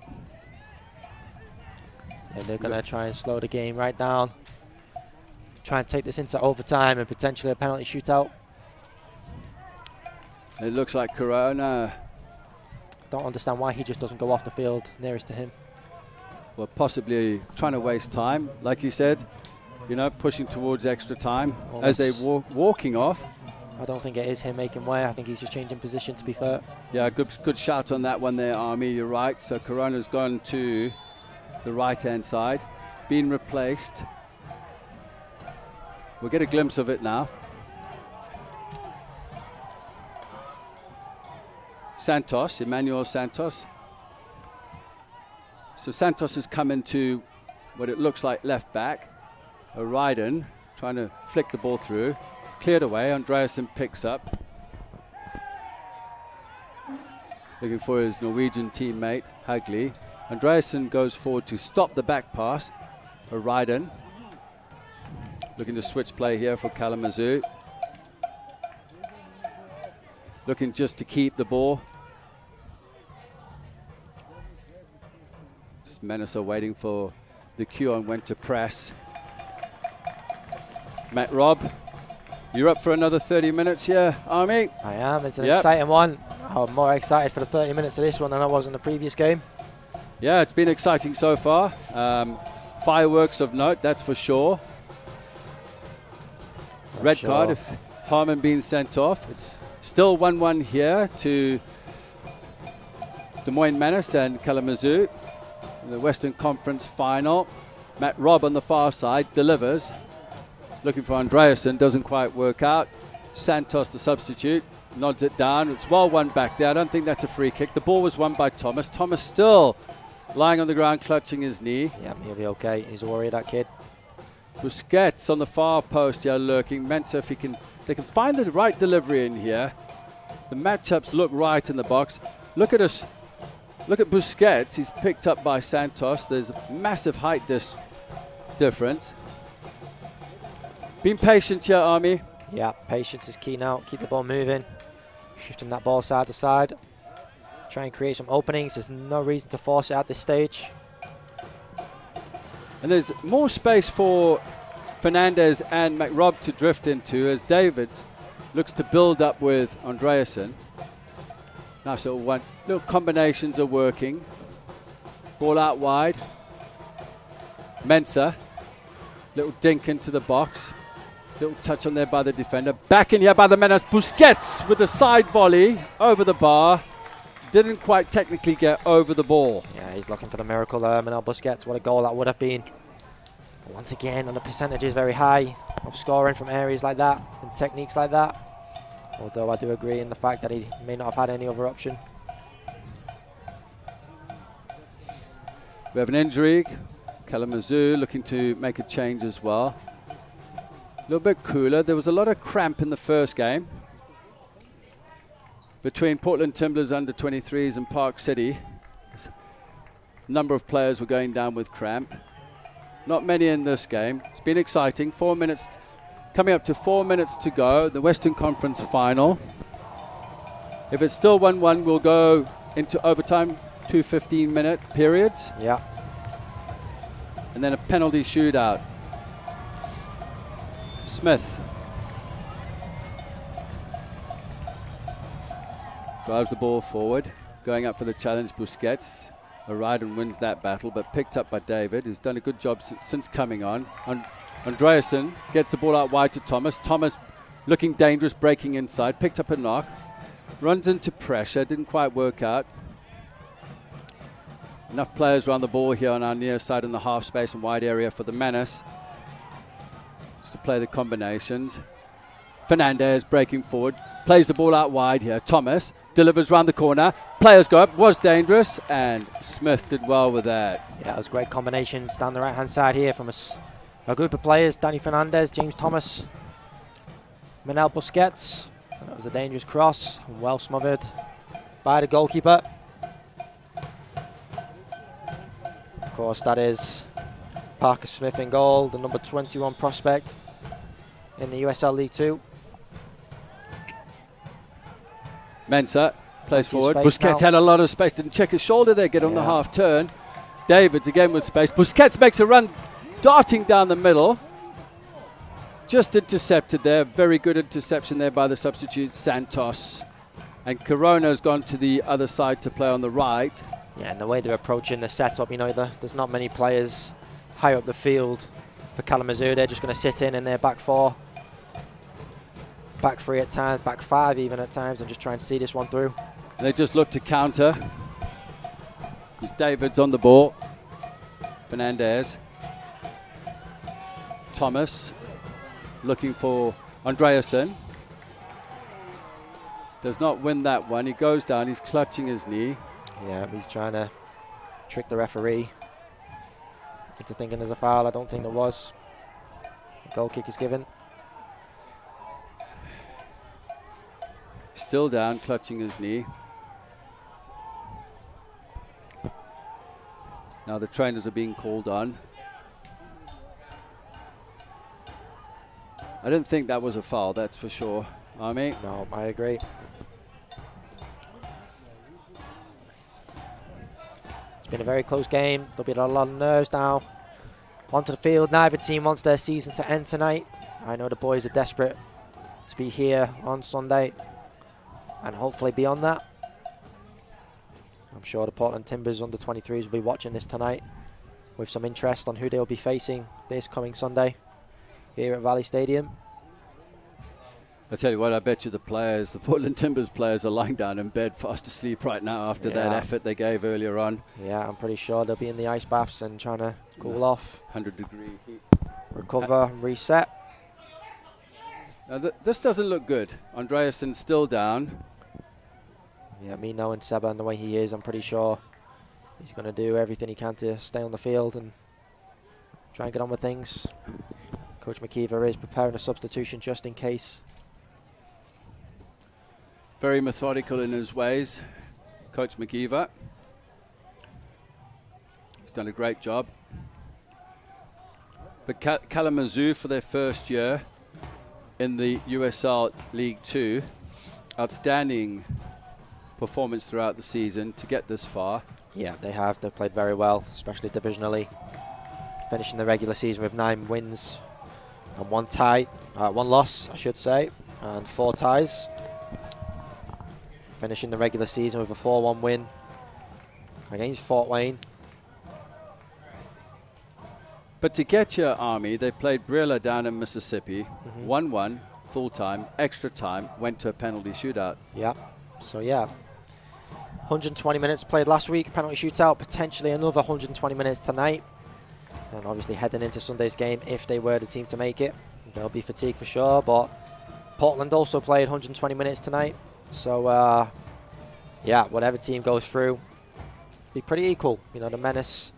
S2: And they're going to try and slow the game right down. Try and take this into overtime and potentially a penalty shootout.
S1: It looks like Corona.
S2: Don't understand why he just doesn't go off the field nearest to him.
S1: Well, possibly trying to waste time, like you said. You know, pushing towards extra time as they walking off.
S2: I don't think it is him making way. I think he's just changing position, to be fair.
S1: Yeah, good shot on that one there, Army. You're right. So Corona's gone to the right-hand side, being replaced. We'll get a glimpse of it now. Santos, Emmanuel Santos. So Santos has come into what it looks like left back. Ryden trying to flick the ball through. Cleared away. Andreasen picks up. Looking for his Norwegian teammate, Hagli. Andreasen goes forward to stop the back pass. Ryden looking to switch play here for Kalamazoo. Looking just to keep the ball. Just Menace waiting for the cue on when to press. Matt Robb, you're up for another 30 minutes here, Army?
S2: I am. It's an exciting one. I'm more excited for the 30 minutes of this one than I was in the previous game.
S1: Yeah, it's been exciting so far. Fireworks of note, that's for sure. Red card if Harmon being sent off. It's still 1-1 here to Des Moines Menace and Kalamazoo in the Western Conference final. Matt Robb on the far side delivers. Looking for Andreasen, doesn't quite work out. Santos, the substitute, nods it down. It's well won back there. I don't think that's a free kick. The ball was won by Thomas. Thomas still lying on the ground, clutching his knee.
S2: Yeah, he'll be okay. He's a warrior, that kid.
S1: Busquets on the far post here lurking. Mensah, if they can find the right delivery in here. The matchups look right in the box. Look at us. Look at Busquets. He's picked up by Santos. There's a massive height difference. Being patient here, Army.
S2: Yeah, patience is key now. Keep the ball moving. Shifting that ball side to side. Try and create some openings. There's no reason to force it at this stage.
S1: And there's more space for Fernandez and McRobb to drift into as David looks to build up with Andreasen. Nice little combinations are working. Ball out wide. Mensah. Little dink into the box. Little touch on there by the defender. Back in here by the Menace. Busquets with a side volley over the bar. Didn't quite technically get over the ball.
S2: Yeah, he's looking for the miracle there. Manuel Busquets, what a goal that would have been. But once again, and the percentage is very high of scoring from areas like that and techniques like that. Although I do agree in the fact that he may not have had any other option.
S1: We have an injury. Kalamazoo looking to make a change as well. A little bit cooler. There was a lot of cramp in the first game between Portland Timberers under-23s and Park City. A number of players were going down with cramp. Not many in this game. It's been exciting. 4 minutes, coming up to 4 minutes to go. The Western Conference final. If it's still 1-1, we'll go into overtime, 2 15-minute periods.
S2: Yeah.
S1: And then a penalty shootout. Smith drives the ball forward, going up for the challenge. Busquets. Ryden wins that battle, but picked up by David, who's done a good job since coming on. Andreasen gets the ball out wide to Thomas. Thomas looking dangerous, breaking inside, picked up a knock, runs into pressure, didn't quite work out. Enough players around the ball here on our near side in the half space and wide area for the Menace. Just to play the combinations. Fernandez breaking forward, plays the ball out wide here. Thomas delivers round the corner. Players go up, was dangerous, and Smith did well with that.
S2: Yeah, it was great combinations down the right-hand side here from a group of players. Danny Fernandez, James Thomas, Manuel Busquets. And that was a dangerous cross, well smothered by the goalkeeper. Of course, that is Parker Smith in goal, the number 21 prospect in the USL League 2.
S1: Mensah Plays forward. Busquets had a lot of space. Didn't check his shoulder there. Get on the half turn. Davids again with space. Busquets makes a run, darting down the middle. Just intercepted there. Very good interception there by the substitute Santos. And Corona's gone to the other side to play on the right.
S2: Yeah, and the way they're approaching the setup, you know, there's not many players high up the field for Kalamazoo. They're just going to sit in their back four. Back three at times, back five even at times, and just try and see this one through.
S1: And they just look to counter. It's Davids on the ball. Fernandez. Thomas looking for Andreasen. Does not win that one. He goes down. He's clutching his knee.
S2: Yeah, he's trying to trick the referee into thinking there's a foul. I don't think there was. The goal kick is given.
S1: Still down, clutching his knee. Now the trainers are being called on. I don't think that was a foul, that's for sure. Army?
S2: No, I agree. It's been a very close game. There'll be a lot of nerves now. Onto the field. Neither team wants their season to end tonight. I know the boys are desperate to be here on Sunday and hopefully beyond that. I'm sure the Portland Timbers under 23s will be watching this tonight with some interest on who they'll be facing this coming Sunday here at Valley Stadium.
S1: I tell you what, I bet you the Portland Timbers players are lying down in bed fast asleep right now after that effort they gave earlier on.
S2: Yeah, I'm pretty sure they'll be in the ice baths and trying to cool off.
S1: 100-degree heat.
S2: Recover and reset.
S1: Now this doesn't look good. Andreasen's still down.
S2: Yeah, me knowing Seba and the way he is, I'm pretty sure he's going to do everything he can to stay on the field and try and get on with things. Coach McKeever is preparing a substitution just in case.
S1: Very methodical in his ways, Coach McKeever. He's done a great job. But Kalamazoo, for their first year in the USL League 2, outstanding performance throughout the season to get this far.
S2: Yeah, they have. They've played very well, especially divisionally. Finishing the regular season with 9 wins and 1 loss, I should say, and 4 ties. Finishing the regular season with a 4-1 win against Fort Wayne.
S1: But to get your Army, they played Brilla down in Mississippi, 1-1, full time, extra time, went to a penalty shootout.
S2: Yeah, so yeah. 120 minutes played last week, penalty shootout, potentially another 120 minutes tonight. And obviously heading into Sunday's game, if they were the team to make it, they'll be fatigued for sure. But Portland also played 120 minutes tonight. So, yeah, whatever team goes through, be pretty equal. You know, the Menace,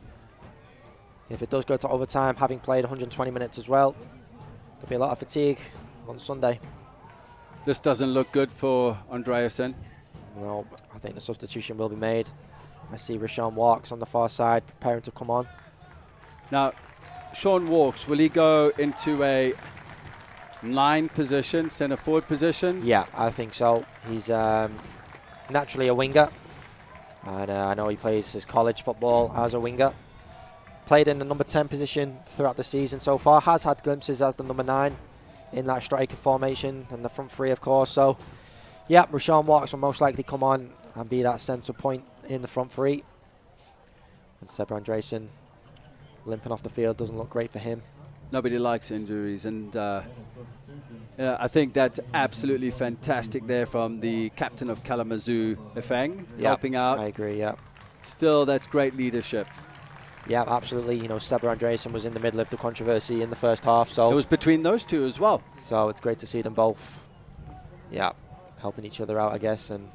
S2: if it does go to overtime, having played 120 minutes as well, there'll be a lot of fatigue on Sunday.
S1: This doesn't look good for Andreasen.
S2: No, I think the substitution will be made. I see Rashawn Walks on the far side preparing to come on.
S1: Now, Sean Walks, will he go into a 9 position, centre forward position?
S2: Yeah, I think so. He's naturally a winger. And I know he plays his college football as a winger. Played in the number 10 position throughout the season so far. Has had glimpses as the number 9 in that striker formation and the front 3, of course. So, yeah, Rashawn Walks will most likely come on and be that centre point in the front 3. And Seba Andreasen limping off the field doesn't look great for him.
S1: Nobody likes injuries, and I think that's absolutely fantastic there from the captain of Kalamazoo, Efeng, helping out.
S2: I agree, yeah.
S1: Still, that's great leadership.
S2: Yeah, absolutely. You know, Seba Andreasen was in the middle of the controversy in the first half. So
S1: it was between those two as well.
S2: So it's great to see them both, helping each other out, I guess, and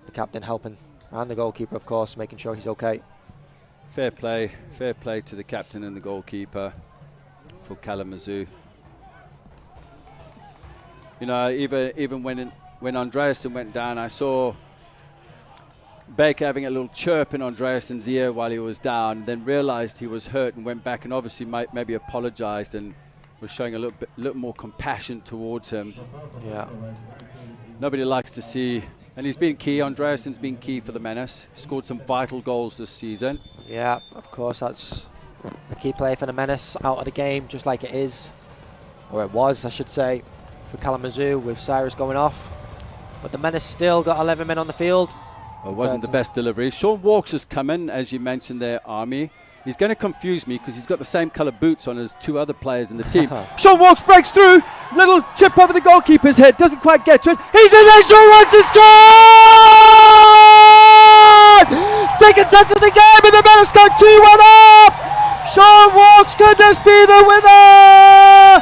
S2: the captain helping, and the goalkeeper, of course, making sure he's okay.
S1: Fair play to the captain and the goalkeeper for Kalamazoo. You know, even when Andreasen went down, I saw Baker having a little chirp in Andreasen's ear while he was down, then realized he was hurt and went back and obviously maybe apologized and was showing a little more compassion towards him.
S2: Yeah.
S1: Nobody likes to see And he's been key. Andreasen's been key for the Menace. Scored some vital goals this season.
S2: Yeah, of course, that's a key player for the Menace out of the game, just like it is, or it was, I should say, for Kalamazoo with Cyrus going off. But the Menace still got 11 men on the field.
S1: Well, it wasn't the best delivery. Sean Walks has come in, as you mentioned there, Army. He's going to confuse me because he's got the same colour boots on as 2 other players in the team. Sean Walks breaks through. Little chip over the goalkeeper's head. Doesn't quite get to it. He's in there. Sean Walks has scored! Second touch of the game, and the Menace go 2-1 up! Sean Walks, could this be the winner?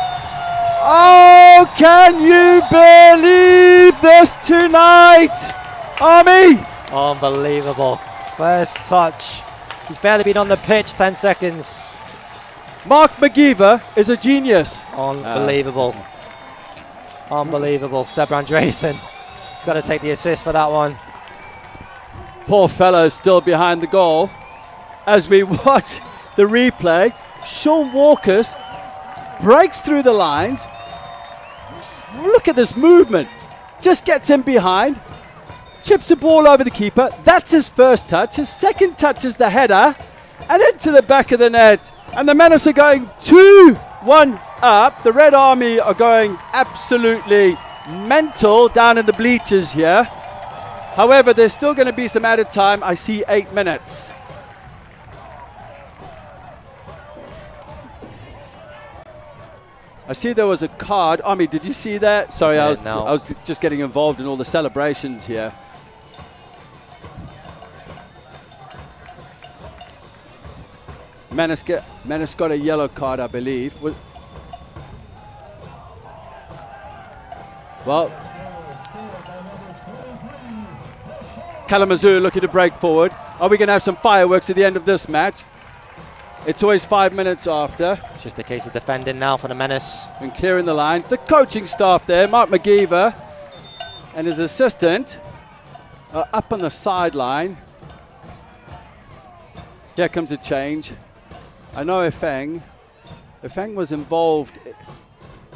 S1: Oh, can you believe this tonight? Army!
S2: Unbelievable. First touch. He's barely been on the pitch 10 seconds.
S1: Mark McGeever is a genius.
S2: Unbelievable. Unbelievable. Seb Andreasen. He's got to take the assist for that one.
S1: Poor fellow still behind the goal. As we watch the replay, Sean Walkers breaks through the lines. Look at this movement. Just gets in behind. Chips the ball over the keeper. That's his first touch. His second touch is the header. And into the back of the net. And the Menace are going 2-1 up. The Red Army are going absolutely mental down in the bleachers here. However, there's still going to be some added time. I see 8 minutes. I see there was a card. Army, did you see that? Sorry, I was just getting involved in all the celebrations here. Menace got a yellow card, I believe. Well, Kalamazoo looking to break forward. Are we going to have some fireworks at the end of this match? It's always 5 minutes after.
S2: It's just a case of defending now for the Menace.
S1: And clearing the lines. The coaching staff there, Mark McGeever and his assistant, are up on the sideline. Here comes a change. I know Efeng was involved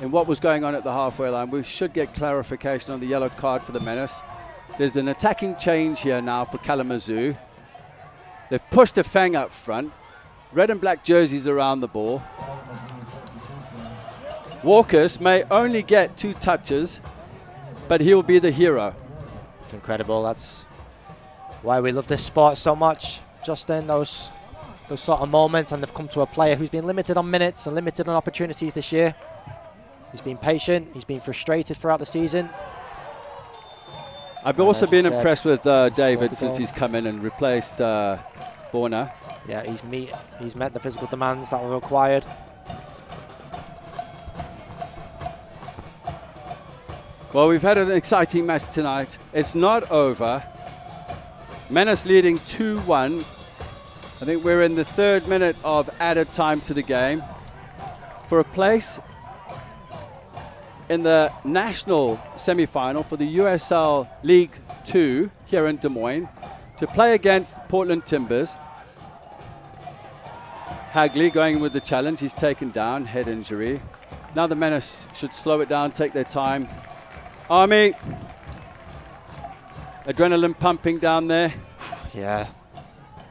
S1: in what was going on at the halfway line. We should get clarification on the yellow card for the Menace. There's an attacking change here now for Kalamazoo. They've pushed Efeng up front. Red and black jerseys around the ball. Walkers may only get 2 touches, but he will be the hero.
S2: It's incredible. That's why we love this sport so much. Just in those sort of moments, and they've come to a player who's been limited on minutes and limited on opportunities this year. He's been patient. He's been frustrated throughout the season.
S1: I've also been impressed with David since he's come in and replaced Borna.
S2: Yeah, he's met the physical demands that were required.
S1: Well, we've had an exciting match tonight. It's not over. Menace leading 2-1. I think we're in the 3rd minute of added time to the game. For a place in the national semi-final for the USL League 2 here in Des Moines to play against Portland Timbers. Hagley going with the challenge. He's taken down, head injury. Now the Menace should slow it down, take their time. Army, adrenaline pumping down there.
S2: Yeah.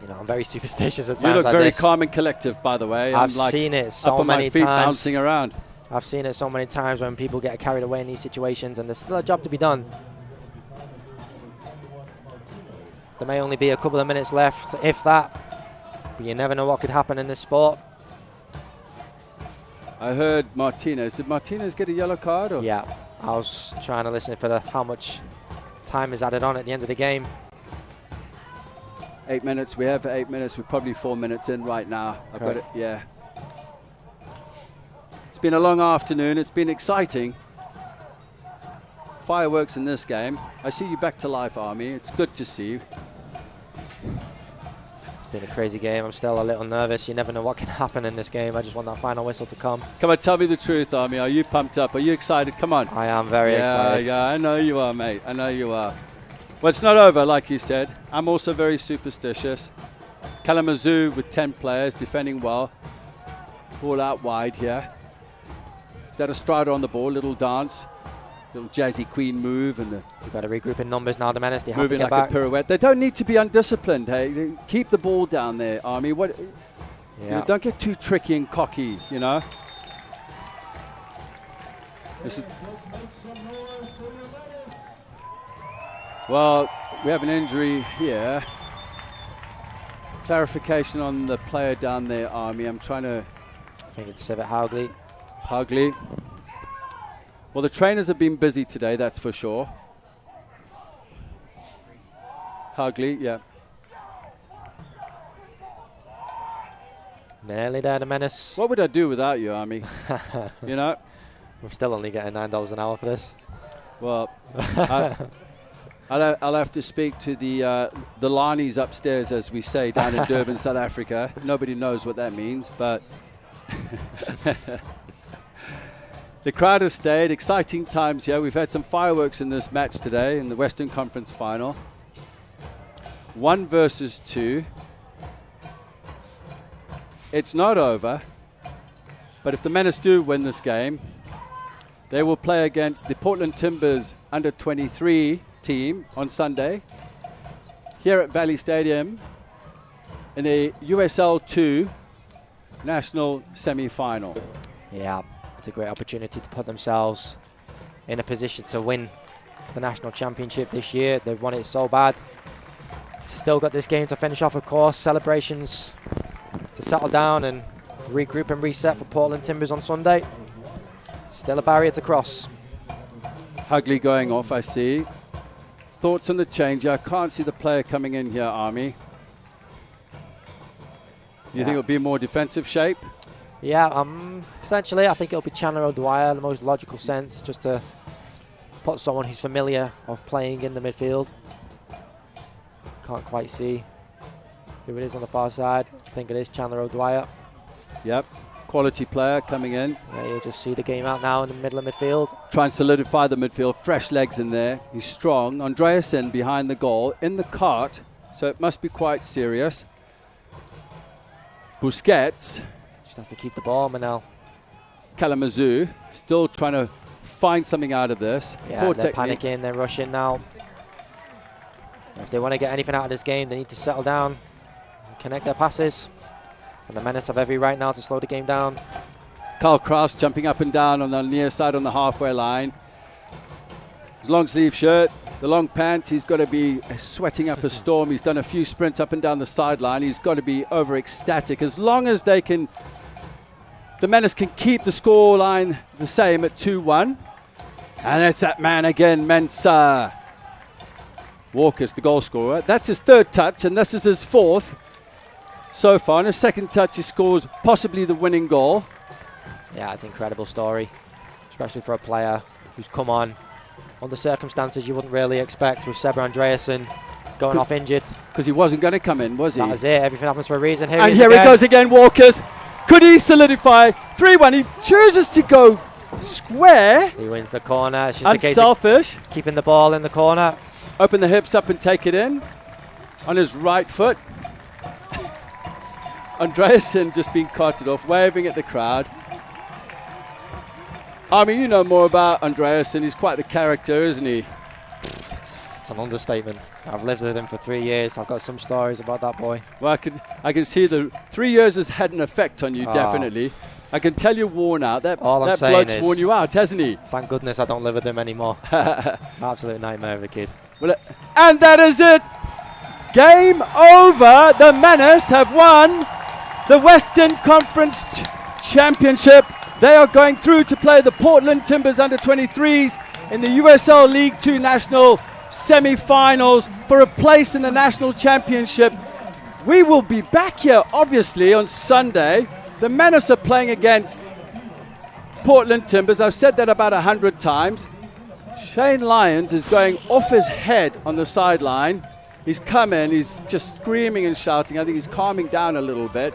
S2: You know, I'm very superstitious at times.
S1: You look
S2: like
S1: very
S2: this.
S1: calm and collective, by the way.
S2: I've seen it so
S1: up on
S2: many
S1: my feet,
S2: times.
S1: bouncing around.
S2: I've seen it so many times when people get carried away in these situations, and there's still a job to be done. There may only be a couple of minutes left, if that. But you never know what could happen in this sport.
S1: I heard Martinez. Did Martinez get a yellow card? Or?
S2: Yeah, I was trying to listen for how much time is added on at the end of the game.
S1: 8 minutes. We have 8 minutes. We're probably 4 minutes in right now. I've got it. Yeah. It's been a long afternoon. It's been exciting. Fireworks in this game. I see you back to life, Army. It's good to see you.
S2: It's been a crazy game. I'm still a little nervous. You never know what can happen in this game. I just want that final whistle to come.
S1: Come on, tell me the truth, Army. Are you pumped up? Are you excited? Come on.
S2: I am very excited.
S1: Yeah, I know you are, mate. I know you are. Well, it's not over, like you said. I'm also very superstitious. Kalamazoo with 10 players, defending well. Ball out wide here. Is that a strider on the ball? Little dance. little jazzy queen move and the
S2: You've got to regroup in numbers now, the Menace. They have to
S1: moving
S2: get
S1: like
S2: back.
S1: a pirouette. They don't need to be undisciplined. Hey, they keep the ball down there, Army. What? You know, don't get too tricky and cocky. You know. This is well, we have an injury here. Clarification on the player down there, Army. I'm trying to.
S2: I think it's Civet Haugli.
S1: Haugli. Well, the trainers have been busy today, that's for sure. Haugli, yeah.
S2: Nearly there, the Menace.
S1: What would I do without you, Army? You know?
S2: We're still only getting $9 an hour for this.
S1: Well, I'll have to speak to the Lanis upstairs, as we say, down in Durban, South Africa. Nobody knows what that means, but the crowd has stayed. Exciting times here. We've had some fireworks in this match today in the Western Conference Final. 1 versus 2. It's not over, but if the Menace do win this game, they will play against the Portland Timbers under-23 team on Sunday here at Valley Stadium in the USL 2 national semi-final.
S2: Yeah, it's a great opportunity to put themselves in a position to win the national championship this year. They've won it so bad. Still got this game to finish off, of course. Celebrations to settle down and regroup and reset for Portland Timbers on Sunday. Still a barrier to cross.
S1: Haugli going off, I see. Thoughts on the change? I can't see the player coming in here, Army. Do you think it'll be more defensive shape?
S2: Yeah, potentially. I think it'll be Chandler O'Dwyer, the most logical sense, just to put someone who's familiar of playing in the midfield. Can't quite see who it is on the far side. I think it is Chandler O'Dwyer.
S1: Yep, quality player coming in.
S2: Yeah, you'll just see the game out now in the middle of midfield.
S1: Try and solidify the midfield. Fresh legs in there. He's strong. Andreasen behind the goal in the cart, so it must be quite serious. Busquets.
S2: Just have to keep the ball, Manel.
S1: Kalamazoo still trying to find something out of this.
S2: Yeah,
S1: Poor
S2: they're
S1: technique.
S2: panicking, they're rushing now. If they want to get anything out of this game, they need to settle down and connect their passes. And the Menace have every right now to slow the game down.
S1: Carl Kraus jumping up and down on the near side on the halfway line. His long sleeve shirt, the long pants, he's got to be sweating up a storm. He's done a few sprints up and down the sideline. He's got to be over ecstatic. As long as they can, the Menace can keep the score line the same at 2-1. And it's that man again, Mensah. Walker's the goal scorer. That's his 3rd touch, and this is his 4th so far. On his 2nd touch, he scores possibly the winning goal.
S2: Yeah, it's an incredible story, especially for a player who's come on under circumstances you wouldn't really expect, with Seba Andreasen going off injured.
S1: Because he wasn't going to come in, was he?
S2: That was it. Everything happens for a reason.
S1: And here he goes again, Walkers. Could he solidify? 3-1. He chooses to go square.
S2: He wins the corner. It's just
S1: unselfish.
S2: a case of keeping the ball in the corner.
S1: Open the hips up and take it in on his right foot. Andreasen just being carted off, waving at the crowd. I mean, you know more about Andreasen. He's quite the character, isn't he?
S2: It's an understatement. I've lived with him for 3 years. I've got some stories about that boy.
S1: Well, I can see the 3 years has had an effect on you, definitely. I can tell you're worn out. That bloke's worn you out, hasn't he?
S2: Thank goodness I don't live with him anymore. Absolute nightmare of a kid.
S1: Well, and that is it. Game over. The Menace have won the Western Conference Championship. They are going through to play the Portland Timbers under-23s in the USL League 2 National semi-finals for a place in the National Championship. We will be back here, obviously, on Sunday. The Menace are playing against Portland Timbers. I've said that about 100 times. Shane Lyons is going off his head on the sideline. He's come in, he's just screaming and shouting. I think he's calming down a little bit.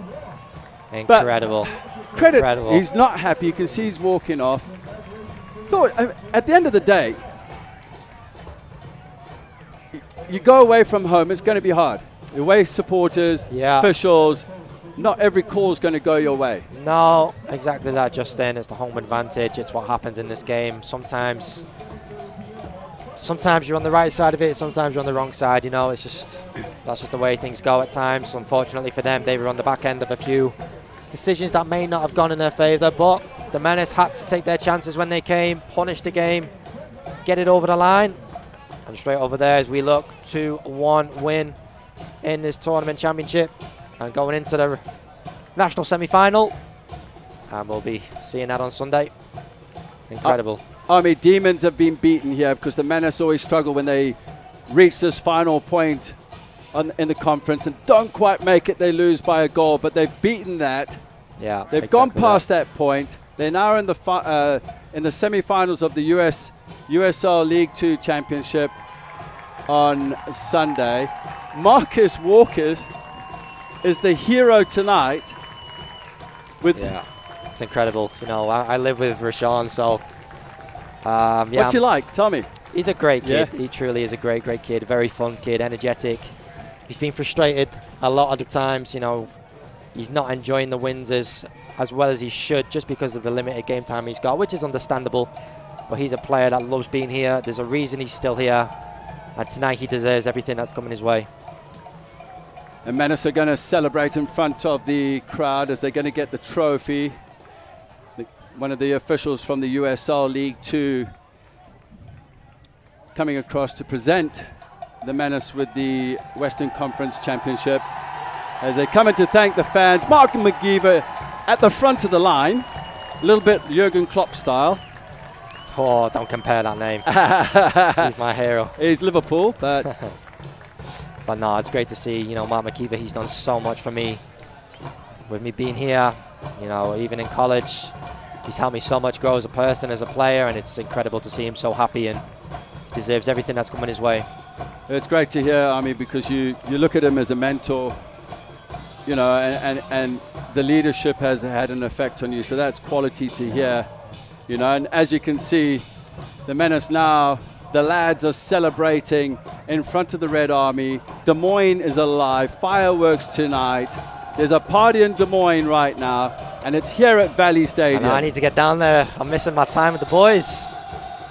S2: Incredible.
S1: Credit,
S2: Incredible.
S1: He's not happy. You can see he's walking off. Thought, at the end of the day, you go away from home, it's going to be hard. Away supporters, officials, not every call is going to go your way.
S2: No, exactly that, Justin. It's the home advantage. It's what happens in this game. Sometimes sometimes you're on the right side of it, sometimes you're on the wrong side. You know, it's just that's just the way things go at times. Unfortunately for them, they were on the back end of a few decisions that may not have gone in their favour, but the Menace had to take their chances when they came, punish the game, get it over the line, and straight over there as we look to 1 win in this tournament championship and going into the national semi-final, and we'll be seeing that on Sunday. Incredible.
S1: Army Demons have been beaten here because the Menace always struggle when they reach this final point in the conference and don't quite make it. They lose by a goal, but they've beaten that.
S2: Yeah,
S1: they've gone past that point. They're now in the semi-finals of the USL League 2 Championship on Sunday. Marcus Walker is the hero tonight.
S2: Yeah, it's incredible. You know, I live with Rashawn, so
S1: what's he like? Tell me.
S2: He's a great kid.
S1: Yeah.
S2: He truly is a great kid. Very fun kid, energetic. He's been frustrated a lot of the times. You know, he's not enjoying the wins as well as he should, just because of the limited game time he's got, which is understandable. But he's a player that loves being here. There's a reason he's still here, and tonight he deserves everything that's coming his way.
S1: And Menace are going to celebrate in front of the crowd as they're going to get the trophy. One of the officials from the USL League 2 coming across to present the Menace with the Western Conference Championship. As they come in to thank the fans, Mark McGeever at the front of the line, a little bit Jurgen Klopp style.
S2: Oh, don't compare that name. He's my hero.
S1: He's Liverpool, but...
S2: But no, it's great to see, you know, Mark McKeever. He's done so much for me. With me being here, you know, even in college, he's helped me so much grow as a person, as a player, and it's incredible to see him so happy and deserves everything that's coming his way.
S1: It's great to hear, Army, because you look at him as a mentor, you know, and the leadership has had an effect on you, so that's quality to hear, you know. And as you can see, the Menace now, the lads are celebrating in front of the Red Army. Des Moines is alive. Fireworks tonight. There's a party in Des Moines right now, and it's here at Valley Stadium.
S2: I need to get down there. I'm missing my time with the boys.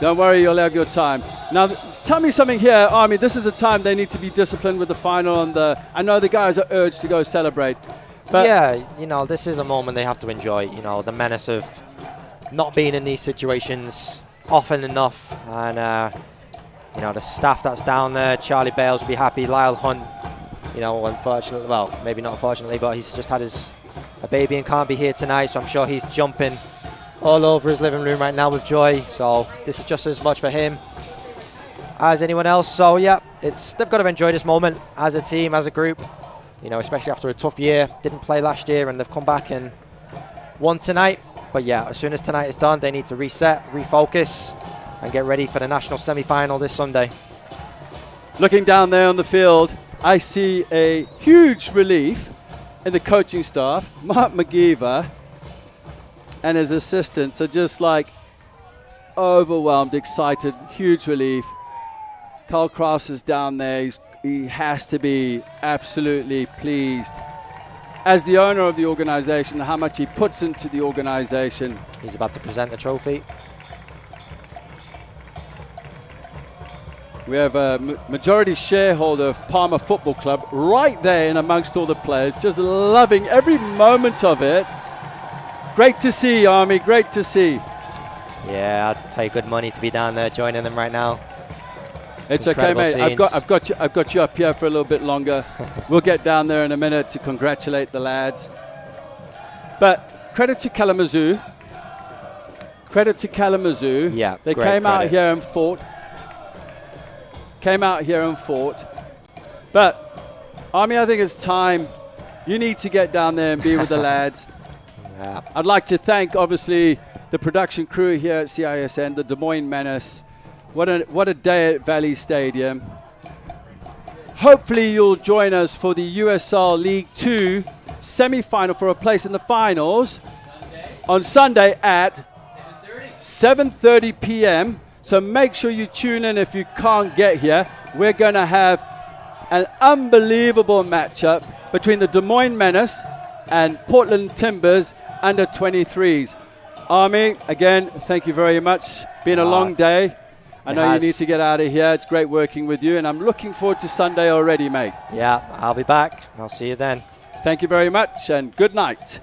S1: Don't worry, you'll have your time. Now, tell me something here, Army. This is a time they need to be disciplined with the final. I know the guys are urged to go celebrate. But
S2: yeah, you know, this is a moment they have to enjoy. You know, the menace of not being in these situations often enough. And, you know, the staff that's down there, Charlie Bales will be happy. Lyle Hunt, you know, unfortunately, well, maybe not unfortunately, but he's just had a baby and can't be here tonight. So I'm sure he's jumping all over his living room right now with joy. So this is just as much for him as anyone else. So yeah, they've got to enjoy this moment as a team, as a group, you know, especially after a tough year. Didn't play last year and they've come back and won tonight. But yeah, as soon as tonight is done, they need to reset, refocus, and get ready for the national semi-final this Sunday.
S1: Looking down there on the field, I see a huge relief in the coaching staff. Mark McGeever and his assistants are just like overwhelmed, excited, huge relief. Carl Kraus is down there. He has to be absolutely pleased as the owner of the organization, how much he puts into the organization.
S2: He's about to present the trophy.
S1: We have a majority shareholder of Palmer Football Club right there in amongst all the players, just loving every moment of it. Great to see, Army, great to see.
S2: Yeah, I'd pay good money to be down there joining them right now.
S1: It's okay, mate. I've got you up here for a little bit longer. We'll get down there in a minute to congratulate the lads. But credit to Kalamazoo. Credit to Kalamazoo.
S2: Yeah,
S1: they came out here and fought. But Army, I think it's time. You need to get down there and be with the lads.
S2: Yeah.
S1: I'd like to thank, obviously, the production crew here at CISN, the Des Moines Menace. What a day at Valley Stadium. Hopefully you'll join us for the USL League 2 semi-final for a place in the finals on Sunday at 7:30 p.m. So make sure you tune in if you can't get here. We're going to have an unbelievable matchup between the Des Moines Menace and Portland Timbers under 23s. Army, again, thank you very much. Been a long day. I know you need to get out of here. It's great working with you, and I'm looking forward to Sunday already, mate.
S2: Yeah, I'll be back. I'll see you then.
S1: Thank you very much, and good night.